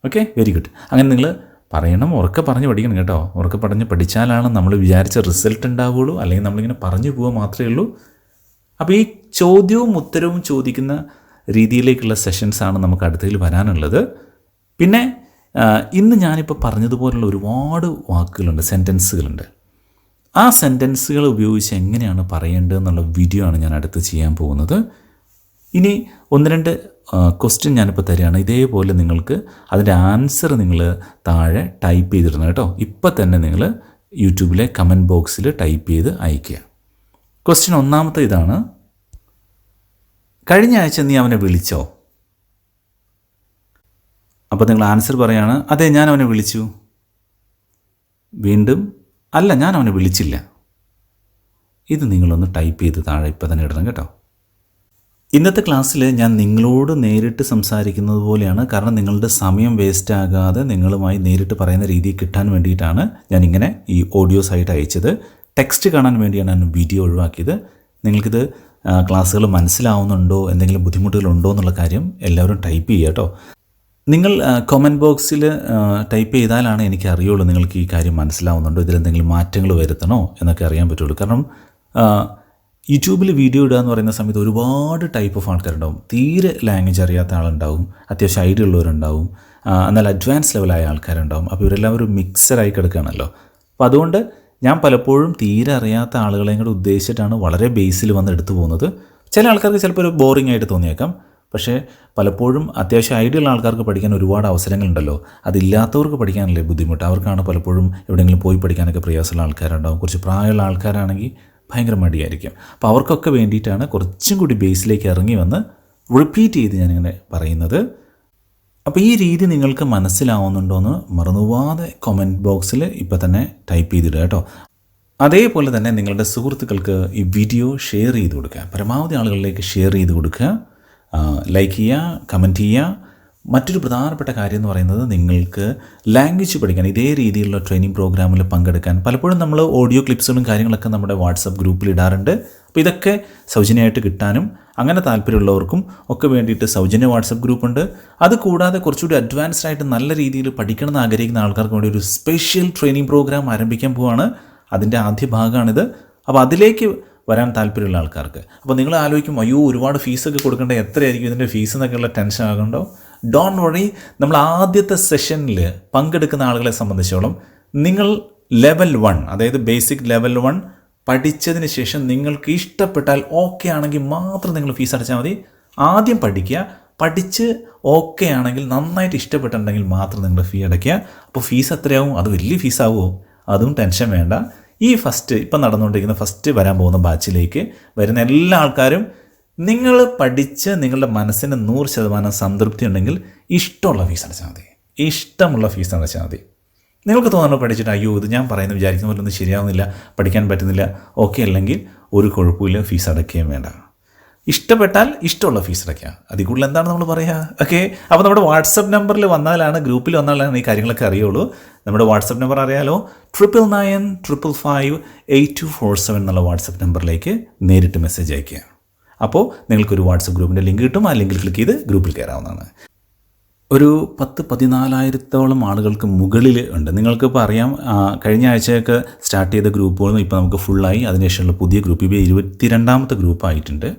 Okay, very good. അങ്ങനെ നിങ്ങൾ പറയണം, ഉറക്കെ പറഞ്ഞ് പഠിക്കണം കേട്ടോ. ഉറക്കെ പറഞ്ഞ് പഠിച്ചാലാണ് നമ്മൾ വിചാരിച്ച റിസൾട്ട് ഉണ്ടാവുകയുള്ളൂ. അല്ലെങ്കിൽ നമ്മളിങ്ങനെ പറഞ്ഞു പോവുക മാത്രമേ ഉള്ളൂ. അപ്പോൾ ഈ ചോദ്യവും ഉത്തരവും ചോദിക്കുന്ന രീതിയിലേക്കുള്ള സെഷൻസാണ് നമുക്ക് അടുത്തതിൽ വരാനുള്ളത്. പിന്നെ ഇന്ന് ഞാനിപ്പോൾ പറഞ്ഞതുപോലുള്ള ഒരുപാട് വാക്കുകളുണ്ട്, സെൻറ്റൻസുകളുണ്ട്. ആ സെൻറ്റൻസുകൾ ഉപയോഗിച്ച് എങ്ങനെയാണ് പറയേണ്ടതെന്നുള്ള വീഡിയോ ആണ് ഞാൻ അടുത്ത് ചെയ്യാൻ പോകുന്നത്. ഇനി 1-2 ക്വസ്റ്റ്യൻ ഞാനിപ്പോൾ തരികയാണ്. ഇതേപോലെ നിങ്ങൾക്ക് അതിൻ്റെ ആൻസർ നിങ്ങൾ താഴെ ടൈപ്പ് ചെയ്തിടണം കേട്ടോ. ഇപ്പം തന്നെ നിങ്ങൾ യൂട്യൂബിലെ കമൻറ്റ് ബോക്സിൽ ടൈപ്പ് ചെയ്ത് അയയ്ക്കുക. ക്വസ്റ്റ്യൻ ഒന്നാമത്തെ ഇതാണ്, കഴിഞ്ഞ ആഴ്ച നീ അവനെ വിളിച്ചോ? അപ്പോൾ നിങ്ങൾ ആൻസർ പറയാണ്, അതെ ഞാൻ അവനെ വിളിച്ചു. വീണ്ടും, അല്ല ഞാൻ അവനെ വിളിച്ചില്ല. ഇത് നിങ്ങളൊന്ന് ടൈപ്പ് ചെയ്ത് താഴെ ഇപ്പം തന്നെ ഇടണം കേട്ടോ. ഇന്നത്തെ ക്ലാസ്സിൽ ഞാൻ നിങ്ങളോട് നേരിട്ട് സംസാരിക്കുന്നത് പോലെയാണ്. കാരണം നിങ്ങളുടെ സമയം വേസ്റ്റ് ആകാതെ നിങ്ങളുമായി നേരിട്ട് പറയുന്ന രീതി കിട്ടാൻ വേണ്ടിയിട്ടാണ് ഞാനിങ്ങനെ ഈ ഓഡിയോസ് ആയിട്ട് അയച്ചത്. ടെക്സ്റ്റ് കാണാൻ വേണ്ടിയാണ് ഞാൻ വീഡിയോ ഒഴിവാക്കിയത്. നിങ്ങൾക്കിത് ക്ലാസ്സുകൾ മനസ്സിലാവുന്നുണ്ടോ, എന്തെങ്കിലും ബുദ്ധിമുട്ടുകളുണ്ടോ എന്നുള്ള കാര്യം എല്ലാവരും ടൈപ്പ് ചെയ്യുക കേട്ടോ. നിങ്ങൾ കമൻറ്റ് ബോക്സിൽ ടൈപ്പ് ചെയ്താലാണ് എനിക്ക് അറിയുള്ളൂ നിങ്ങൾക്ക് ഈ കാര്യം മനസ്സിലാവുന്നുണ്ടോ, ഇതിലെന്തെങ്കിലും മാറ്റങ്ങൾ വരുത്തണോ എന്നൊക്കെ അറിയാൻ പറ്റുള്ളൂ. കാരണം യൂട്യൂബിൽ വീഡിയോ ഇടുക എന്ന് പറയുന്ന സമയത്ത് ഒരുപാട് ടൈപ്പ് ഓഫ് ആൾക്കാരുണ്ടാവും. തീരെ ലാംഗ്വേജ് അറിയാത്ത ആളുണ്ടാവും, അത്യാവശ്യം ഐഡിയ ഉള്ളവരുണ്ടാവും, എന്നാൽ അഡ്വാൻസ് ലെവലായ ആൾക്കാരുണ്ടാവും. അപ്പോൾ ഇവരെല്ലാവരും മിക്സഡായി കിടക്കുകയാണല്ലോ. അപ്പോൾ അതുകൊണ്ട് ഞാൻ പലപ്പോഴും തീരെ അറിയാത്ത ആളുകളെയും കൂടെ ഉദ്ദേശിച്ചിട്ടാണ് വളരെ ബേസിൽ വന്ന് എടുത്തു പോകുന്നത്. ചില ആൾക്കാർക്ക് ചിലപ്പോൾ ഒരു ബോറിംഗ് ആയിട്ട് തോന്നിയേക്കാം, പക്ഷേ പലപ്പോഴും അത്യാവശ്യം ഐഡിയ ഉള്ള ആൾക്കാർക്ക് പഠിക്കാൻ ഒരുപാട് അവസരങ്ങളുണ്ടല്ലോ. അതില്ലാത്തവർക്ക് പഠിക്കാനല്ലേ ബുദ്ധിമുട്ട്. അവർക്കാണ് പലപ്പോഴും എവിടെയെങ്കിലും പോയി പഠിക്കാനൊക്കെ പ്രയാസമുള്ള ആൾക്കാരുണ്ടാവും. കുറച്ച് പ്രായമുള്ള ആൾക്കാരാണെങ്കിൽ ഭയങ്കര മടിയായിരിക്കും. അപ്പോൾ അവർക്കൊക്കെ വേണ്ടിയിട്ടാണ് കുറച്ചും കൂടി ബേസിലേക്ക് ഇറങ്ങി വന്ന് റിപ്പീറ്റ് ചെയ്ത് ഞാനിങ്ങനെ പറയുന്നത്. അപ്പോൾ ഈ രീതി നിങ്ങൾക്ക് മനസ്സിലാവുന്നുണ്ടോ എന്ന് മറന്നുപോകാതെ കമൻറ്റ് ബോക്സിൽ ഇപ്പോൾ തന്നെ ടൈപ്പ് ചെയ്തിടുക കേട്ടോ. അതേപോലെ തന്നെ നിങ്ങളുടെ സുഹൃത്തുക്കൾക്ക് ഈ വീഡിയോ ഷെയർ ചെയ്ത് കൊടുക്കുക. പരമാവധി ആളുകളിലേക്ക് ഷെയർ ചെയ്ത് കൊടുക്കുക, ലൈക്ക് ചെയ്യുക, കമൻറ്റ് ചെയ്യുക. മറ്റൊരു പ്രധാനപ്പെട്ട കാര്യം എന്ന് പറയുന്നത് നിങ്ങൾക്ക് ലാംഗ്വേജ് പഠിക്കാൻ ഇതേ രീതിയിലുള്ള ട്രെയിനിങ് പ്രോഗ്രാമിൽ പങ്കെടുക്കാൻ പലപ്പോഴും നമ്മൾ ഓഡിയോ ക്ലിപ്സുകളും കാര്യങ്ങളൊക്കെ നമ്മുടെ വാട്സപ്പ് ഗ്രൂപ്പിൽ ഇടാറുണ്ട്. അപ്പോൾ ഇതൊക്കെ സൗജന്യമായിട്ട് കിട്ടാനും അങ്ങനെ താല്പര്യമുള്ളവർക്കും ഒക്കെ വേണ്ടിയിട്ട് സൗജന്യ വാട്സപ്പ് ഗ്രൂപ്പുണ്ട്. അതുകൂടാതെ കുറച്ചുകൂടി അഡ്വാൻസ്ഡ് ആയിട്ട് നല്ല രീതിയിൽ പഠിക്കണമെന്ന് ആഗ്രഹിക്കുന്ന ആൾക്കാർക്ക് വേണ്ടി ഒരു സ്പെഷ്യൽ ട്രെയിനിങ് പ്രോഗ്രാം ആരംഭിക്കാൻ പോവുകയാണ്. അതിൻ്റെ ആദ്യ ഭാഗമാണിത്. അപ്പോൾ അതിലേക്ക് വരാൻ താല്പര്യമുള്ള ആൾക്കാർക്ക്, അപ്പോൾ നിങ്ങൾ ആലോചിക്കും അയ്യോ ഒരുപാട് ഫീസൊക്കെ കൊടുക്കേണ്ട, എത്രയായിരിക്കും ഇതിൻ്റെ ഫീസ് എന്നൊക്കെയുള്ള ടെൻഷൻ ആകണ്ടോ. Don't worry. നമ്മൾ ആദ്യത്തെ സെഷനിൽ പങ്കെടുക്കുന്ന ആളുകളെ സംബന്ധിച്ചോളം നിങ്ങൾ ലെവൽ 1, അതായത് ബേസിക് ലെവൽ 1 പഠിച്ചതിന് ശേഷം നിങ്ങൾക്ക് ഇഷ്ടപ്പെട്ടാൽ ഓക്കെ ആണെങ്കിൽ മാത്രം നിങ്ങൾ ഫീസ് അടച്ചാൽ മതി. ആദ്യം പഠിക്കുക, പഠിച്ച് ഓക്കെ ആണെങ്കിൽ നന്നായിട്ട് ഇഷ്ടപ്പെട്ടിട്ടുണ്ടെങ്കിൽ മാത്രം നിങ്ങൾ ഫീ അടയ്ക്കുക. അപ്പോൾ ഫീസ് എത്രയാവും? അത് വലിയ ഫീസാവുമോ? അതും ടെൻഷൻ വേണ്ട. ഈ ഇപ്പം നടന്നുകൊണ്ടിരിക്കുന്ന ഫസ്റ്റ് വരാൻ പോകുന്ന ബാച്ചിലേക്ക് വരുന്ന എല്ലാ ആൾക്കാരും നിങ്ങൾ പഠിച്ച് നിങ്ങളുടെ മനസ്സിന് 100% സംതൃപ്തി ഉണ്ടെങ്കിൽ ഇഷ്ടമുള്ള ഫീസ് അടച്ചാൽ മതി. ഇഷ്ടമുള്ള ഫീസ് അടച്ചാൽ മതി. നിങ്ങൾക്ക് തോന്നുന്നു പഠിച്ചിട്ട് അയ്യോ ഇത് ഞാൻ പറയുന്നത് വിചാരിക്കുന്ന പോലെ ഒന്നും ശരിയാവുന്നില്ല, പഠിക്കാൻ പറ്റുന്നില്ല, ഓക്കെ അല്ലെങ്കിൽ ഒരു കുഴപ്പമില്ല, ഫീസ് അടയ്ക്കുകയും വേണ്ട. ഇഷ്ടപ്പെട്ടാൽ ഇഷ്ടമുള്ള ഫീസ് അടയ്ക്കുക. അതിൽ കൂടുതൽ എന്താണ് നമ്മൾ പറയുക? ഓക്കെ. അപ്പോൾ നമ്മുടെ വാട്സപ്പ് നമ്പറിൽ വന്നാലാണ്, ഗ്രൂപ്പിൽ വന്നാലാണ് ഈ കാര്യങ്ങളൊക്കെ അറിയുള്ളൂ. നമ്മുടെ വാട്സപ്പ് നമ്പർ അറിയാലോ, 9995558247 എന്നുള്ള വാട്സപ്പ് നമ്പറിലേക്ക് നേരിട്ട് മെസ്സേജ് അയയ്ക്കുക. അപ്പോൾ നിങ്ങൾക്കൊരു വാട്സപ്പ് ഗ്രൂപ്പിൻ്റെ ലിങ്ക് കിട്ടും. ആ ലിങ്കിൽ ക്ലിക്ക് ചെയ്ത് ഗ്രൂപ്പിൽ കയറാവുന്നതാണ്. ഒരു 10-14,000 ആളുകൾക്ക് മുകളിൽ ഉണ്ട്. നിങ്ങൾക്കിപ്പോൾ അറിയാം, കഴിഞ്ഞ ആഴ്ചയൊക്കെ സ്റ്റാർട്ട് ചെയ്ത ഗ്രൂപ്പുകളും ഇപ്പോൾ നമുക്ക് ഫുള്ളായി. അതിനുശേഷമുള്ള പുതിയ ഗ്രൂപ്പ് ഇപ്പോൾ 22ാമത്തെ ഗ്രൂപ്പായിട്ടുണ്ട്.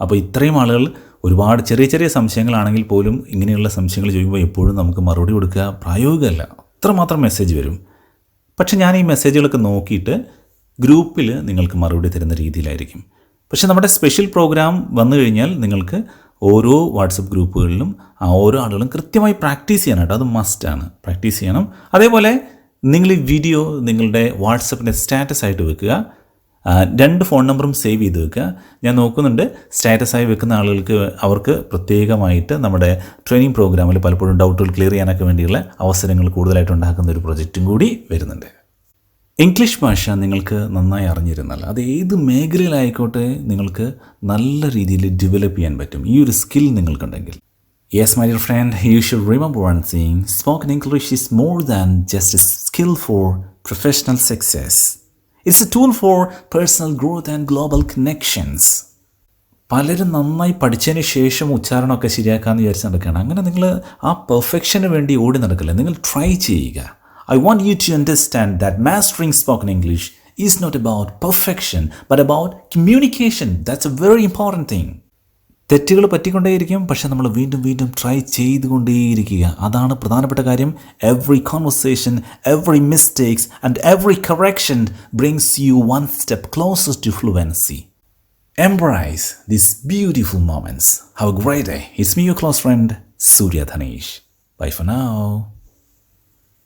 അപ്പോൾ ഇത്രയും ആളുകൾ ഒരുപാട് ചെറിയ ചെറിയ സംശയങ്ങളാണെങ്കിൽ പോലും ഇങ്ങനെയുള്ള സംശയങ്ങൾ ചോദിക്കുമ്പോൾ എപ്പോഴും നമുക്ക് മറുപടി കൊടുക്കുക പ്രായോഗികമല്ല. അത്രമാത്രം മെസ്സേജ് വരും. പക്ഷേ ഞാൻ ഈ മെസ്സേജുകളൊക്കെ നോക്കിയിട്ട് ഗ്രൂപ്പിൽ നിങ്ങൾക്ക് മറുപടി തരുന്ന രീതിയിലായിരിക്കും. പക്ഷേ നമ്മുടെ സ്പെഷ്യൽ പ്രോഗ്രാം വന്നു കഴിഞ്ഞാൽ നിങ്ങൾക്ക് ഓരോ വാട്സപ്പ് ഗ്രൂപ്പുകളിലും ഓരോ ആളുകളും കൃത്യമായി പ്രാക്ടീസ് ചെയ്യാനായിട്ട്, അത് മസ്റ്റാണ്, പ്രാക്ടീസ് ചെയ്യണം. അതേപോലെ നിങ്ങൾ ഈ വീഡിയോ നിങ്ങളുടെ വാട്സപ്പിൻ്റെ സ്റ്റാറ്റസ് ആയിട്ട് വെക്കുക. 2 ഫോൺ നമ്പറും സേവ് ചെയ്ത് വെക്കുക. ഞാൻ നോക്കുന്നുണ്ട് സ്റ്റാറ്റസായി വെക്കുന്ന ആളുകൾക്ക് അവർക്ക് പ്രത്യേകമായിട്ട് നമ്മുടെ ട്രെയിനിങ് പ്രോഗ്രാമിൽ പലപ്പോഴും ഡൗട്ടുകൾ ക്ലിയർ ചെയ്യാനൊക്കെ വേണ്ടിയുള്ള അവസരങ്ങൾ കൂടുതലായിട്ട് ഉണ്ടാക്കുന്ന ഒരു പ്രൊജക്റ്റും കൂടി വരുന്നുണ്ട്. ഇംഗ്ലീഷ് ഭാഷ നിങ്ങൾക്ക് നന്നായി അറിഞ്ഞിരുന്നാൽ അത് ഏത് മേഖലയിലായിക്കോട്ടെ നിങ്ങൾക്ക് നല്ല രീതിയിൽ ഡെവലപ്പ് ചെയ്യാൻ പറ്റും ഈ ഒരു സ്കിൽ നിങ്ങൾക്കുണ്ടെങ്കിൽ. Yes my dear friend, you should remember one thing, spoken English is more than just a skill for professional success. It's a tool for personal growth and global connections. പലരും നന്നായി പഠിച്ചതിന് ശേഷം ഉച്ചാരണമൊക്കെ ശരിയാക്കാമെന്ന് വിചാരിച്ച് നടക്കുകയാണ്. അങ്ങനെ നിങ്ങൾ ആ പെർഫെക്ഷന് വേണ്ടി ഓടി നടക്കില്ല. നിങ്ങൾ ട്രൈ ചെയ്യുക. I want you to understand that mastering spoken English is not about perfection, but about communication. That's a very important thing. തെറ്റുകൾ പറ്റിക്കൊണ്ടേയിരിക്കും, പക്ഷെ നമ്മൾ വീണ്ടും വീണ്ടും ട്രൈ ചെയ്തുകൊണ്ടേയിരിക്കുക. അതാണ് പ്രധാനപ്പെട്ട കാര്യം. Every conversation, every mistakes and every correction brings you one step closer to fluency. Embrace these beautiful moments. Have a great day. It's me, your close friend, Surya Dhanesh. Bye for now.